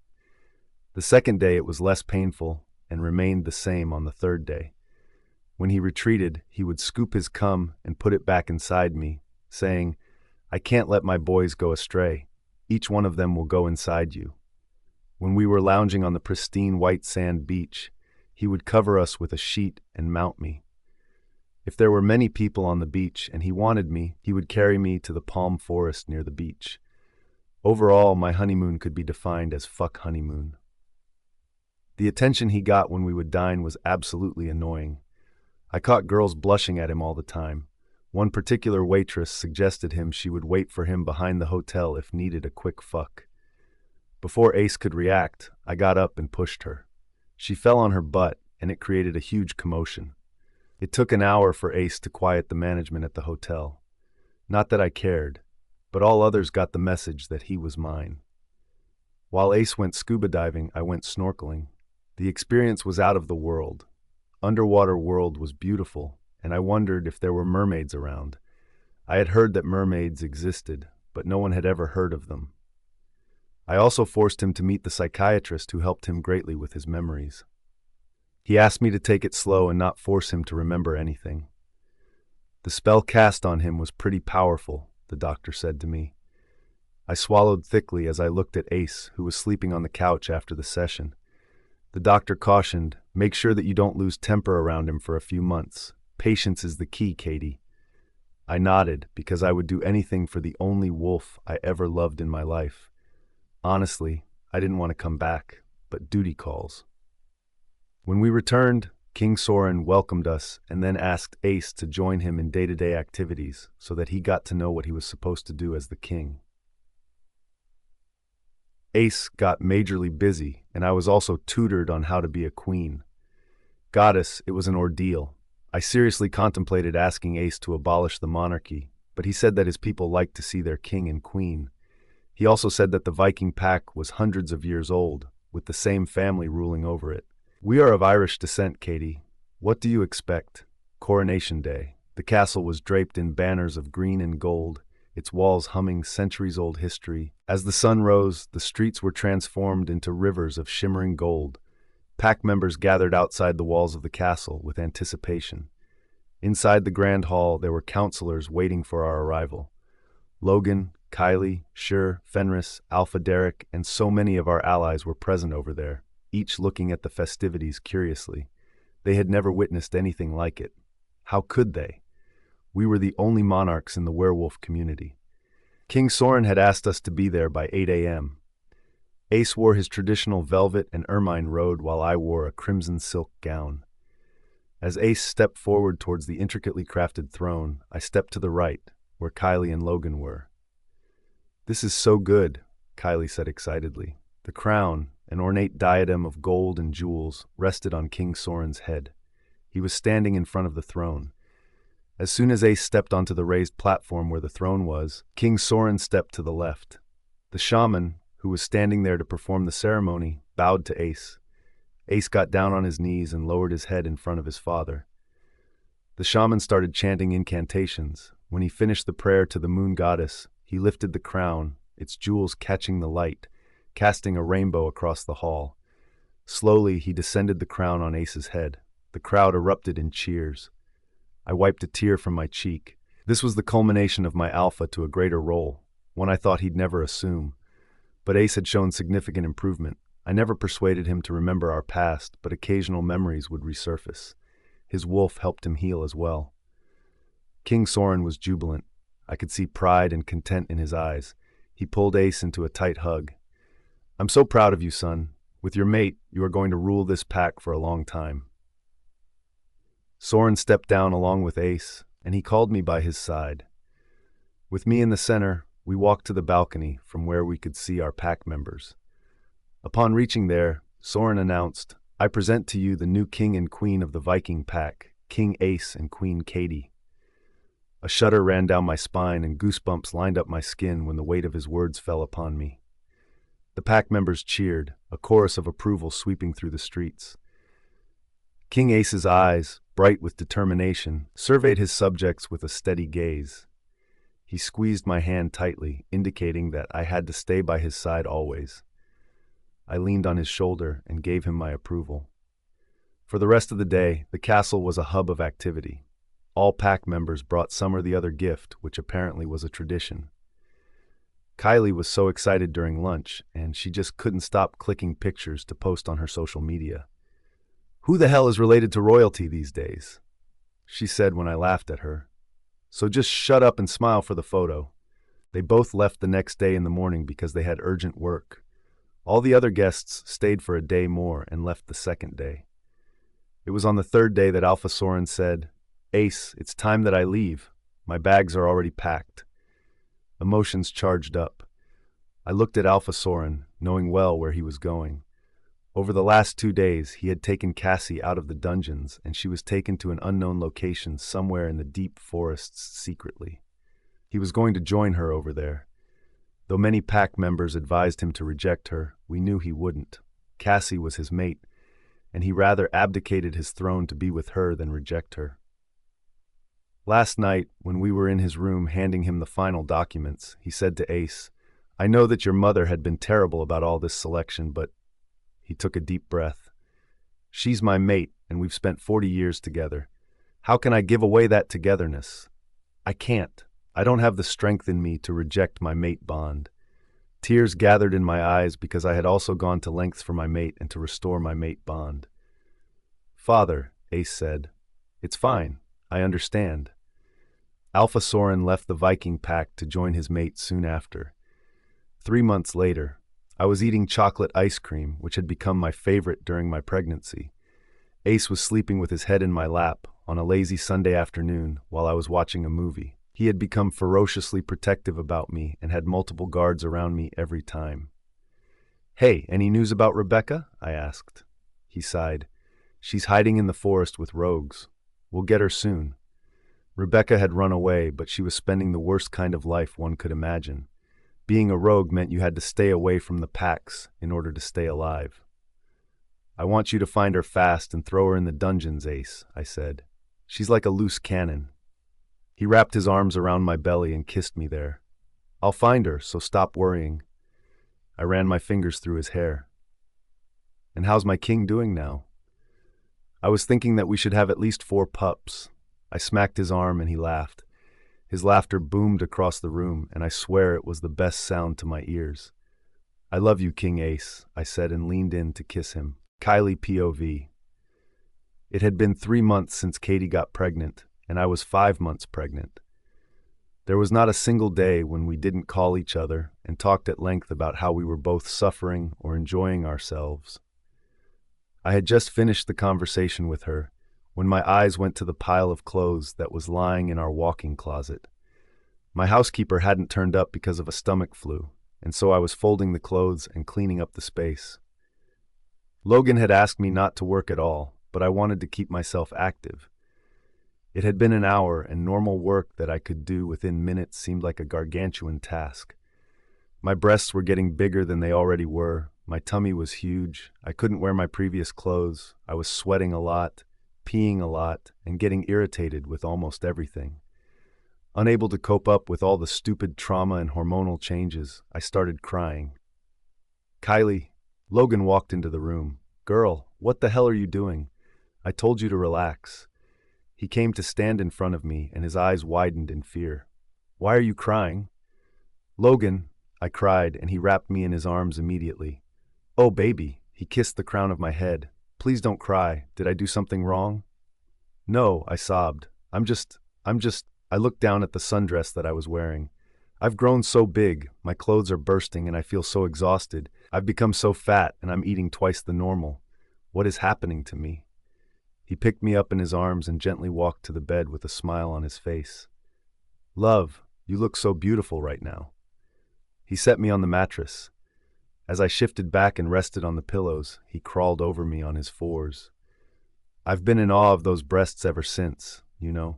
The second day it was less painful and remained the same on the third day. When he retreated, he would scoop his cum and put it back inside me, saying, I can't let my boys go astray. Each one of them will go inside you. When we were lounging on the pristine white sand beach, he would cover us with a sheet and mount me. If there were many people on the beach and he wanted me, he would carry me to the palm forest near the beach. Overall, my honeymoon could be defined as fuck honeymoon. The attention he got when we would dine was absolutely annoying. I caught girls blushing at him all the time. One particular waitress suggested she would wait for him behind the hotel if needed a quick fuck. Before Ace could react, I got up and pushed her. She fell on her butt, and it created a huge commotion. It took an hour for Ace to quiet the management at the hotel. Not that I cared, but all others got the message that he was mine. While Ace went scuba diving, I went snorkeling. The experience was out of the world. Underwater world was beautiful, and I wondered if there were mermaids around. I had heard that mermaids existed, but no one had ever heard of them. I also forced him to meet the psychiatrist who helped him greatly with his memories. He asked me to take it slow and not force him to remember anything. The spell cast on him was pretty powerful, the doctor said to me. I swallowed thickly as I looked at Ace, who was sleeping on the couch after the session. The doctor cautioned, make sure that you don't lose temper around him for a few months. Patience is the key, Katie. I nodded because I would do anything for the only wolf I ever loved in my life. Honestly, I didn't want to come back, but duty calls. When we returned, King Soren welcomed us and then asked Ace to join him in day-to-day activities so that he got to know what he was supposed to do as the king. Ace got majorly busy, and I was also tutored on how to be a queen. Goddess, it was an ordeal. I seriously contemplated asking Ace to abolish the monarchy, but he said that his people liked to see their king and queen. He also said that the Viking pack was hundreds of years old, with the same family ruling over it. We are of Irish descent, Katie. What do you expect? Coronation Day. The castle was draped in banners of green and gold, its walls humming centuries-old history. As the sun rose, the streets were transformed into rivers of shimmering gold. Pack members gathered outside the walls of the castle with anticipation. Inside the grand hall, there were counselors waiting for our arrival. Logan, Kylie, Shur, Fenris, Alpha Derek, and so many of our allies were present over there, each looking at the festivities curiously. They had never witnessed anything like it. How could they? We were the only monarchs in the werewolf community. King Soren had asked us to be there by 8 a.m. Ace wore his traditional velvet and ermine robe while I wore a crimson silk gown. As Ace stepped forward towards the intricately crafted throne, I stepped to the right, where Kylie and Logan were. "This is so good," Kylie said excitedly. The crown, an ornate diadem of gold and jewels, rested on King Soren's head. He was standing in front of the throne. As soon as Ace stepped onto the raised platform where the throne was, King Soren stepped to the left. The shaman, who was standing there to perform the ceremony, bowed to Ace. Ace got down on his knees and lowered his head in front of his father. The shaman started chanting incantations. When he finished the prayer to the moon goddess, he lifted the crown, its jewels catching the light, casting a rainbow across the hall. Slowly, he descended the crown on Ace's head. The crowd erupted in cheers. I wiped a tear from my cheek. This was the culmination of my Alpha to a greater role, one I thought he'd never assume. But Ace had shown significant improvement. I never persuaded him to remember our past, but occasional memories would resurface. His wolf helped him heal as well. King Soren was jubilant. I could see pride and content in his eyes. He pulled Ace into a tight hug. "I'm so proud of you, son. With your mate, you are going to rule this pack for a long time." Soren stepped down along with Ace, and he called me by his side. With me in the center, we walked to the balcony from where we could see our pack members. Upon reaching there, Soren announced, "I present to you the new king and queen of the Viking pack, King Ace and Queen Katie." A shudder ran down my spine and goosebumps lined up my skin when the weight of his words fell upon me. The pack members cheered, a chorus of approval sweeping through the streets. King Ace's eyes, bright with determination, surveyed his subjects with a steady gaze. He squeezed my hand tightly, indicating that I had to stay by his side always. I leaned on his shoulder and gave him my approval. For the rest of the day, the castle was a hub of activity. All pack members brought some or the other gift, which apparently was a tradition. Kylie was so excited during lunch, and she just couldn't stop clicking pictures to post on her social media. "Who the hell is related to royalty these days?" she said when I laughed at her. "So just shut up and smile for the photo." They both left the next day in the morning because they had urgent work. All the other guests stayed for a day more and left the second day. It was on the third day that Alpha Soren said, "Ace, it's time that I leave. My bags are already packed." Emotions charged up. I looked at Alpha Soren, knowing well where he was going. Over the last 2 days, he had taken Cassie out of the dungeons, and she was taken to an unknown location somewhere in the deep forests secretly. He was going to join her over there. Though many pack members advised him to reject her, we knew he wouldn't. Cassie was his mate, and he rather abdicated his throne to be with her than reject her. Last night, when we were in his room handing him the final documents, he said to Ace, "I know that your mother had been terrible about all this selection, but..." He took a deep breath. "She's my mate, and we've spent 40 years together. How can I give away that togetherness? I can't. I don't have the strength in me to reject my mate bond." Tears gathered in my eyes because I had also gone to lengths for my mate and to restore my mate bond. "Father," Ace said, "it's fine. I understand." Alpha Soren left the Viking pack to join his mate soon after. 3 months later, I was eating chocolate ice cream, which had become my favorite during my pregnancy. Ace was sleeping with his head in my lap on a lazy Sunday afternoon while I was watching a movie. He had become ferociously protective about me and had multiple guards around me every time. "Hey, any news about Rebecca?" I asked. He sighed. "She's hiding in the forest with rogues. We'll get her soon." Rebecca had run away, but she was spending the worst kind of life one could imagine. Being a rogue meant you had to stay away from the packs in order to stay alive. "I want you to find her fast and throw her in the dungeons, Ace," I said. "She's like a loose cannon." He wrapped his arms around my belly and kissed me there. I'll find her, so stop worrying. I ran my fingers through his hair. And how's my king doing now? I was thinking that we should have at least 4 pups. I smacked his arm and he laughed. His laughter boomed across the room, and I swear it was the best sound to my ears. I love you, King Ace, I said and leaned in to kiss him. Kylie POV. It had been 3 months since Katie got pregnant, and I was 5 months pregnant. There was not a single day when we didn't call each other and talked at length about how we were both suffering or enjoying ourselves. I had just finished the conversation with her when my eyes went to the pile of clothes that was lying in our walk-in closet. My housekeeper hadn't turned up because of a stomach flu, and so I was folding the clothes and cleaning up the space. Logan had asked me not to work at all, but I wanted to keep myself active. It had been an hour, and normal work that I could do within minutes seemed like a gargantuan task. My breasts were getting bigger than they already were. My tummy was huge. I couldn't wear my previous clothes. I was sweating a lot, peeing a lot, and getting irritated with almost everything. Unable to cope up with all the stupid trauma and hormonal changes, I started crying. Kylie, Logan walked into the room. Girl, what the hell are you doing? I told you to relax. He came to stand in front of me, and his eyes widened in fear. Why are you crying? Logan, I cried, and he wrapped me in his arms immediately. Oh, baby, he kissed the crown of my head. Please don't cry. Did I do something wrong? No, I sobbed. I looked down at the sundress that I was wearing. I've grown so big, my clothes are bursting, and I feel so exhausted. I've become so fat, and I'm eating twice the normal. What is happening to me? He picked me up in his arms and gently walked to the bed with a smile on his face. Love, you look so beautiful right now. He set me on the mattress. As I shifted back and rested on the pillows, he crawled over me on his fours. I've been in awe of those breasts ever since, you know.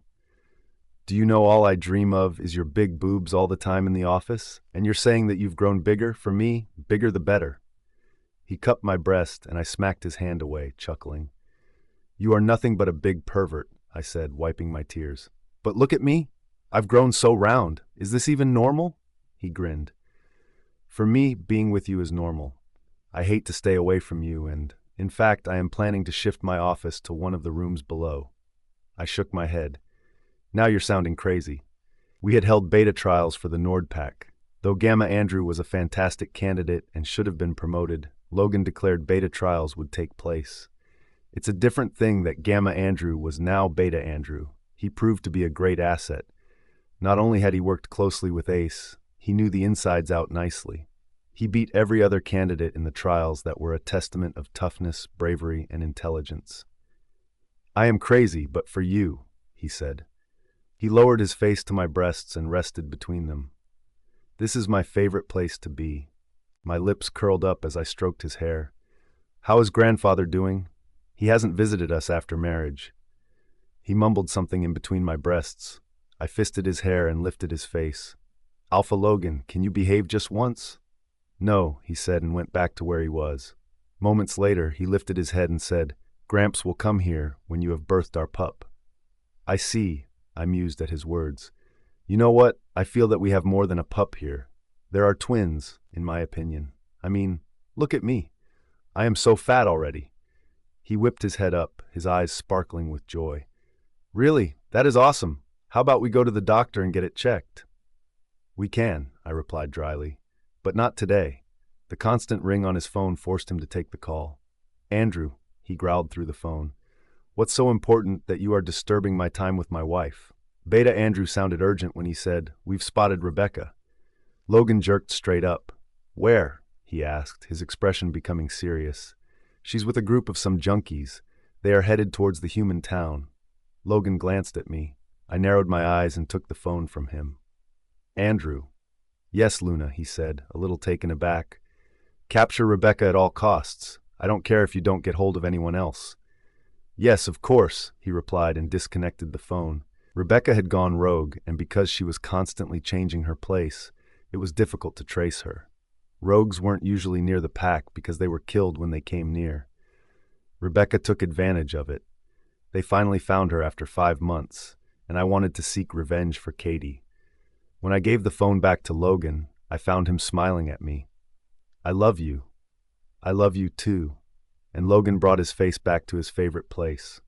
Do you know all I dream of is your big boobs all the time in the office? And you're saying that you've grown bigger? For me, bigger the better. He cupped my breast, and I smacked his hand away, chuckling. You are nothing but a big pervert, I said, wiping my tears. But look at me. I've grown so round. Is this even normal? He grinned. For me, being with you is normal. I hate to stay away from you, and, in fact, I am planning to shift my office to one of the rooms below. I shook my head. Now you're sounding crazy. We had held beta trials for the Nordpack. Though Gamma Andrew was a fantastic candidate and should have been promoted, Logan declared beta trials would take place. It's a different thing that Gamma Andrew was now Beta Andrew. He proved to be a great asset. Not only had he worked closely with Ace, he knew the insides out nicely. He beat every other candidate in the trials that were a testament of toughness, bravery, and intelligence. I am crazy, but for you, he said. He lowered his face to my breasts and rested between them. This is my favorite place to be. My lips curled up as I stroked his hair. How is grandfather doing? He hasn't visited us after marriage. He mumbled something in between my breasts. I fisted his hair and lifted his face. Alpha Logan, can you behave just once? No, he said and went back to where he was. Moments later, he lifted his head and said, Gramps will come here when you have birthed our pup. I see, I mused at his words. You know what? I feel that we have more than a pup here. There are twins, in my opinion. I mean, look at me. I am so fat already. He whipped his head up, his eyes sparkling with joy. Really? That is awesome. How about we go to the doctor and get it checked? We can, I replied dryly. But not today. The constant ring on his phone forced him to take the call. Andrew, he growled through the phone. What's so important that you are disturbing my time with my wife? Beta Andrew sounded urgent when he said, We've spotted Rebecca. Logan jerked straight up. Where? He asked, his expression becoming serious. She's with a group of some junkies. They are headed towards the human town. Logan glanced at me. I narrowed my eyes and took the phone from him. Andrew. Yes, Luna, he said, a little taken aback. Capture Rebecca at all costs. I don't care if you don't get hold of anyone else. Yes, of course, he replied and disconnected the phone. Rebecca had gone rogue, and because she was constantly changing her place, it was difficult to trace her. Rogues weren't usually near the pack because they were killed when they came near. Rebecca took advantage of it. They finally found her after 5 months, and I wanted to seek revenge for Katie. When I gave the phone back to Logan, I found him smiling at me. "I love you. I love you too." And Logan brought his face back to his favorite place.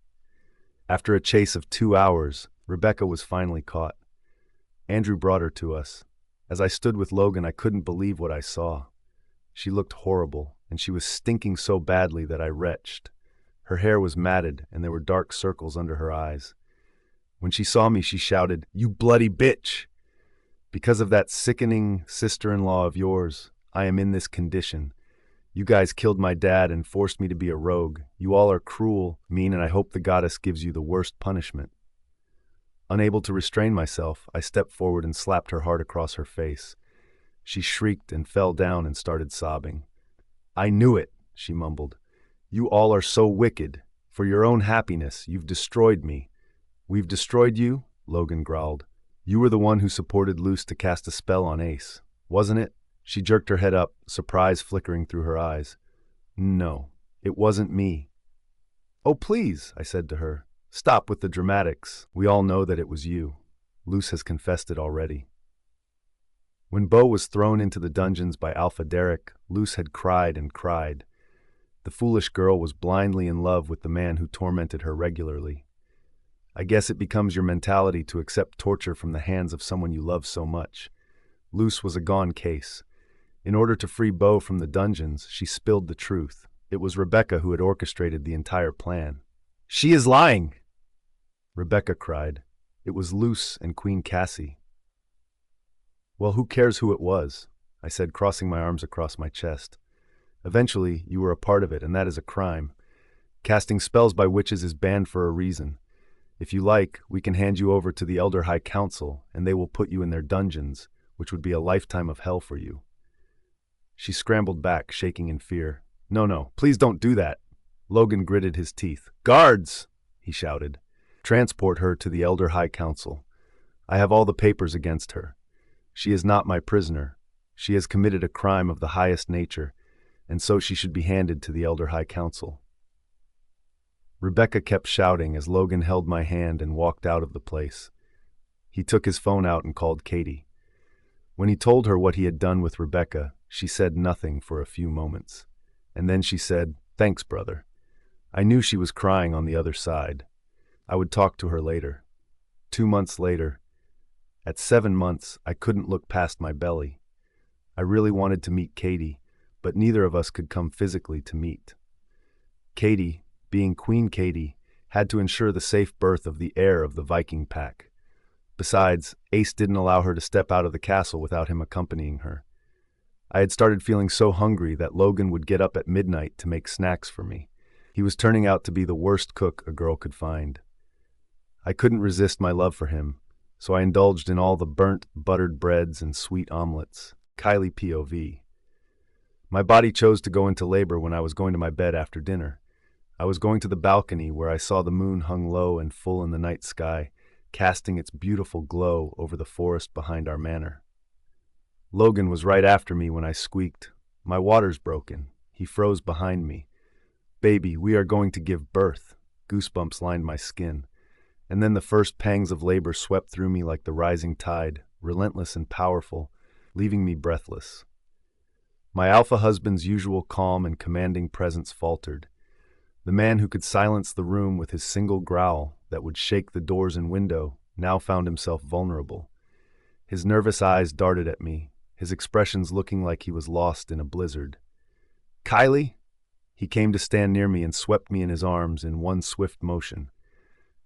After a chase of 2 hours, Rebecca was finally caught. Andrew brought her to us. As I stood with Logan, I couldn't believe what I saw. She looked horrible, and she was stinking so badly that I retched. Her hair was matted, and there were dark circles under her eyes. When she saw me, she shouted, "You bloody bitch! Because of that sickening sister-in-law of yours, I am in this condition. You guys killed my dad and forced me to be a rogue. You all are cruel, mean, and I hope the goddess gives you the worst punishment." Unable to restrain myself, I stepped forward and slapped her hard across her face. She shrieked and fell down and started sobbing. "I knew it," she mumbled. "You all are so wicked. For your own happiness, you've destroyed me." "We've destroyed you?" Logan growled. "You were the one who supported Luce to cast a spell on Ace, wasn't it?" She jerked her head up, surprise flickering through her eyes. "No, it wasn't me." "Oh, please," I said to her. "Stop with the dramatics. We all know that it was you. Luce has confessed it already." When Beau was thrown into the dungeons by Alpha Derek, Luce had cried and cried. The foolish girl was blindly in love with the man who tormented her regularly. I guess it becomes your mentality to accept torture from the hands of someone you love so much. Luce was a gone case. In order to free Beau from the dungeons, she spilled the truth. It was Rebecca who had orchestrated the entire plan. "She is lying!" Rebecca cried. "It was Luce and Queen Cassie." "Well, who cares who it was?" I said, crossing my arms across my chest. "Eventually, you were a part of it, and that is a crime. Casting spells by witches is banned for a reason. If you like, we can hand you over to the Elder High Council, and they will put you in their dungeons, which would be a lifetime of hell for you." She scrambled back, shaking in fear. No, please don't do that." Logan gritted his teeth. "Guards!" he shouted. "Transport her to the Elder High Council. I have all the papers against her. She is not my prisoner. She has committed a crime of the highest nature, and so she should be handed to the Elder High Council." Rebecca kept shouting as Logan held my hand and walked out of the place. He took his phone out and called Katie. When he told her what he had done with Rebecca, she said nothing for a few moments. And then she said, "Thanks, brother." I knew she was crying on the other side. I would talk to her later. 2 months later. At 7 months, I couldn't look past my belly. I really wanted to meet Katie, but neither of us could come physically to meet. Katie, being Queen Katie, had to ensure the safe birth of the heir of the Viking pack. Besides, Ace didn't allow her to step out of the castle without him accompanying her. I had started feeling so hungry that Logan would get up at midnight to make snacks for me. He was turning out to be the worst cook a girl could find. I couldn't resist my love for him, so I indulged in all the burnt, buttered breads and sweet omelets. Kylie POV. My body chose to go into labor when I was going to my bed after dinner. I was going to the balcony where I saw the moon hung low and full in the night sky, casting its beautiful glow over the forest behind our manor. Logan was right after me when I squeaked, "My water's broken." He froze behind me. "Baby, we are going to give birth." Goosebumps lined my skin. And then the first pangs of labor swept through me like the rising tide, relentless and powerful, leaving me breathless. My alpha husband's usual calm and commanding presence faltered. The man who could silence the room with his single growl that would shake the doors and window now found himself vulnerable. His nervous eyes darted at me, his expressions looking like he was lost in a blizzard. "Kylie?" He came to stand near me and swept me in his arms in one swift motion.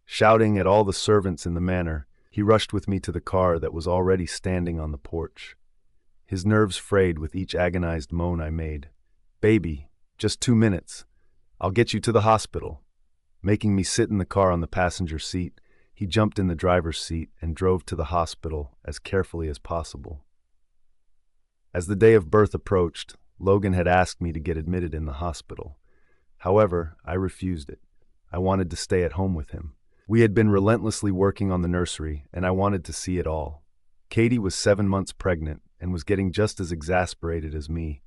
Shouting at all the servants in the manor, he rushed with me to the car that was already standing on the porch. His nerves frayed with each agonized moan I made. "Baby, just 2 minutes. I'll get you to the hospital." Making me sit in the car on the passenger seat, he jumped in the driver's seat and drove to the hospital as carefully as possible. As the day of birth approached, Logan had asked me to get admitted in the hospital. However, I refused it. I wanted to stay at home with him. We had been relentlessly working on the nursery, and I wanted to see it all. Katie was 7 months pregnant and was getting just as exasperated as me.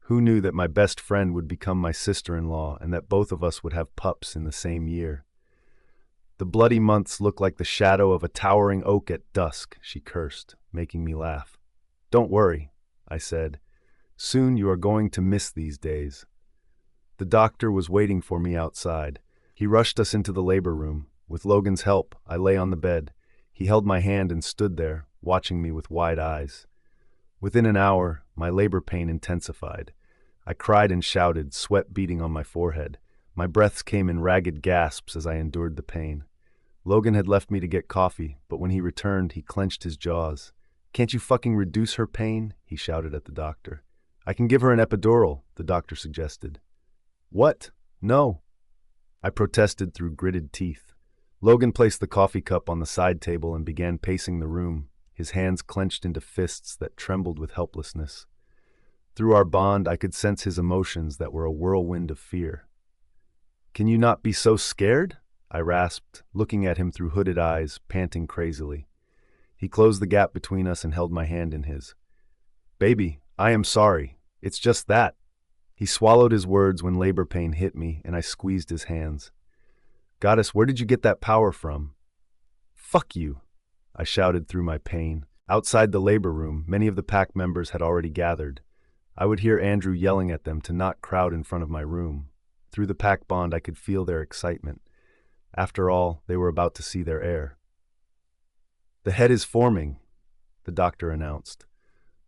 Who knew that my best friend would become my sister-in-law and that both of us would have pups in the same year? The bloody months look like the shadow of a towering oak at dusk, she cursed, making me laugh. Don't worry, I said. Soon you are going to miss these days. The doctor was waiting for me outside. He rushed us into the labor room. With Logan's help, I lay on the bed. He held my hand and stood there, watching me with wide eyes. Within an hour, my labor pain intensified. I cried and shouted, sweat beading on my forehead. My breaths came in ragged gasps as I endured the pain. Logan had left me to get coffee, but when he returned, he clenched his jaws. Can't you fucking reduce her pain? He shouted at the doctor. I can give her an epidural, the doctor suggested. What? No. I protested through gritted teeth. Logan placed the coffee cup on the side table and began pacing the room, his hands clenched into fists that trembled with helplessness. Through our bond, I could sense his emotions that were a whirlwind of fear. Can you not be so scared? I rasped, looking at him through hooded eyes, panting crazily. He closed the gap between us and held my hand in his. Baby, I am sorry. It's just that. He swallowed his words when labor pain hit me, and I squeezed his hands. Goddess, where did you get that power from? Fuck you, I shouted through my pain. Outside the labor room, many of the pack members had already gathered. I would hear Andrew yelling at them to not crowd in front of my room. Through the pack bond, I could feel their excitement. After all, they were about to see their heir. The head is forming, the doctor announced.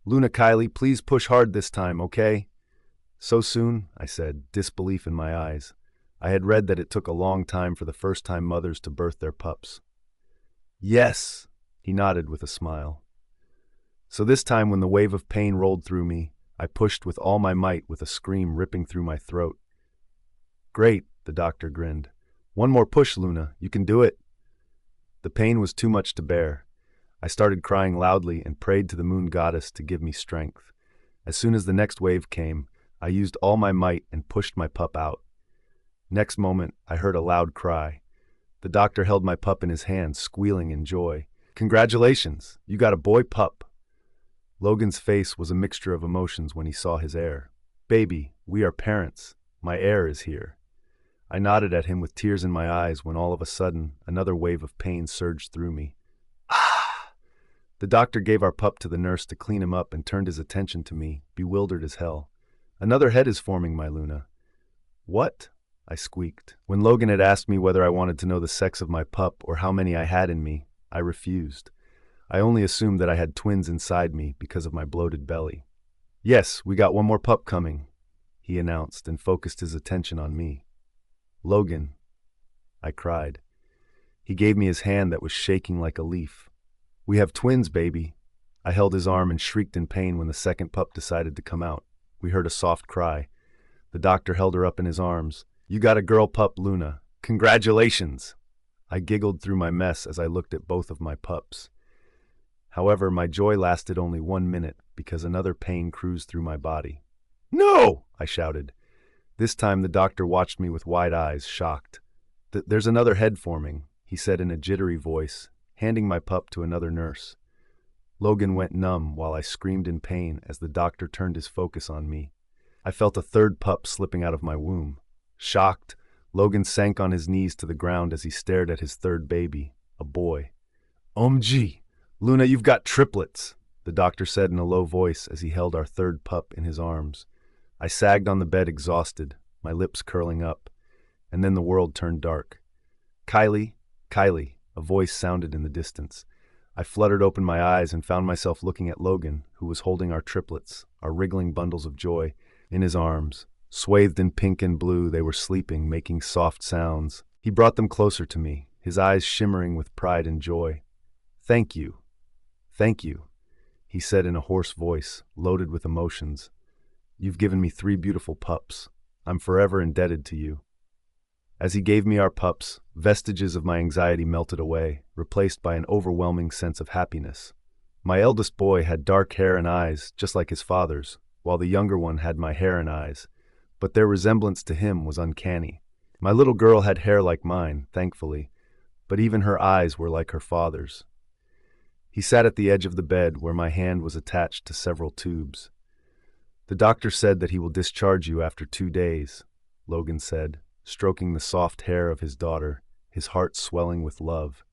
Luna, Kylie, please push hard this time, okay? So soon, I said, disbelief in my eyes. I had read that it took a long time for the first-time mothers to birth their pups. Yes, he nodded with a smile. So this time when the wave of pain rolled through me, I pushed with all my might with a scream ripping through my throat. Great, the doctor grinned. One more push, Luna. You can do it. The pain was too much to bear. I started crying loudly and prayed to the moon goddess to give me strength. As soon as the next wave came, I used all my might and pushed my pup out. Next moment, I heard a loud cry. The doctor held my pup in his hands, squealing in joy. Congratulations, you got a boy pup. Logan's face was a mixture of emotions when he saw his heir. Baby, we are parents. My heir is here. I nodded at him with tears in my eyes when all of a sudden, another wave of pain surged through me. Ah! The doctor gave our pup to the nurse to clean him up and turned his attention to me, bewildered as hell. Another head is forming, my Luna. What? I squeaked. When Logan had asked me whether I wanted to know the sex of my pup or how many I had in me, I refused. I only assumed that I had twins inside me because of my bloated belly. Yes, we got one more pup coming, he announced and focused his attention on me. Logan, I cried. He gave me his hand that was shaking like a leaf. We have twins, baby. I held his arm and shrieked in pain when the second pup decided to come out. We heard a soft cry. The doctor held her up in his arms. You got a girl pup, Luna. Congratulations! I giggled through my mess as I looked at both of my pups. However, my joy lasted only 1 minute because another pain cruised through my body. No! I shouted. This time the doctor watched me with wide eyes, shocked. There's another head forming, he said in a jittery voice, handing my pup to another nurse. Logan went numb while I screamed in pain as the doctor turned his focus on me. I felt a third pup slipping out of my womb. Shocked, Logan sank on his knees to the ground as he stared at his third baby, a boy. OMG! Luna, you've got triplets, the doctor said in a low voice as he held our third pup in his arms. I sagged on the bed exhausted, my lips curling up, and then the world turned dark. Kylie, Kylie, a voice sounded in the distance. I fluttered open my eyes and found myself looking at Logan, who was holding our triplets, our wriggling bundles of joy, in his arms. Swathed in pink and blue, they were sleeping, making soft sounds. He brought them closer to me, his eyes shimmering with pride and joy. Thank you, he said in a hoarse voice, loaded with emotions. You've given me 3 beautiful pups. I'm forever indebted to you. As he gave me our pups, vestiges of my anxiety melted away, replaced by an overwhelming sense of happiness. My eldest boy had dark hair and eyes, just like his father's, while the younger one had my hair and eyes, but their resemblance to him was uncanny. My little girl had hair like mine, thankfully, but even her eyes were like her father's. He sat at the edge of the bed where my hand was attached to several tubes. The doctor said that he will discharge you after 2 days, Logan said, stroking the soft hair of his daughter, his heart swelling with love.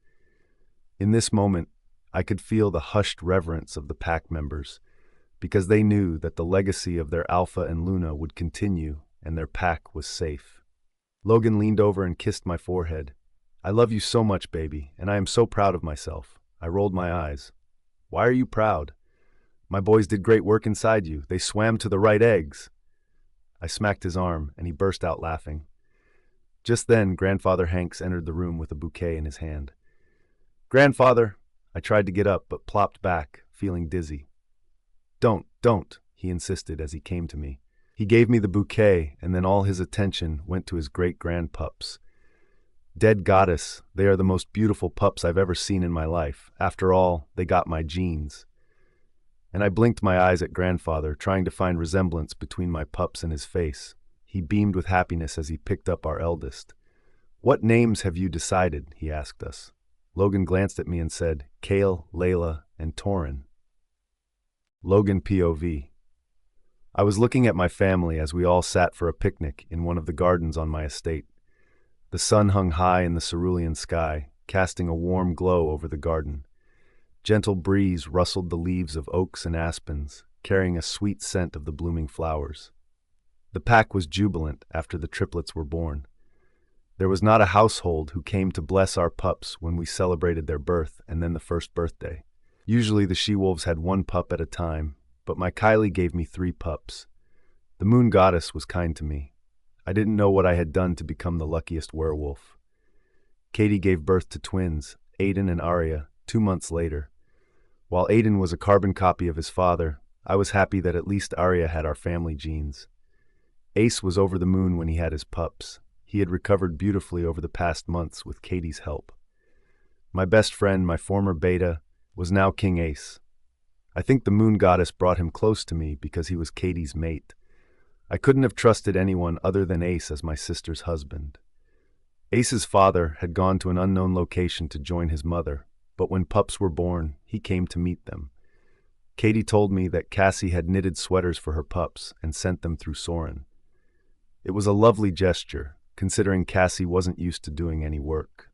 In this moment, I could feel the hushed reverence of the pack members, because they knew that the legacy of their Alpha and Luna would continue and their pack was safe. Logan leaned over and kissed my forehead. "I love you so much, baby, and I am so proud of myself." I rolled my eyes. "Why are you proud?" "My boys did great work inside you. They swam to the right eggs." I smacked his arm, and he burst out laughing. Just then, Grandfather Hanks entered the room with a bouquet in his hand. "Grandfather!" I tried to get up, but plopped back, feeling dizzy. Don't, he insisted as he came to me. He gave me the bouquet, and then all his attention went to his great-grandpups. Dead goddess, they are the most beautiful pups I've ever seen in my life. After all, they got my genes. And I blinked my eyes at Grandfather, trying to find resemblance between my pups and his face. He beamed with happiness as he picked up our eldest. "What names have you decided?" he asked us. Logan glanced at me and said, "Kale, Layla, and Torin." Logan POV. I was looking at my family as we all sat for a picnic in one of the gardens on my estate. The sun hung high in the cerulean sky, casting a warm glow over the garden. Gentle breeze rustled the leaves of oaks and aspens, carrying a sweet scent of the blooming flowers. The pack was jubilant after the triplets were born. There was not a household who came to bless our pups when we celebrated their birth and then the first birthday. Usually the she-wolves had one pup at a time, but my Kylie gave me 3 pups. The moon goddess was kind to me. I didn't know what I had done to become the luckiest werewolf. Katie gave birth to twins, Aiden and Arya, 2 months later. While Aiden was a carbon copy of his father, I was happy that at least Arya had our family genes. Ace was over the moon when he had his pups. He had recovered beautifully over the past months with Katie's help. My best friend, my former beta, was now King Ace. I think the moon goddess brought him close to me because he was Katie's mate. I couldn't have trusted anyone other than Ace as my sister's husband. Ace's father had gone to an unknown location to join his mother, but when pups were born, he came to meet them. Katie told me that Cassie had knitted sweaters for her pups and sent them through Soren. It was a lovely gesture, considering Cassie wasn't used to doing any work.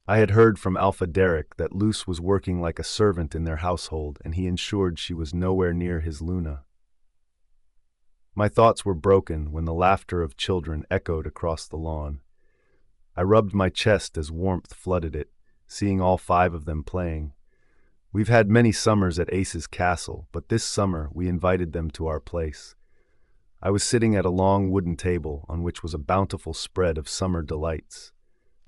I had heard from Alpha Derek that Luce was working like a servant in their household, and he ensured she was nowhere near his Luna. My thoughts were broken when the laughter of children echoed across the lawn. I rubbed my chest as warmth flooded it, seeing all 5 of them playing. We've had many summers at Ace's castle, but this summer we invited them to our place. I was sitting at a long wooden table on which was a bountiful spread of summer delights.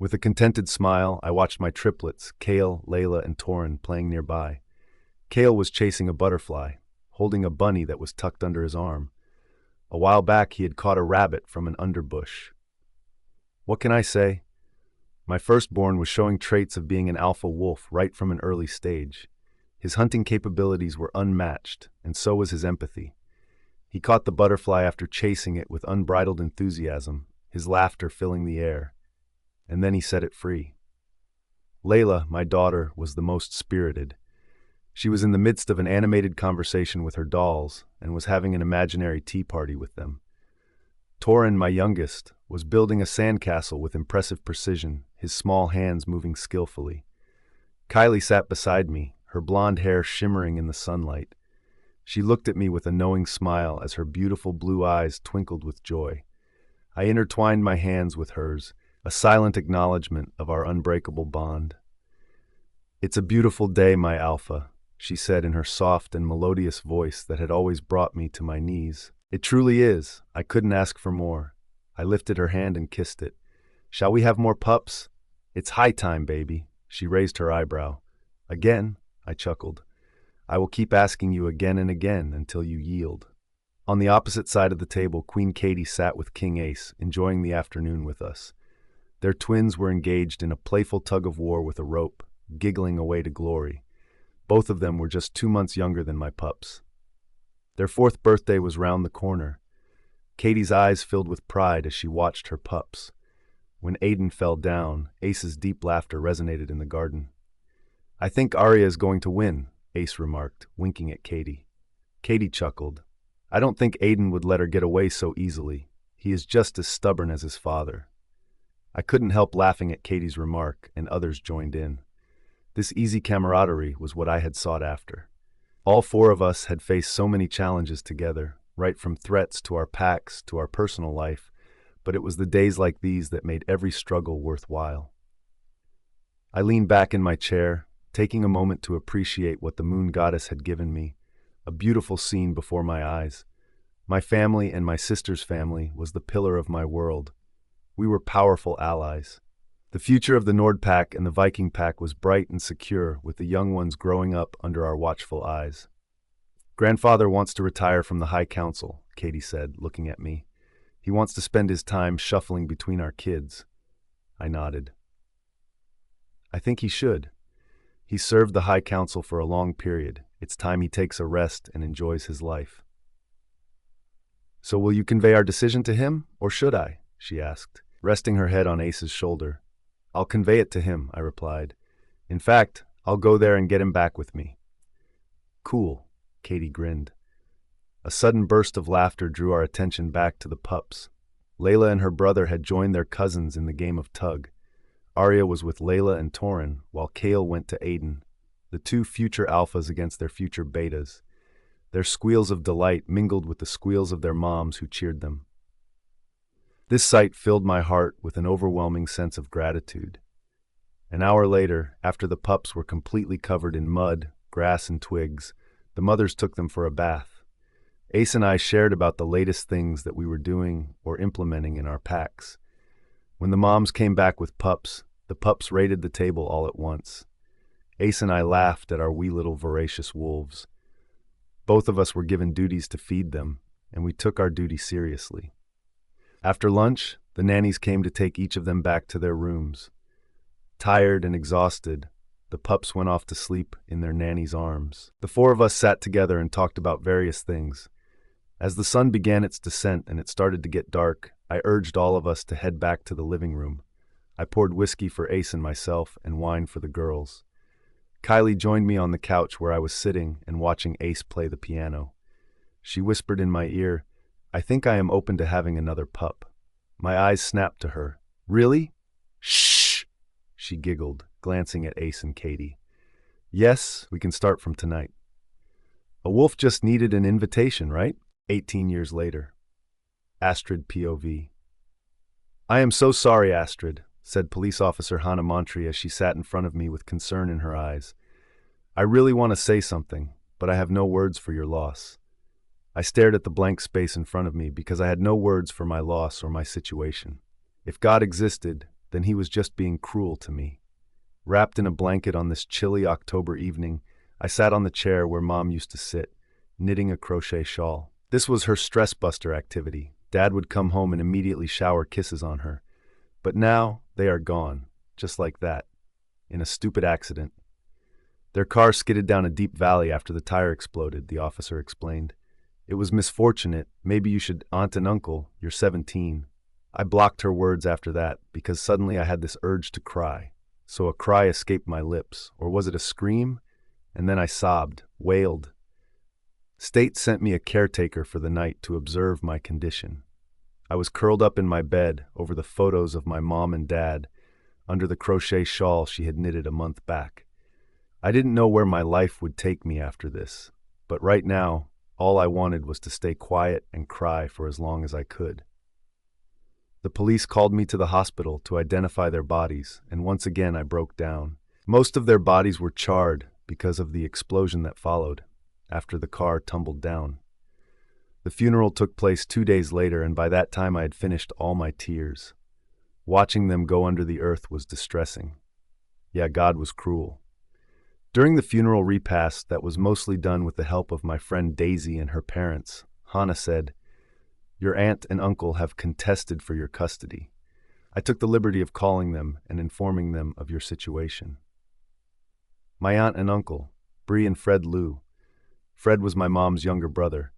With a contented smile, I watched my triplets, Kale, Layla, and Torin, playing nearby. Kale was chasing a butterfly, holding a bunny that was tucked under his arm. A while back, he had caught a rabbit from an underbush. What can I say? My firstborn was showing traits of being an alpha wolf right from an early stage. His hunting capabilities were unmatched, and so was his empathy. He caught the butterfly after chasing it with unbridled enthusiasm, his laughter filling the air. And then he set it free. Layla, my daughter, was the most spirited. She was in the midst of an animated conversation with her dolls and was having an imaginary tea party with them. Torin, my youngest, was building a sandcastle with impressive precision, his small hands moving skillfully. Kylie sat beside me, her blonde hair shimmering in the sunlight. She looked at me with a knowing smile as her beautiful blue eyes twinkled with joy. I intertwined my hands with hers, a silent acknowledgement of our unbreakable bond. "It's a beautiful day, my Alpha," she said in her soft and melodious voice that had always brought me to my knees. "It truly is. I couldn't ask for more." I lifted her hand and kissed it. "Shall we have more pups?" "It's high time, baby." She raised her eyebrow. "Again?" I chuckled. "I will keep asking you again and again until you yield." On the opposite side of the table, Queen Katie sat with King Ace, enjoying the afternoon with us. Their twins were engaged in a playful tug-of-war with a rope, giggling away to glory. Both of them were just 2 months younger than my pups. Their 4th birthday was round the corner. Katie's eyes filled with pride as she watched her pups. When Aiden fell down, Ace's deep laughter resonated in the garden. "I think Arya is going to win," Ace remarked, winking at Katie. Katie chuckled. "I don't think Aiden would let her get away so easily. He is just as stubborn as his father." I couldn't help laughing at Katie's remark, and others joined in. This easy camaraderie was what I had sought after. All four of us had faced so many challenges together, right from threats to our packs to our personal life, but it was the days like these that made every struggle worthwhile. I leaned back in my chair, taking a moment to appreciate what the moon goddess had given me, a beautiful scene before my eyes. My family and my sister's family was the pillar of my world. We were powerful allies. The future of the Nord Pack and the Viking Pack was bright and secure, with the young ones growing up under our watchful eyes. "Grandfather wants to retire from the High Council," Katie said, looking at me. "He wants to spend his time shuffling between our kids." I nodded. "I think he should. He served the High Council for a long period. It's time he takes a rest and enjoys his life." "So will you convey our decision to him, or should I?" she asked, resting her head on Ace's shoulder. "I'll convey it to him," I replied. "In fact, I'll go there and get him back with me." "Cool," Katie grinned. A sudden burst of laughter drew our attention back to the pups. Layla and her brother had joined their cousins in the game of tug. Arya was with Layla and Torin, while Kale went to Aiden, the two future alphas against their future betas. Their squeals of delight mingled with the squeals of their moms who cheered them. This sight filled my heart with an overwhelming sense of gratitude. An hour later, after the pups were completely covered in mud, grass, and twigs, the mothers took them for a bath. Ace and I shared about the latest things that we were doing or implementing in our packs. When the moms came back with pups, the pups raided the table all at once. Ace and I laughed at our wee little voracious wolves. Both of us were given duties to feed them, and we took our duty seriously. After lunch, the nannies came to take each of them back to their rooms. Tired and exhausted, the pups went off to sleep in their nanny's arms. The four of us sat together and talked about various things. As the sun began its descent and it started to get dark, I urged all of us to head back to the living room. I poured whiskey for Ace and myself and wine for the girls. Kylie joined me on the couch where I was sitting and watching Ace play the piano. She whispered in my ear, "I think I am open to having another pup." My eyes snapped to her. "Really?" "Shh!" she giggled, glancing at Ace and Katie. "Yes, we can start from tonight." A wolf just needed an invitation, right? 18 years later. Astrid POV. "I am so sorry, Astrid," said Police Officer Hannah Montry as she sat in front of me with concern in her eyes. "I really want to say something, but I have no words for your loss." I stared at the blank space in front of me because I had no words for my loss or my situation. If God existed, then he was just being cruel to me. Wrapped in a blanket on this chilly October evening, I sat on the chair where Mom used to sit, knitting a crochet shawl. This was her stress-buster activity. Dad would come home and immediately shower kisses on her. But now, they are gone, just like that, in a stupid accident. Their car skidded down a deep valley after the tire exploded, the officer explained. "It was misfortunate. Maybe you should aunt and uncle. You're 17. I blocked her words after that because suddenly I had this urge to cry. So a cry escaped my lips, or was it a scream? And then I sobbed, wailed. State sent me a caretaker for the night to observe my condition. I was curled up in my bed over the photos of my mom and dad, under the crochet shawl she had knitted a month back. I didn't know where my life would take me after this, but right now, all I wanted was to stay quiet and cry for as long as I could. The police called me to the hospital to identify their bodies, and once again I broke down. Most of their bodies were charred because of the explosion that followed, after the car tumbled down. The funeral took place 2 days later, and by that time I had finished all my tears. Watching them go under the earth was distressing. Yeah, God was cruel. During the funeral repast that was mostly done with the help of my friend Daisy and her parents, Hannah said, "Your aunt and uncle have contested for your custody. I took the liberty of calling them and informing them of your situation." My aunt and uncle, Bree and Fred Lou. Fred was my mom's younger brother.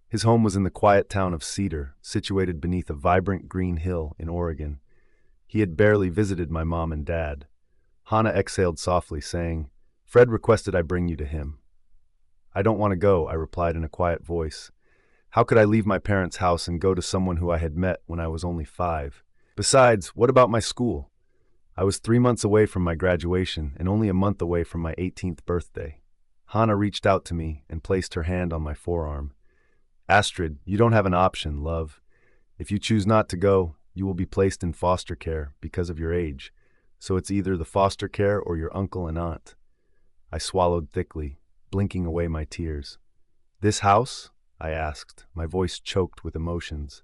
His home was in the quiet town of Cedar, situated beneath a vibrant green hill in Oregon. He had barely visited my mom and dad. Hannah exhaled softly, saying, "Fred requested I bring you to him." "I don't want to go," I replied in a quiet voice. How could I leave my parents' house and go to someone who I had met when I was only 5? Besides, what about my school? I was 3 months away from my graduation and only a month away from my 18th birthday. Hannah reached out to me and placed her hand on my forearm. Astrid, you don't have an option, love. If you choose not to go, you will be placed in foster care because of your age. So it's either the foster care or your uncle and aunt. I swallowed thickly, blinking away my tears. This house? I asked, my voice choked with emotions.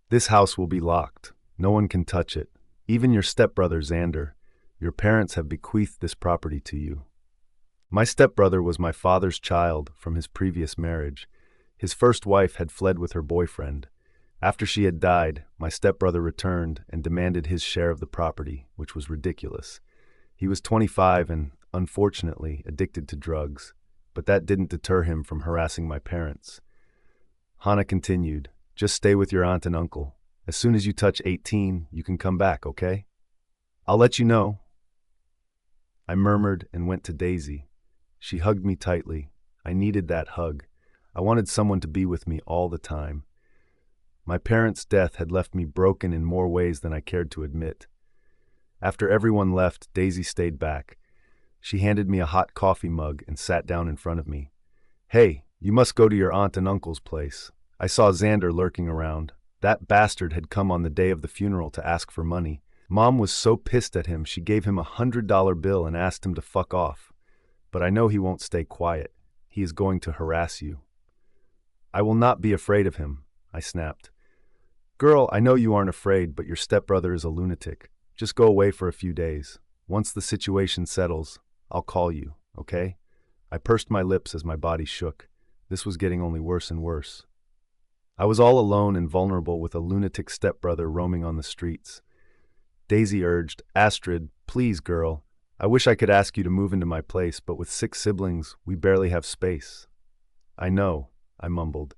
This house will be locked. No one can touch it. Even your stepbrother, Xander. Your parents have bequeathed this property to you. My stepbrother was my father's child from his previous marriage. His first wife had fled with her boyfriend. After she had died, my stepbrother returned and demanded his share of the property, which was ridiculous. He was 25 and, unfortunately, addicted to drugs, but that didn't deter him from harassing my parents. Hannah continued, just stay with your aunt and uncle. As soon as you touch 18, you can come back, okay? I'll let you know. I murmured and went to Daisy. She hugged me tightly. I needed that hug. I wanted someone to be with me all the time. My parents' death had left me broken in more ways than I cared to admit. After everyone left, Daisy stayed back. She handed me a hot coffee mug and sat down in front of me. Hey, you must go to your aunt and uncle's place. I saw Xander lurking around. That bastard had come on the day of the funeral to ask for money. Mom was so pissed at him she gave him a $100 bill and asked him to fuck off. But I know he won't stay quiet. He is going to harass you. I will not be afraid of him, I snapped. Girl, I know you aren't afraid, but your stepbrother is a lunatic. Just go away for a few days. Once the situation settles, I'll call you, okay? I pursed my lips as my body shook. This was getting only worse and worse. I was all alone and vulnerable with a lunatic stepbrother roaming on the streets. Daisy urged, Astrid, please, girl. I wish I could ask you to move into my place, but with 6 siblings, we barely have space. I know, I mumbled.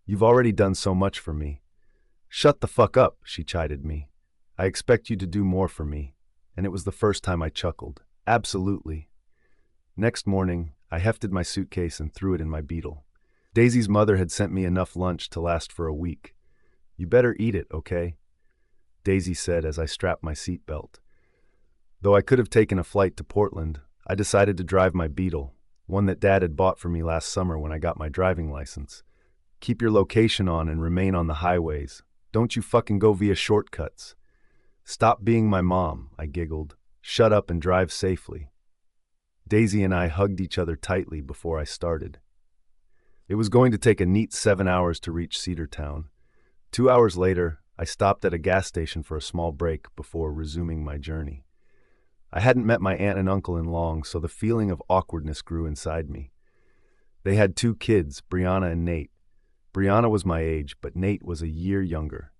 You've already done so much for me. Shut the fuck up, she chided me. I expect you to do more for me. And it was the first time I chuckled. Absolutely. Next morning, I hefted my suitcase and threw it in my Beetle. Daisy's mother had sent me enough lunch to last for a week. You better eat it, okay? Daisy said as I strapped my seatbelt. Though I could have taken a flight to Portland, I decided to drive my Beetle, one that Dad had bought for me last summer when I got my driving license. Keep your location on and remain on the highways. Don't you fucking go via shortcuts. Stop being my mom, I giggled. Shut up and drive safely. Daisy and I hugged each other tightly before I started. It was going to take a neat 7 hours to reach Cedartown. 2 hours later, I stopped at a gas station for a small break before resuming my journey. I hadn't met my aunt and uncle in long, so the feeling of awkwardness grew inside me. They had 2 kids, Brianna and Nate. Brianna was my age, but Nate was a year younger.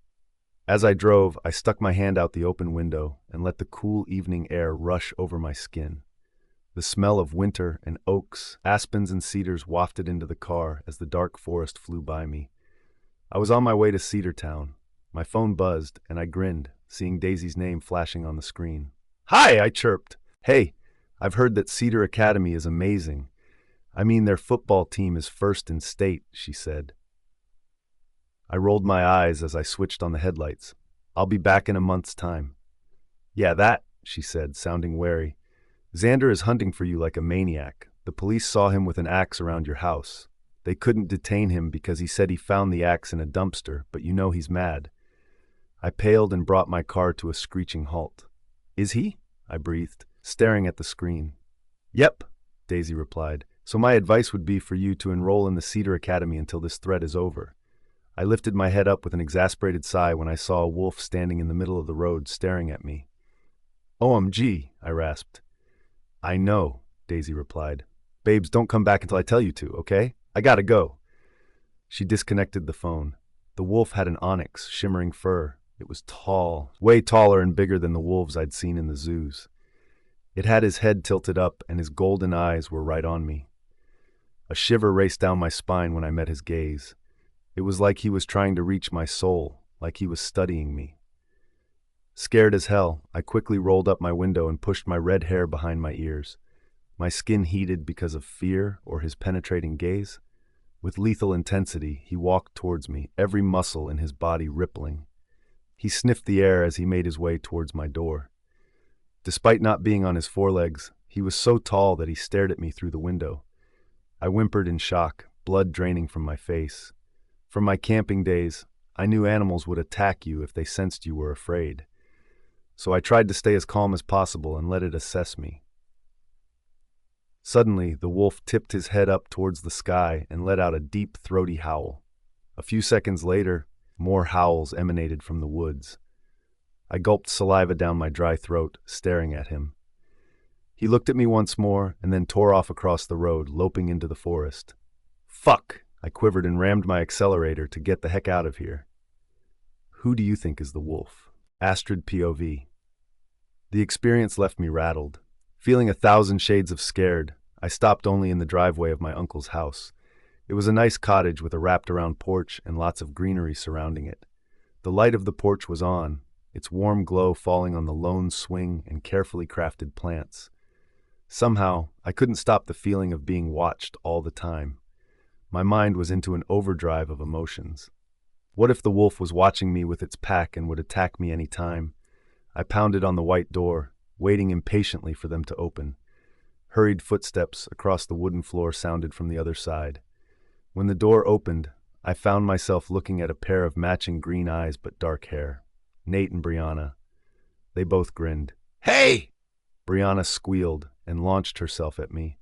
As I drove, I stuck my hand out the open window and let the cool evening air rush over my skin. The smell of winter and oaks, aspens and cedars wafted into the car as the dark forest flew by me. I was on my way to Cedartown. My phone buzzed, and I grinned, seeing Daisy's name flashing on the screen. Hi, I chirped. Hey, I've heard that Cedar Academy is amazing. I mean, their football team is first in state, she said. I rolled my eyes as I switched on the headlights. I'll be back in a month's time. Yeah, that, she said, sounding wary. Xander is hunting for you like a maniac. The police saw him with an axe around your house. They couldn't detain him because he said he found the axe in a dumpster, but you know he's mad. I paled and brought my car to a screeching halt. Is he? I breathed, staring at the screen. Yep, Daisy replied. So my advice would be for you to enroll in the Cedar Academy until this threat is over. I lifted my head up with an exasperated sigh when I saw a wolf standing in the middle of the road staring at me. OMG, I rasped. I know, Daisy replied. Babes, don't come back until I tell you to, okay? I gotta go. She disconnected the phone. The wolf had an onyx, shimmering fur. It was tall, way taller and bigger than the wolves I'd seen in the zoos. It had his head tilted up and his golden eyes were right on me. A shiver raced down my spine when I met his gaze. It was like he was trying to reach my soul, like he was studying me. Scared as hell, I quickly rolled up my window and pushed my red hair behind my ears. My skin heated because of fear or his penetrating gaze. With lethal intensity, he walked towards me, every muscle in his body rippling. He sniffed the air as he made his way towards my door. Despite not being on his forelegs, he was so tall that he stared at me through the window. I whimpered in shock, blood draining from my face. From my camping days, I knew animals would attack you if they sensed you were afraid. So I tried to stay as calm as possible and let it assess me. Suddenly, the wolf tipped his head up towards the sky and let out a deep, throaty howl. A few seconds later, more howls emanated from the woods. I gulped saliva down my dry throat, staring at him. He looked at me once more and then tore off across the road, loping into the forest. Fuck! I quivered and rammed my accelerator to get the heck out of here. Who do you think is the wolf? Astrid POV. The experience left me rattled. Feeling 1,000 shades of scared, I stopped only in the driveway of my uncle's house. It was a nice cottage with a wrapped-around porch and lots of greenery surrounding it. The light of the porch was on, its warm glow falling on the lone swing and carefully crafted plants. Somehow, I couldn't stop the feeling of being watched all the time. My mind was into an overdrive of emotions. What if the wolf was watching me with its pack and would attack me any time? I pounded on the white door, waiting impatiently for them to open. Hurried footsteps across the wooden floor sounded from the other side. When the door opened, I found myself looking at a pair of matching green eyes but dark hair. Nate and Brianna. They both grinned. Hey! Brianna squealed and launched herself at me.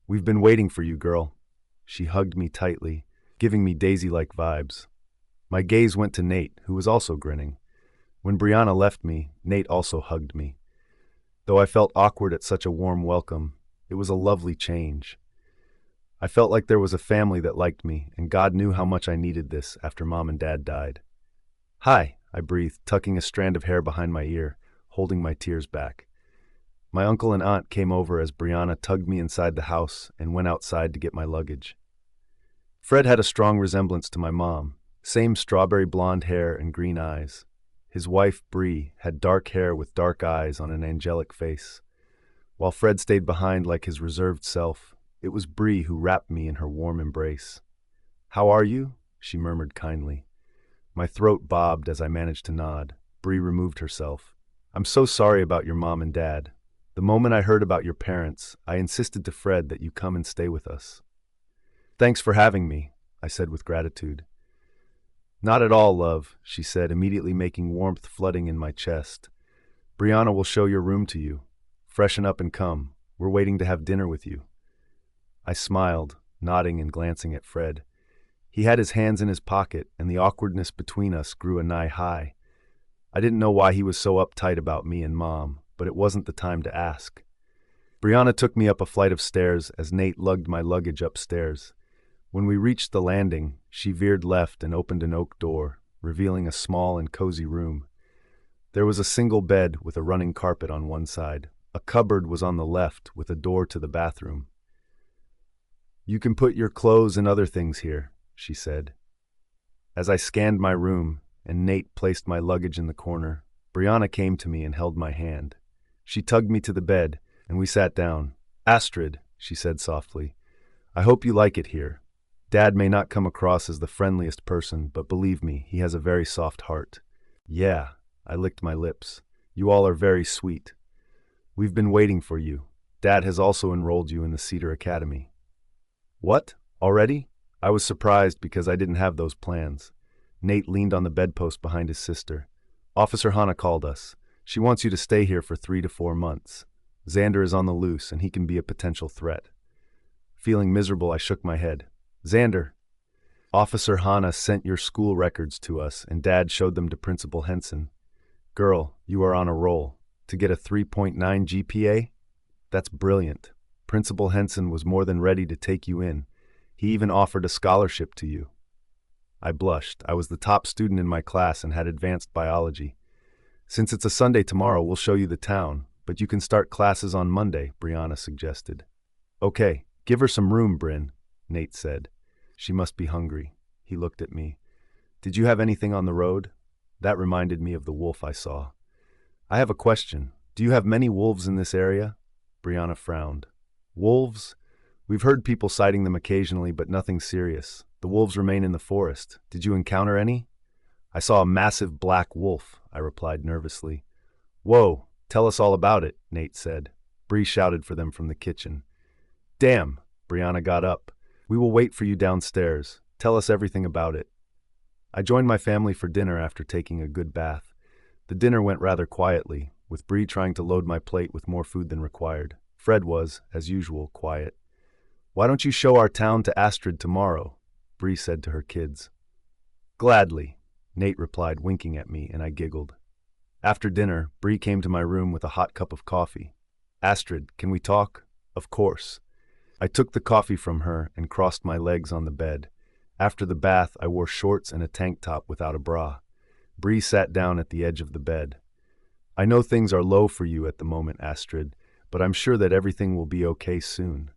We've been waiting for you, girl. She hugged me tightly, giving me Daisy-like vibes. My gaze went to Nate, who was also grinning. When Brianna left me, Nate also hugged me. Though I felt awkward at such a warm welcome, it was a lovely change. I felt like there was a family that liked me, and God knew how much I needed this after Mom and Dad died. Hi, I breathed, tucking a strand of hair behind my ear, holding my tears back. My uncle and aunt came over as Brianna tugged me inside the house and went outside to get my luggage. Fred had a strong resemblance to my mom, same strawberry blonde hair and green eyes. His wife, Bree, had dark hair with dark eyes on an angelic face. While Fred stayed behind like his reserved self, it was Bree who wrapped me in her warm embrace. How are you? She murmured kindly. My throat bobbed as I managed to nod. Bree removed herself. I'm so sorry about your mom and dad. The moment I heard about your parents, I insisted to Fred that you come and stay with us. Thanks for having me, I said with gratitude. Not at all, love, she said, immediately making warmth flooding in my chest. Brianna will show your room to you. Freshen up and come. We're waiting to have dinner with you. I smiled, nodding and glancing at Fred. He had his hands in his pocket, and the awkwardness between us grew a nigh high. I didn't know why he was so uptight about me and Mom, but it wasn't the time to ask. Brianna took me up a flight of stairs as Nate lugged my luggage upstairs. When we reached the landing, she veered left and opened an oak door, revealing a small and cozy room. There was a single bed with a running carpet on one side. A cupboard was on the left with a door to the bathroom. You can put your clothes and other things here, she said. As I scanned my room and Nate placed my luggage in the corner, Brianna came to me and held my hand. She tugged me to the bed, and we sat down. Astrid, she said softly, I hope you like it here. Dad may not come across as the friendliest person, but believe me, he has a very soft heart. Yeah, I licked my lips. You all are very sweet. We've been waiting for you. Dad has also enrolled you in the Cedar Academy. What? Already? I was surprised because I didn't have those plans. Nate leaned on the bedpost behind his sister. Officer Hannah called us. She wants you to stay here for 3 to 4 months. Xander is on the loose, and he can be a potential threat. Feeling miserable, I shook my head. Xander. Officer Hannah sent your school records to us, and Dad showed them to Principal Henson. Girl, you are on a roll. To get a 3.9 GPA? That's brilliant. Principal Henson was more than ready to take you in. He even offered a scholarship to you. I blushed. I was the top student in my class and had advanced biology. Since it's a Sunday tomorrow, we'll show you the town, but you can start classes on Monday, Brianna suggested. Okay, give her some room, Bryn, Nate said. She must be hungry. He looked at me. Did you have anything on the road? That reminded me of the wolf I saw. I have a question. Do you have many wolves in this area? Brianna frowned. Wolves? We've heard people citing them occasionally, but nothing serious. The wolves remain in the forest. Did you encounter any? I saw a massive black wolf, I replied nervously. Whoa, tell us all about it, Nate said. Bree shouted for them from the kitchen. Damn, Brianna got up. We will wait for you downstairs. Tell us everything about it. I joined my family for dinner after taking a good bath. The dinner went rather quietly, with Bree trying to load my plate with more food than required. Fred was, as usual, quiet. Why don't you show our town to Astrid tomorrow? Bree said to her kids. Gladly, Nate replied, winking at me, and I giggled. After dinner, Bree came to my room with a hot cup of coffee. Astrid, can we talk? Of course. I took the coffee from her and crossed my legs on the bed. After the bath, I wore shorts and a tank top without a bra. Bree sat down at the edge of the bed. I know things are low for you at the moment, Astrid, but I'm sure that everything will be okay soon.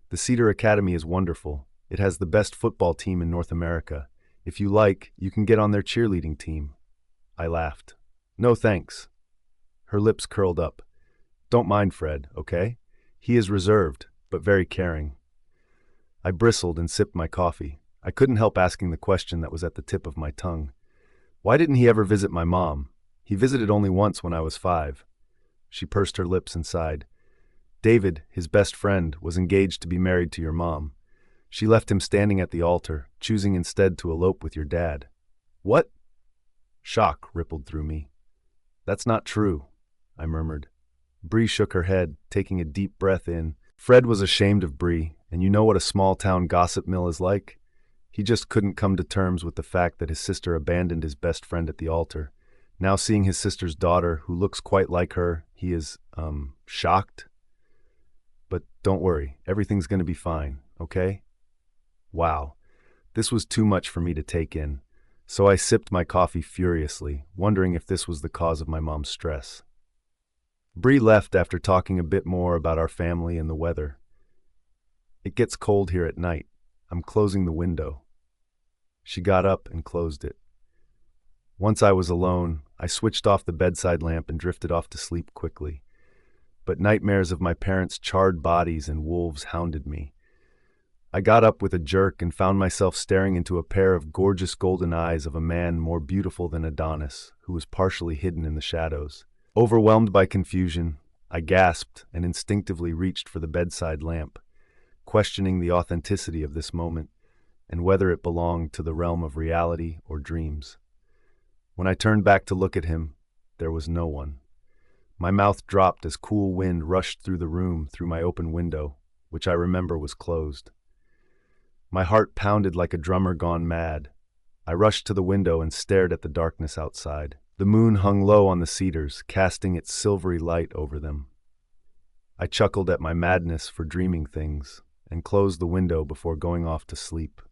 The Cedar Academy is wonderful. It has the best football team in North America. If you like, you can get on their cheerleading team. I laughed. No thanks. Her lips curled up. Don't mind Fred, okay? He is reserved, but very caring. I bristled and sipped my coffee. I couldn't help asking the question that was at the tip of my tongue. Why didn't he ever visit my mom? He visited only once when I was 5. She pursed her lips and sighed. David, his best friend, was engaged to be married to your mom. She left him standing at the altar, choosing instead to elope with your dad. What? Shock rippled through me. That's not true, I murmured. Bree shook her head, taking a deep breath in. Fred was ashamed of Bree, and you know what a small-town gossip mill is like? He just couldn't come to terms with the fact that his sister abandoned his best friend at the altar. Now seeing his sister's daughter, who looks quite like her, he is, shocked. But don't worry, everything's going to be fine, okay? Wow, this was too much for me to take in, so I sipped my coffee furiously, wondering if this was the cause of my mom's stress. Bree left after talking a bit more about our family and the weather. It gets cold here at night. I'm closing the window. She got up and closed it. Once I was alone, I switched off the bedside lamp and drifted off to sleep quickly. But nightmares of my parents' charred bodies and wolves hounded me. I got up with a jerk and found myself staring into a pair of gorgeous golden eyes of a man more beautiful than Adonis, who was partially hidden in the shadows. Overwhelmed by confusion, I gasped and instinctively reached for the bedside lamp, questioning the authenticity of this moment and whether it belonged to the realm of reality or dreams. When I turned back to look at him, there was no one. My mouth dropped as cool wind rushed through the room through my open window, which I remember was closed. My heart pounded like a drummer gone mad. I rushed to the window and stared at the darkness outside. The moon hung low on the cedars, casting its silvery light over them. I chuckled at my madness for dreaming things and closed the window before going off to sleep.